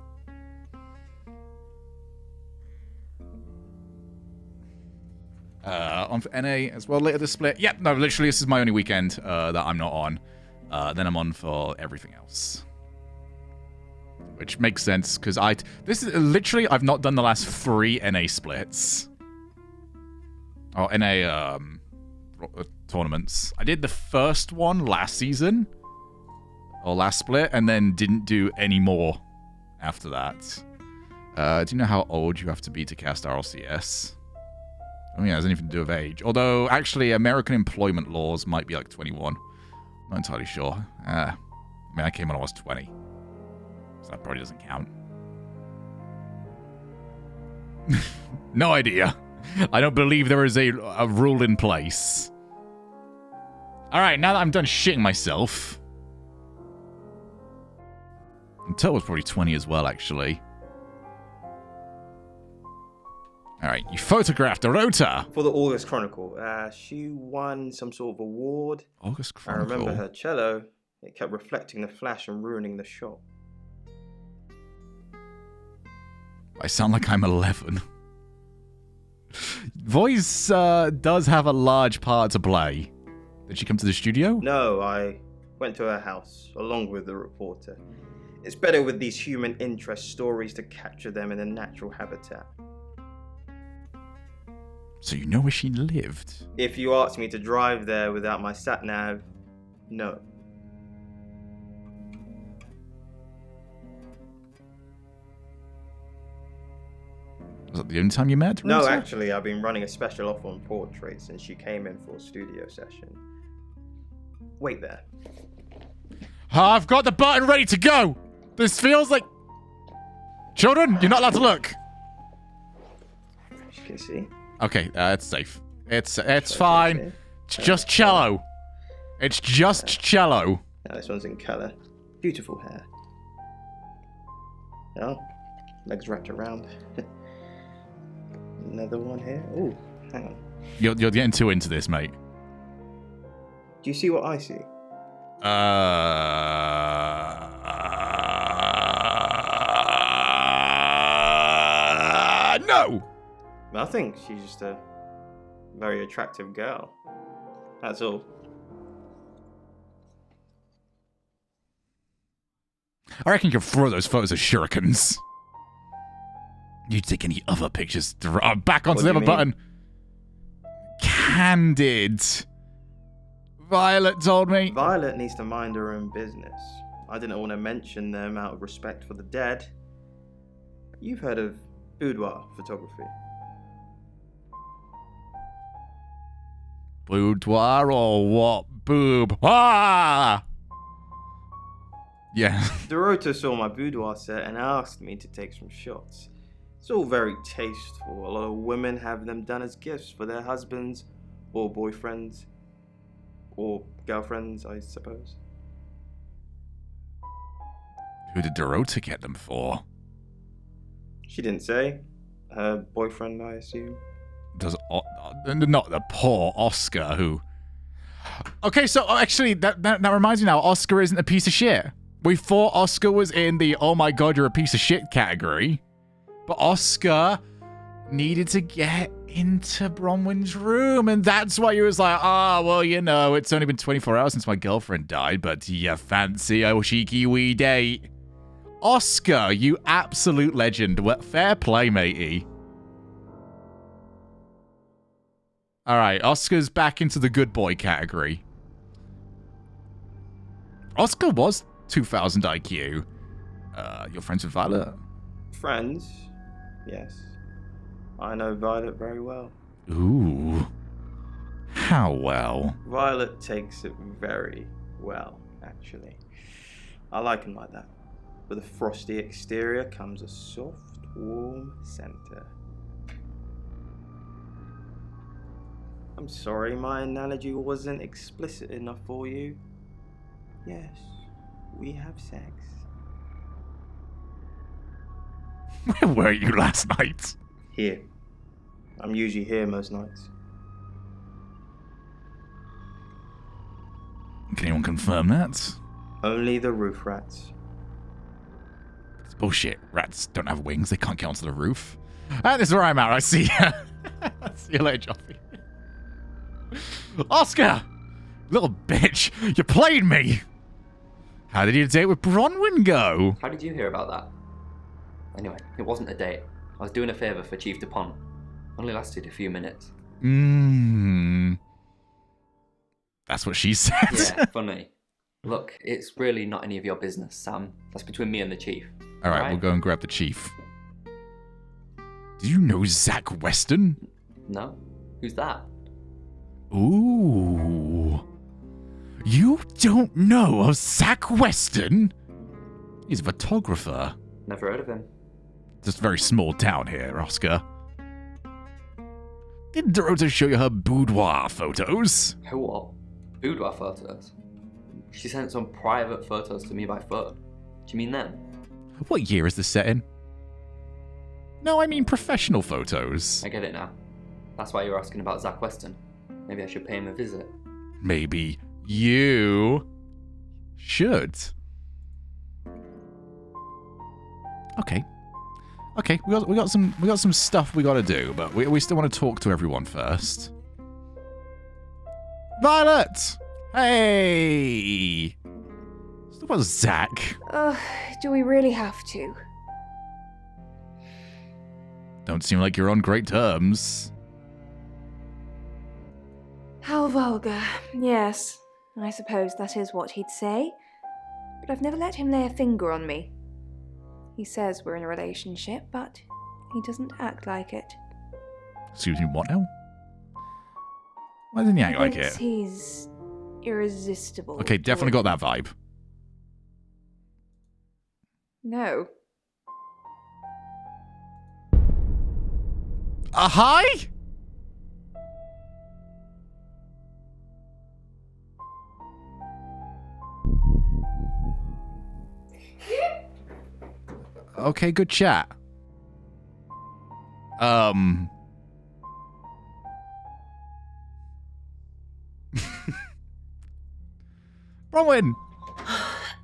S1: On for NA as well later this split. Yep, no, literally this is my only weekend that I'm not on. Then I'm on for everything else. Which makes sense, because this is literally, I've not done the last 3 NA splits. Oh, NA tournaments. I did the first one last season, or last split, and then didn't do any more after that. Do you know how old you have to be to cast RLCS? Oh yeah, it has anything to do with age. Although, actually, American employment laws might be like 21. Not entirely sure. I mean, I came when I was 20. So that probably doesn't count. No idea. I don't believe there is a rule in place. Alright, now that I'm done shitting myself. And Turtle was probably 20 as well, actually. Alright, you photographed Dorota.
S18: For the August Chronicle. She won some sort of award.
S1: August Chronicle?
S18: I remember her cello. It kept reflecting the flash and ruining the shot.
S1: I sound like I'm 11. Voice does have a large part to play. Did she come to the studio?
S18: No, I went to her house, along with the reporter. It's better with these human interest stories to capture them in a natural habitat.
S1: So you know where she lived?
S18: If you asked me to drive there without my sat-nav, no.
S1: Was that the only time you met her?
S18: No, actually, I've been running a special offer on portraits since she came in for a studio session. Wait there.
S1: I've got the button ready to go! This feels like... Children, you're not allowed to look.
S18: As you can see.
S1: Okay, it's safe. It's fine. It's just cello. It's just cello.
S18: Now this one's in colour. Beautiful hair. Oh, legs wrapped around. Another one here. Ooh, hang on.
S1: You're getting too into this, mate.
S18: Do you see what I see?
S1: No!
S18: Nothing. She's just a very attractive girl. That's all.
S1: I reckon you can throw those photos as shurikens. You take any other pictures? Back onto the other button. Candid. Violet told me.
S18: Violet needs to mind her own business. I didn't want to mention them out of respect for the dead. You've heard of boudoir photography.
S1: Boudoir or what? Boob. Ah! Yeah.
S18: Dorota saw my boudoir set and asked me to take some shots. It's all very tasteful. A lot of women have them done as gifts for their husbands or boyfriends or girlfriends, I suppose.
S1: Who did Dorota get them for?
S18: She didn't say. Her boyfriend, I assume.
S1: Not the poor Oscar who... Okay, so actually, that reminds me now, Oscar isn't a piece of shit. We thought Oscar was in the, oh my god, you're a piece of shit category. But Oscar needed to get into Bronwyn's room, and that's why he was like, well, you know, it's only been 24 hours since my girlfriend died, but do you fancy a cheeky wee date? Oscar, you absolute legend. Fair play, matey. Alright, Oscar's back into the good boy category. Oscar was 2000 IQ. You're friends with Violet?
S18: Friends? Yes. I know Violet very well.
S1: Ooh. How well?
S18: Violet takes it very well, actually. I like him like that. With a frosty exterior comes a soft, warm center. I'm sorry my analogy wasn't explicit enough for you. Yes, we have sex.
S1: Where were you last night?
S18: Here. I'm usually here most nights.
S1: Can anyone confirm that?
S18: Only the roof rats.
S1: It's bullshit. Rats don't have wings. They can't get onto the roof. This is where I'm at. I see ya. See you later, Joffy. Oscar! Little bitch, you played me! How did your date with Bronwyn go?
S7: How did you hear about that? Anyway, it wasn't a date. I was doing a favour for Chief DuPont. Only lasted a few minutes.
S1: That's what she said.
S7: Yeah, funny. Look, it's really not any of your business, Sam. That's between me and the Chief.
S1: Alright, we'll go and grab the Chief. Do you know Zach Weston?
S7: No? Who's that?
S1: Ooh. You don't know of Zach Weston? He's a photographer.
S7: Never heard of him.
S1: Just a very small town here, Oscar. Did Dorota show you her boudoir photos?
S7: Her what? Boudoir photos? She sent some private photos to me by phone. Do you mean them?
S1: What year is this set in? No, I mean professional photos.
S7: I get it now. That's why you were asking about Zach Weston. Maybe I should pay him a visit.
S1: Maybe you should. Okay, we got some stuff we got to do, but we still want to talk to everyone first. Violet, hey. So what was Zach?
S9: Do we really have to?
S1: Don't seem like you're on great terms.
S9: How vulgar. Yes, I suppose that is what he'd say. But I've never let him lay a finger on me. He says we're in a relationship, but he doesn't act like it.
S1: Excuse me, what now? Why didn't he act like it?
S9: He's irresistible.
S1: Okay, definitely got that vibe.
S9: No.
S1: A hi? Okay, good chat. Bronwyn!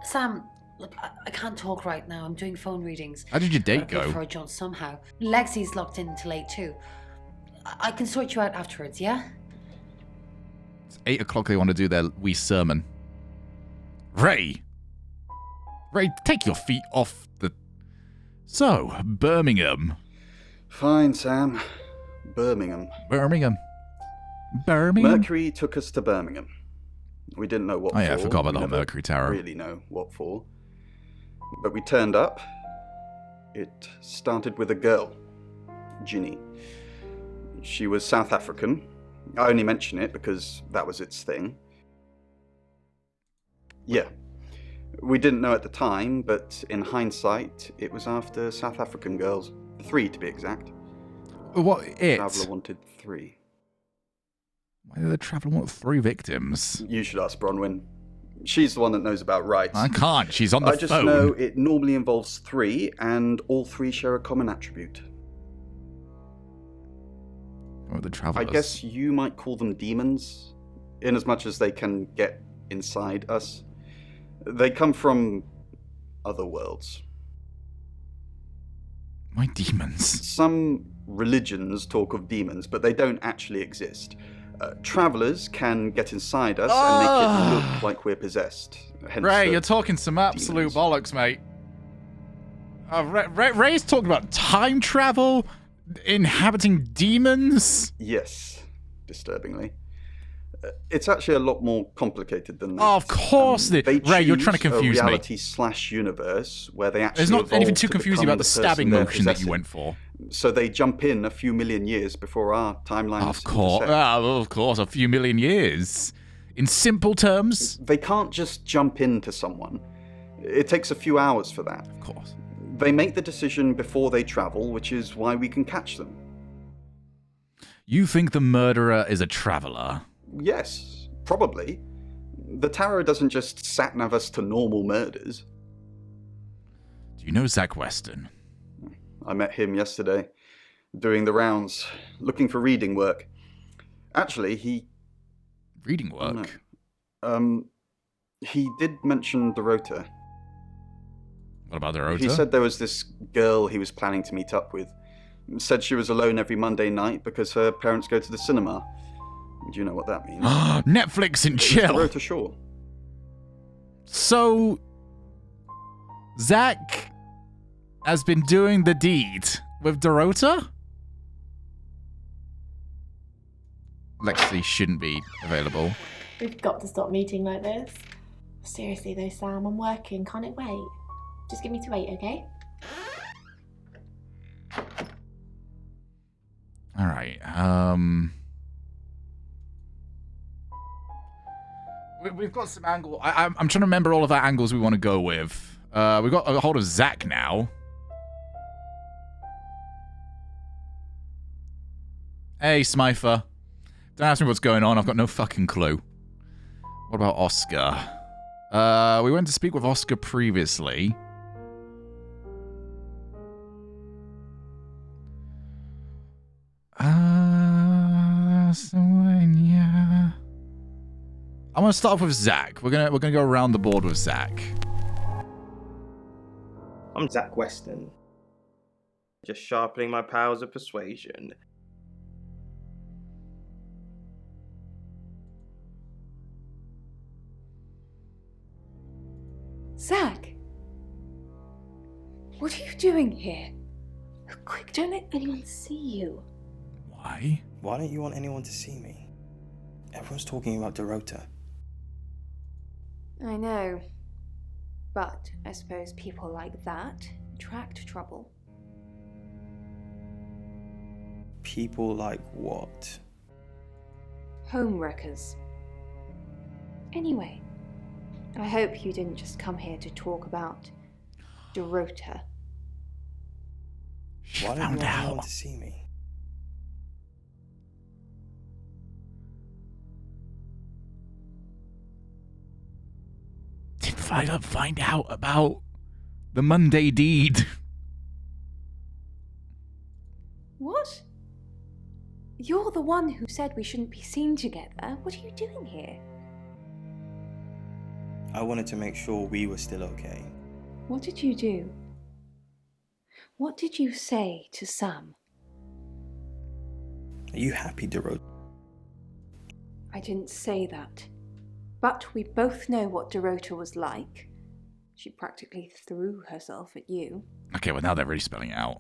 S4: Sam, look, I can't talk right now. I'm doing phone readings.
S1: How did your date go?
S4: For John somehow. Lexi's locked in till 8 too. I can sort you out afterwards, yeah?
S1: It's 8 o'clock. They want to do their wee sermon. Ray, take your feet off the... So, Birmingham.
S12: Fine, Sam. Birmingham. Mercury took us to Birmingham. We didn't know what for.
S1: Oh yeah, I forgot about the Mercury Tower.
S12: Really know what for. But we turned up. It started with a girl, Ginny. She was South African. I only mention it because that was its thing. Yeah. We didn't know at the time, but in hindsight, it was after South African girls. 3 to be exact.
S1: What, it?
S12: Traveller wanted 3.
S1: Why did the Traveller want 3 victims?
S12: You should ask Bronwyn. She's the one that knows about rights.
S1: I can't, she's on the phone.
S12: I just know it normally involves 3, and all 3 share a common attribute.
S1: Oh, the Travellers.
S12: I guess you might call them demons, in as much as they can get inside us. They come from other worlds.
S1: Why demons?
S12: Some religions talk of demons, but they don't actually exist. Travellers can get inside us and make it look like we're possessed. Hence
S1: Ray, you're talking some absolute bollocks, mate. Ray's talking about time travel, inhabiting demons.
S12: Yes, disturbingly. It's actually a lot more complicated than that.
S1: Oh, of course, Ray, you're trying to confuse
S12: a reality/universe where they actually
S1: There's not
S12: evolve
S1: anything too
S12: to
S1: confusing
S12: become
S1: about the stabbing
S12: person they're
S1: motion that you
S12: possessing.
S1: went for.
S12: So they jump in a few million years before our timeline.
S1: Of course, a few million years. In simple terms,
S12: they can't just jump into someone. It takes a few hours for that.
S1: Of course.
S12: They make the decision before they travel, which is why we can catch them.
S1: You think the murderer is a traveller?
S12: Yes, probably. The tarot doesn't just sat-nav us to normal murders.
S1: Do you know Zach Weston?
S12: I met him yesterday, doing the rounds, looking for reading work. Actually, he...
S1: Reading work?
S12: No. He did mention Dorota.
S1: What about Dorota?
S12: He said there was this girl he was planning to meet up with. Said she was alone every Monday night because her parents go to the cinema. Do you know what that means?
S1: Netflix and
S12: It's
S1: chill.
S12: the road to shore.
S1: So, Zach has been doing the deed with Dorota? Lexi shouldn't be available.
S20: We've got to stop meeting like this. Seriously though, Sam, I'm working. Can't it wait? Just give me to 8, okay?
S1: All right. We've got some angle. I'm trying to remember all of our angles we want to go with. We've got a hold of Zach now. Hey, Smither. Don't ask me what's going on. I've got no fucking clue. What about Oscar? We went to speak with Oscar previously. Yeah. I'm gonna start off with Zach. We're gonna go around the board with Zach.
S18: I'm Zach Weston. Just sharpening my powers of persuasion.
S9: Zach! What are you doing here? Quick, don't let anyone see you.
S1: Why?
S18: Why don't you want anyone to see me? Everyone's talking about Dorota.
S9: I know. But I suppose people like that attract trouble.
S18: People like what?
S9: Homewreckers. Anyway, I hope you didn't just come here to talk about Dorota.
S18: Why don't you want anyone to see me?
S1: Did find out about the Monday deed.
S9: What? You're the one who said we shouldn't be seen together. What are you doing here?
S18: I wanted to make sure we were still okay.
S9: What did you do? What did you say to Sam?
S18: Are you happy, Dorota?
S9: I didn't say that. But we both know what Dorota was like. She practically threw herself at you.
S1: Okay, well now they're really spelling it out.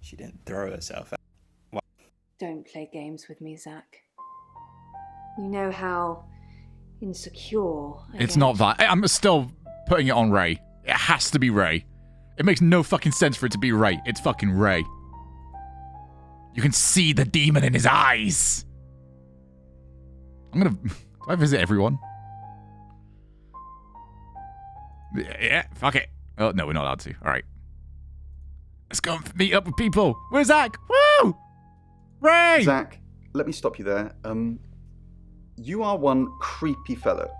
S18: She didn't throw herself at... What?
S9: Don't play games with me, Zach. You know how insecure I
S1: It's
S9: get.
S1: not that. I'm still putting it on Ray. It has to be Ray. It makes no fucking sense for it to be Ray. It's fucking Ray. You can see the demon in his eyes. Do I visit everyone? Yeah, fuck it. Oh, no, we're not allowed to. All right. Let's go and meet up with people. Where's Zach? Woo! Ray!
S12: Zach, let me stop you there. You are one creepy fellow.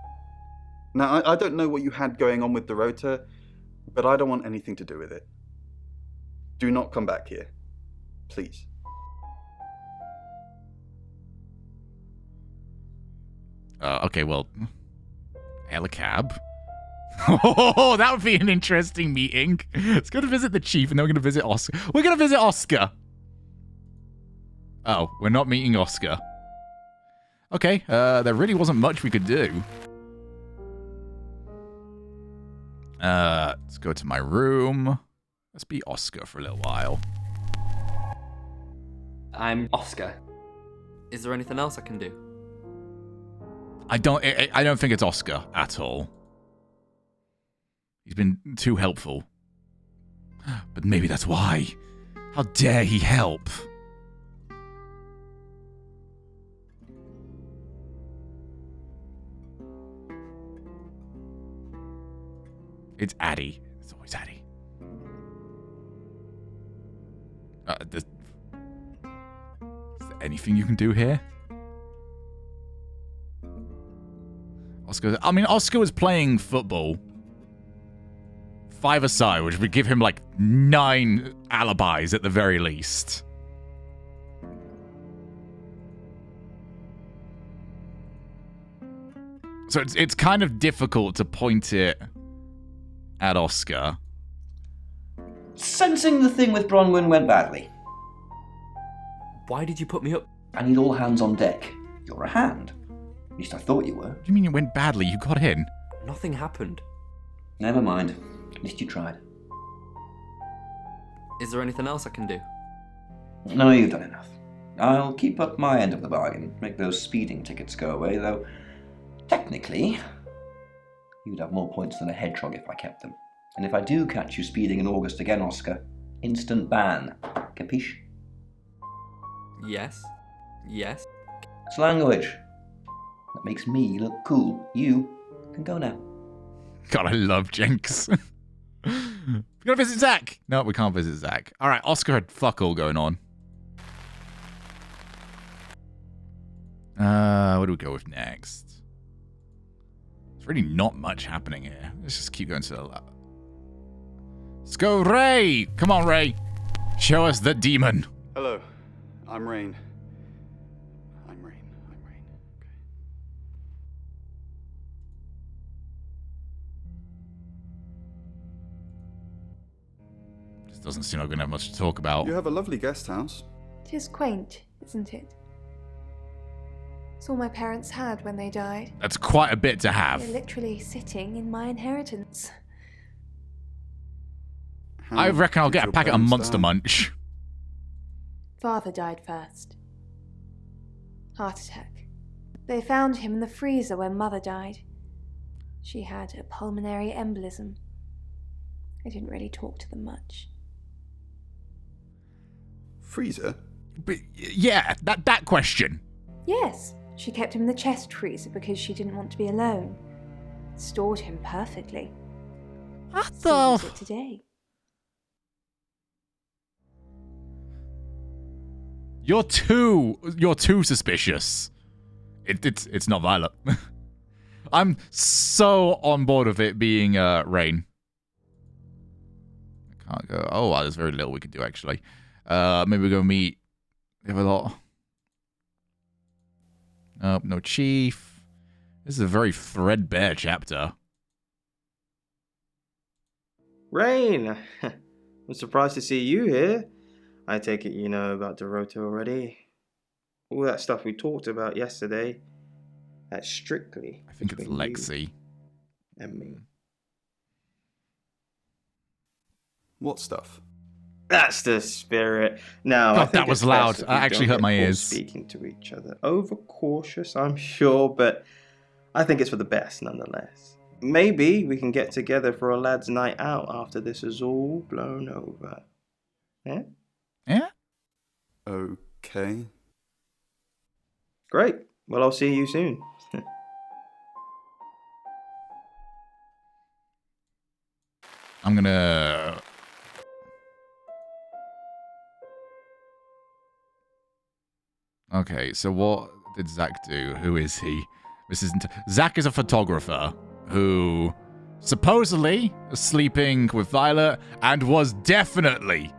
S12: Now, I don't know what you had going on with Dorota, but I don't want anything to do with it. Do not come back here. Please.
S1: Okay, well, hail a cab. Oh, that would be an interesting meeting. Let's go to visit the chief, and then we're going to visit Oscar. We're going to visit Oscar. Oh, we're not meeting Oscar. Okay, there really wasn't much we could do. Let's go to my room. Let's be Oscar for a little while.
S7: I'm Oscar. Is there anything else I can do?
S1: I don't think it's Oscar at all. He's been too helpful. But maybe that's why. How dare he help? It's Addie. It's always Addie. Is there anything you can do here? Oscar was playing football. 5-a-side, which would give him like 9 alibis at the very least. So it's kind of difficult to point it at Oscar.
S11: Sensing the thing with Bronwyn went badly.
S7: Why did you put me up?
S11: I need all hands on deck. You're a hand. At least I thought you were.
S1: What do you mean it went badly? You got in.
S7: Nothing happened.
S11: Never mind. At least you tried.
S7: Is there anything else I can do?
S11: No, you've done enough. I'll keep up my end of the bargain, make those speeding tickets go away, though technically, you'd have more points than a hedgehog if I kept them. And if I do catch you speeding in August again, Oscar, instant ban. Capiche?
S7: Yes. Yes.
S11: It's language. That makes me look cool. You can go now.
S1: God, I love Jenks. We're gonna visit Zach. No, we can't visit Zach. All right, Oscar had fuck all going on. What do we go with next? There's really not much happening here. Let's just keep going to the left. Let's go, Ray! Come on, Ray. Show us the demon.
S12: Hello, I'm Rain. Okay.
S1: This doesn't seem like we're gonna have much to talk about.
S12: You have a lovely guest house.
S9: It is quaint, isn't it? It's all my parents had when they died.
S1: That's quite a bit to have.
S9: They're literally sitting in my inheritance.
S1: I reckon I'll get a packet of Monster Munch.
S9: Father died first. Heart attack. They found him in the freezer when Mother died. She had a pulmonary embolism. I didn't really talk to them much.
S12: Freezer?
S1: But yeah, that question.
S9: Yes, she kept him in the chest freezer because she didn't want to be alone. Stored him perfectly.
S1: Still
S9: use it today.
S1: You're too suspicious. It's not Violet. I'm so on board with it being Rain. I can't go. Oh, wow, there's very little we could do actually. Maybe we go meet the other lot. Nope, no chief. This is a very threadbare chapter.
S18: Rain! I'm surprised to see you here. I take it you know about Dorota already. All that stuff we talked about yesterday, that's strictly
S1: I think it's Lexi.
S18: And me.
S12: What stuff?
S18: That's the spirit. Now,
S1: God,
S18: I think
S1: that was
S18: it's
S1: loud.
S18: best if
S1: That
S18: we
S1: actually
S18: don't
S1: hurt my
S18: get caught
S1: ears.
S18: Speaking to each other. Overcautious, I'm sure, but I think it's for the best nonetheless. Maybe we can get together for a lad's night out after this is all blown over. Yeah?
S1: Yeah?
S12: Okay.
S18: Great. Well, I'll see you soon.
S1: I'm gonna... Okay, so what did Zach do? Who is he? Zach is a photographer who supposedly is sleeping with Violet and was definitely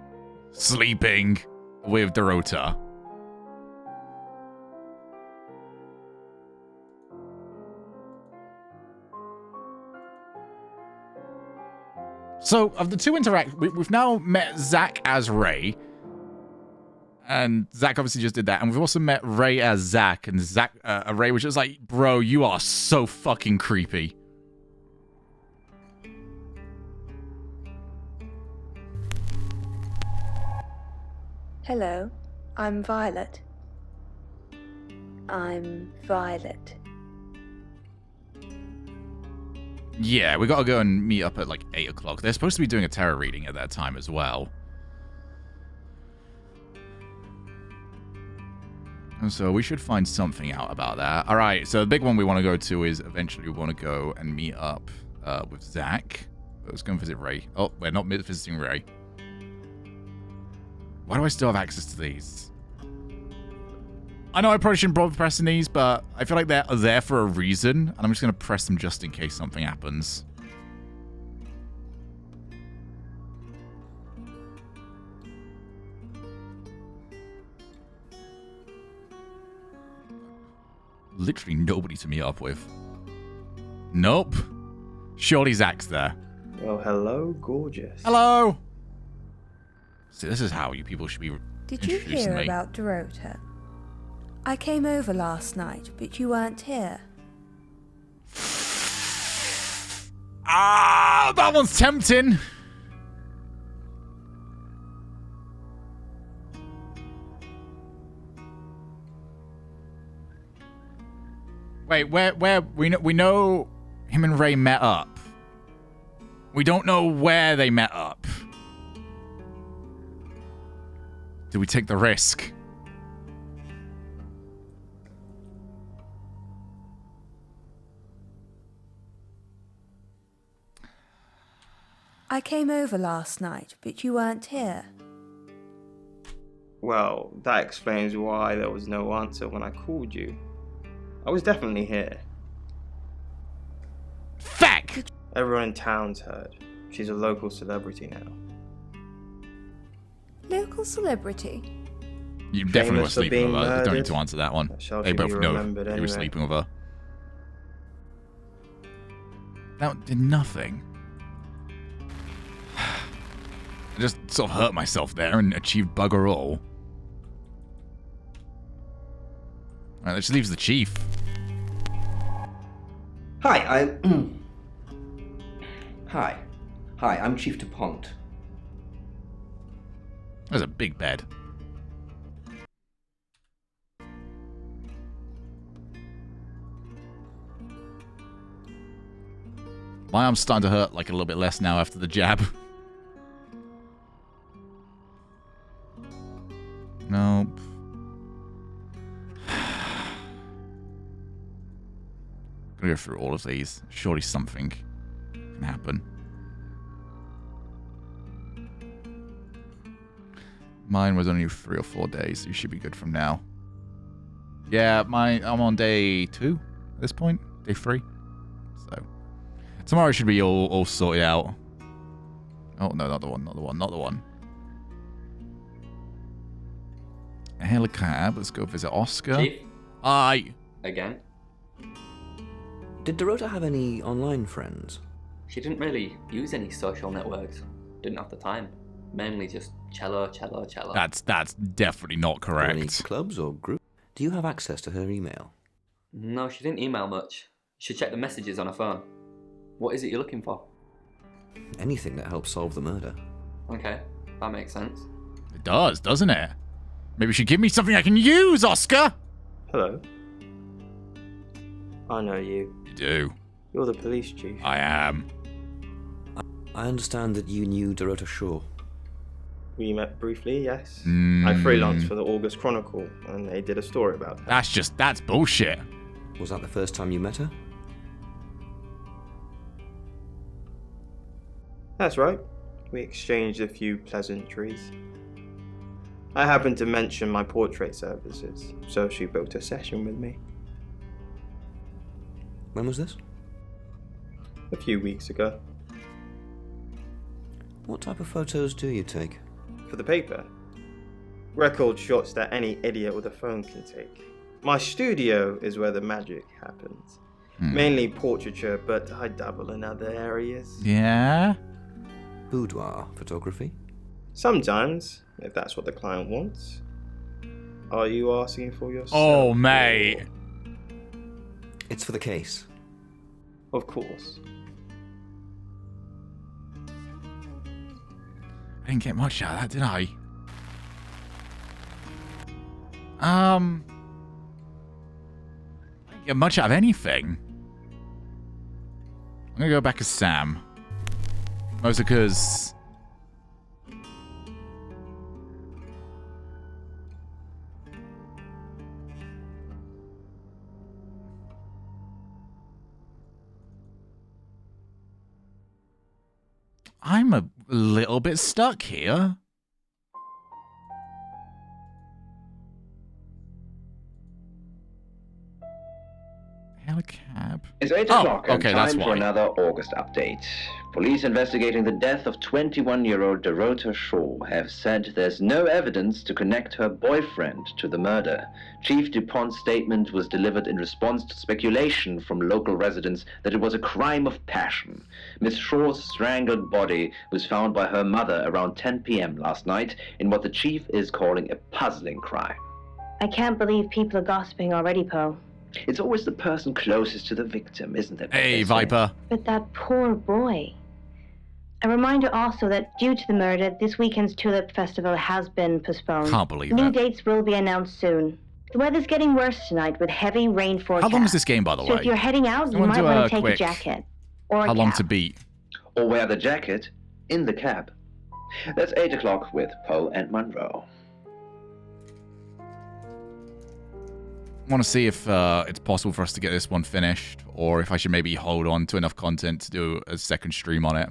S1: sleeping with Dorota. So, of the two we've now met Zach as Ray. And Zach obviously just did that. And we've also met Ray as Zach. And Ray was just like, bro, you are so fucking creepy.
S9: Hello, I'm Violet. I'm Violet.
S1: Yeah, we gotta go and meet up at like 8 o'clock. They're supposed to be doing a tarot reading at that time as well. And so we should find something out about that. All right, so the big one we want to go to is eventually we want to go and meet up with Zach. Let's go and visit Ray. Oh, we're not visiting Ray. Why do I still have access to these? I know I probably shouldn't bother pressing these, but I feel like they're there for a reason, and I'm just going to press them just in case something happens. Literally nobody to meet up with. Nope. Surely Zach's there.
S18: Well, hello, gorgeous.
S1: Hello! See, this is how you people should be
S9: Did you
S1: introducing
S9: hear
S1: me.
S9: about Dorota?
S5: I came over last night, but you weren't here.
S1: Ah, that one's tempting. Wait, where we know him and Ray met up. We don't know where they met up. Do we take the risk?
S5: I came over last night, but you weren't here.
S18: Well, that explains why there was no answer when I called you. I was definitely here.
S1: Feck!
S18: Everyone in town's heard. She's a local celebrity now.
S5: Local celebrity?
S1: You definitely were
S18: Famous for
S1: sleeping
S18: being
S1: with her. Don't need
S18: murdered.
S1: to answer that one.
S18: That shall
S1: They
S18: she
S1: both
S18: be
S1: know
S18: remembered
S1: you were
S18: anyway.
S1: sleeping with her. That did nothing. I just sort of hurt myself there and achieved bugger all. Alright, that just leaves the chief.
S21: Hi, Hi, I'm Chief DuPont.
S1: There's a big bed. My arm's starting to hurt like a little bit less now after the jab. Nope. Gonna go through all of these. Surely something can happen. Mine was only 3 or 4 days. You should be good from now. Yeah, I'm on day 2 at this point. Day 3. So tomorrow should be all sorted out. Oh no, not the one. A helicab. Let's go visit Oscar.
S7: Chief?
S1: Aye.
S7: Again?
S21: Did Dorota have any online friends?
S7: She didn't really use any social networks. Didn't have the time. Mainly just cello.
S1: That's definitely not correct.
S21: Or any clubs or groups? Do you have access to her email?
S7: No, she didn't email much. She checked the messages on her phone. What is it you're looking for?
S21: Anything that helps solve the murder.
S7: Okay, that makes sense.
S1: It does, doesn't it? Maybe you should give me something I can use, Oscar!
S18: Hello. I know you.
S1: You do.
S18: You're the police chief.
S1: I am.
S21: I understand that you knew Dorota Shaw.
S18: We met briefly, yes. I
S1: Mm.
S18: freelanced for the August Chronicle, and they did a story about her.
S1: That's bullshit.
S21: Was that the first time you met her?
S18: That's right. We exchanged a few pleasantries. I happened to mention my portrait services, so she booked a session with me.
S21: When was this?
S18: A few weeks ago.
S21: What type of photos do you take?
S18: For the paper. Record shots that any idiot with a phone can take. My studio is where the magic happens. Mainly portraiture, but I dabble in other areas.
S1: Yeah?
S21: Boudoir photography?
S18: Sometimes, if that's what the client wants. Are you asking for yourself?
S1: Oh, mate.
S21: It's for the case.
S18: Of course.
S1: I didn't get much out of that, did I? I didn't get much out of anything. I'm gonna go back as Sam. Mostly because... I'm a little bit stuck here. Helicab.
S8: It's 8 o'clock and
S1: okay, that's
S8: time for
S1: why.
S8: another August update. Police investigating the death of 21-year-old Dorota Shaw have said there's no evidence to connect her boyfriend to the murder. Chief DuPont's statement was delivered in response to speculation from local residents that it was a crime of passion. Miss Shaw's strangled body was found by her mother around 10 p.m. last night in what the chief is calling a puzzling crime.
S3: I can't believe people are gossiping already, Poe.
S8: It's always the person closest to the victim, isn't it?
S1: Hey,
S8: Professor?
S1: Viper.
S3: But that poor boy. A reminder also that due to the murder, this weekend's Tulip Festival has been postponed.
S1: Can't believe
S3: New
S1: it.
S3: dates will be announced soon. The weather's getting worse tonight with heavy rain forecast.
S1: How long is this game, by the
S3: So
S1: way?
S3: if you're heading out, you
S1: Someone
S3: might
S1: do
S3: want
S1: a
S3: to take
S1: quick
S3: a jacket. Or a
S1: How long
S3: cap.
S1: to beat?
S8: Or wear the jacket in the cab. That's 8 o'clock with Poe and Monroe.
S1: I want to see if it's possible for us to get this one finished, or if I should maybe hold on to enough content to do a second stream on it.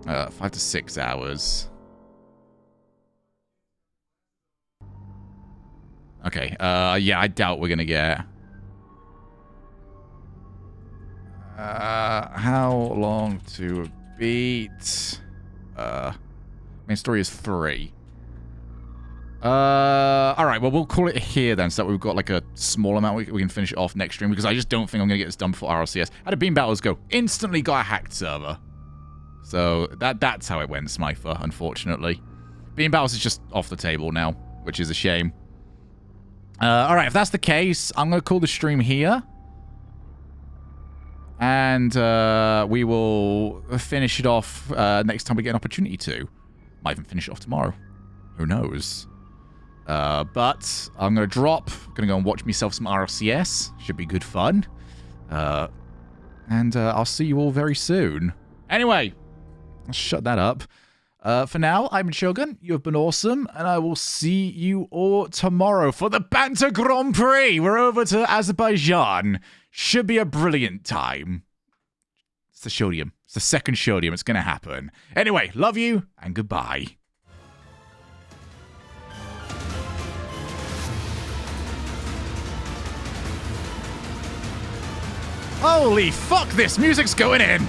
S1: Uh, 5 to 6 hours. Okay, yeah, I doubt we're gonna get... how long to beat? Main story is 3. Alright, well, we'll call it here then, so that we've got like a small amount we can finish it off next stream, because I just don't think I'm gonna get this done before RLCS. How did Beam Battles go? Instantly got a hacked server. So that's how it went, Smither, unfortunately. Beam Battles is just off the table now, which is a shame. Alright, if that's the case, I'm gonna call the stream here. And we will finish it off next time we get an opportunity to. Might even finish it off tomorrow. Who knows? But I'm going to drop. Going to go and watch myself some RLCS. Should be good fun. And I'll see you all very soon. Anyway, let's shut that up. For now, I'm Shogun. You have been awesome. And I will see you all tomorrow for the Banter Grand Prix. We're over to Azerbaijan. Should be a brilliant time. It's the Shodium. It's the second Shodium. It's going to happen. Anyway, love you and goodbye. Holy fuck, this music's going in.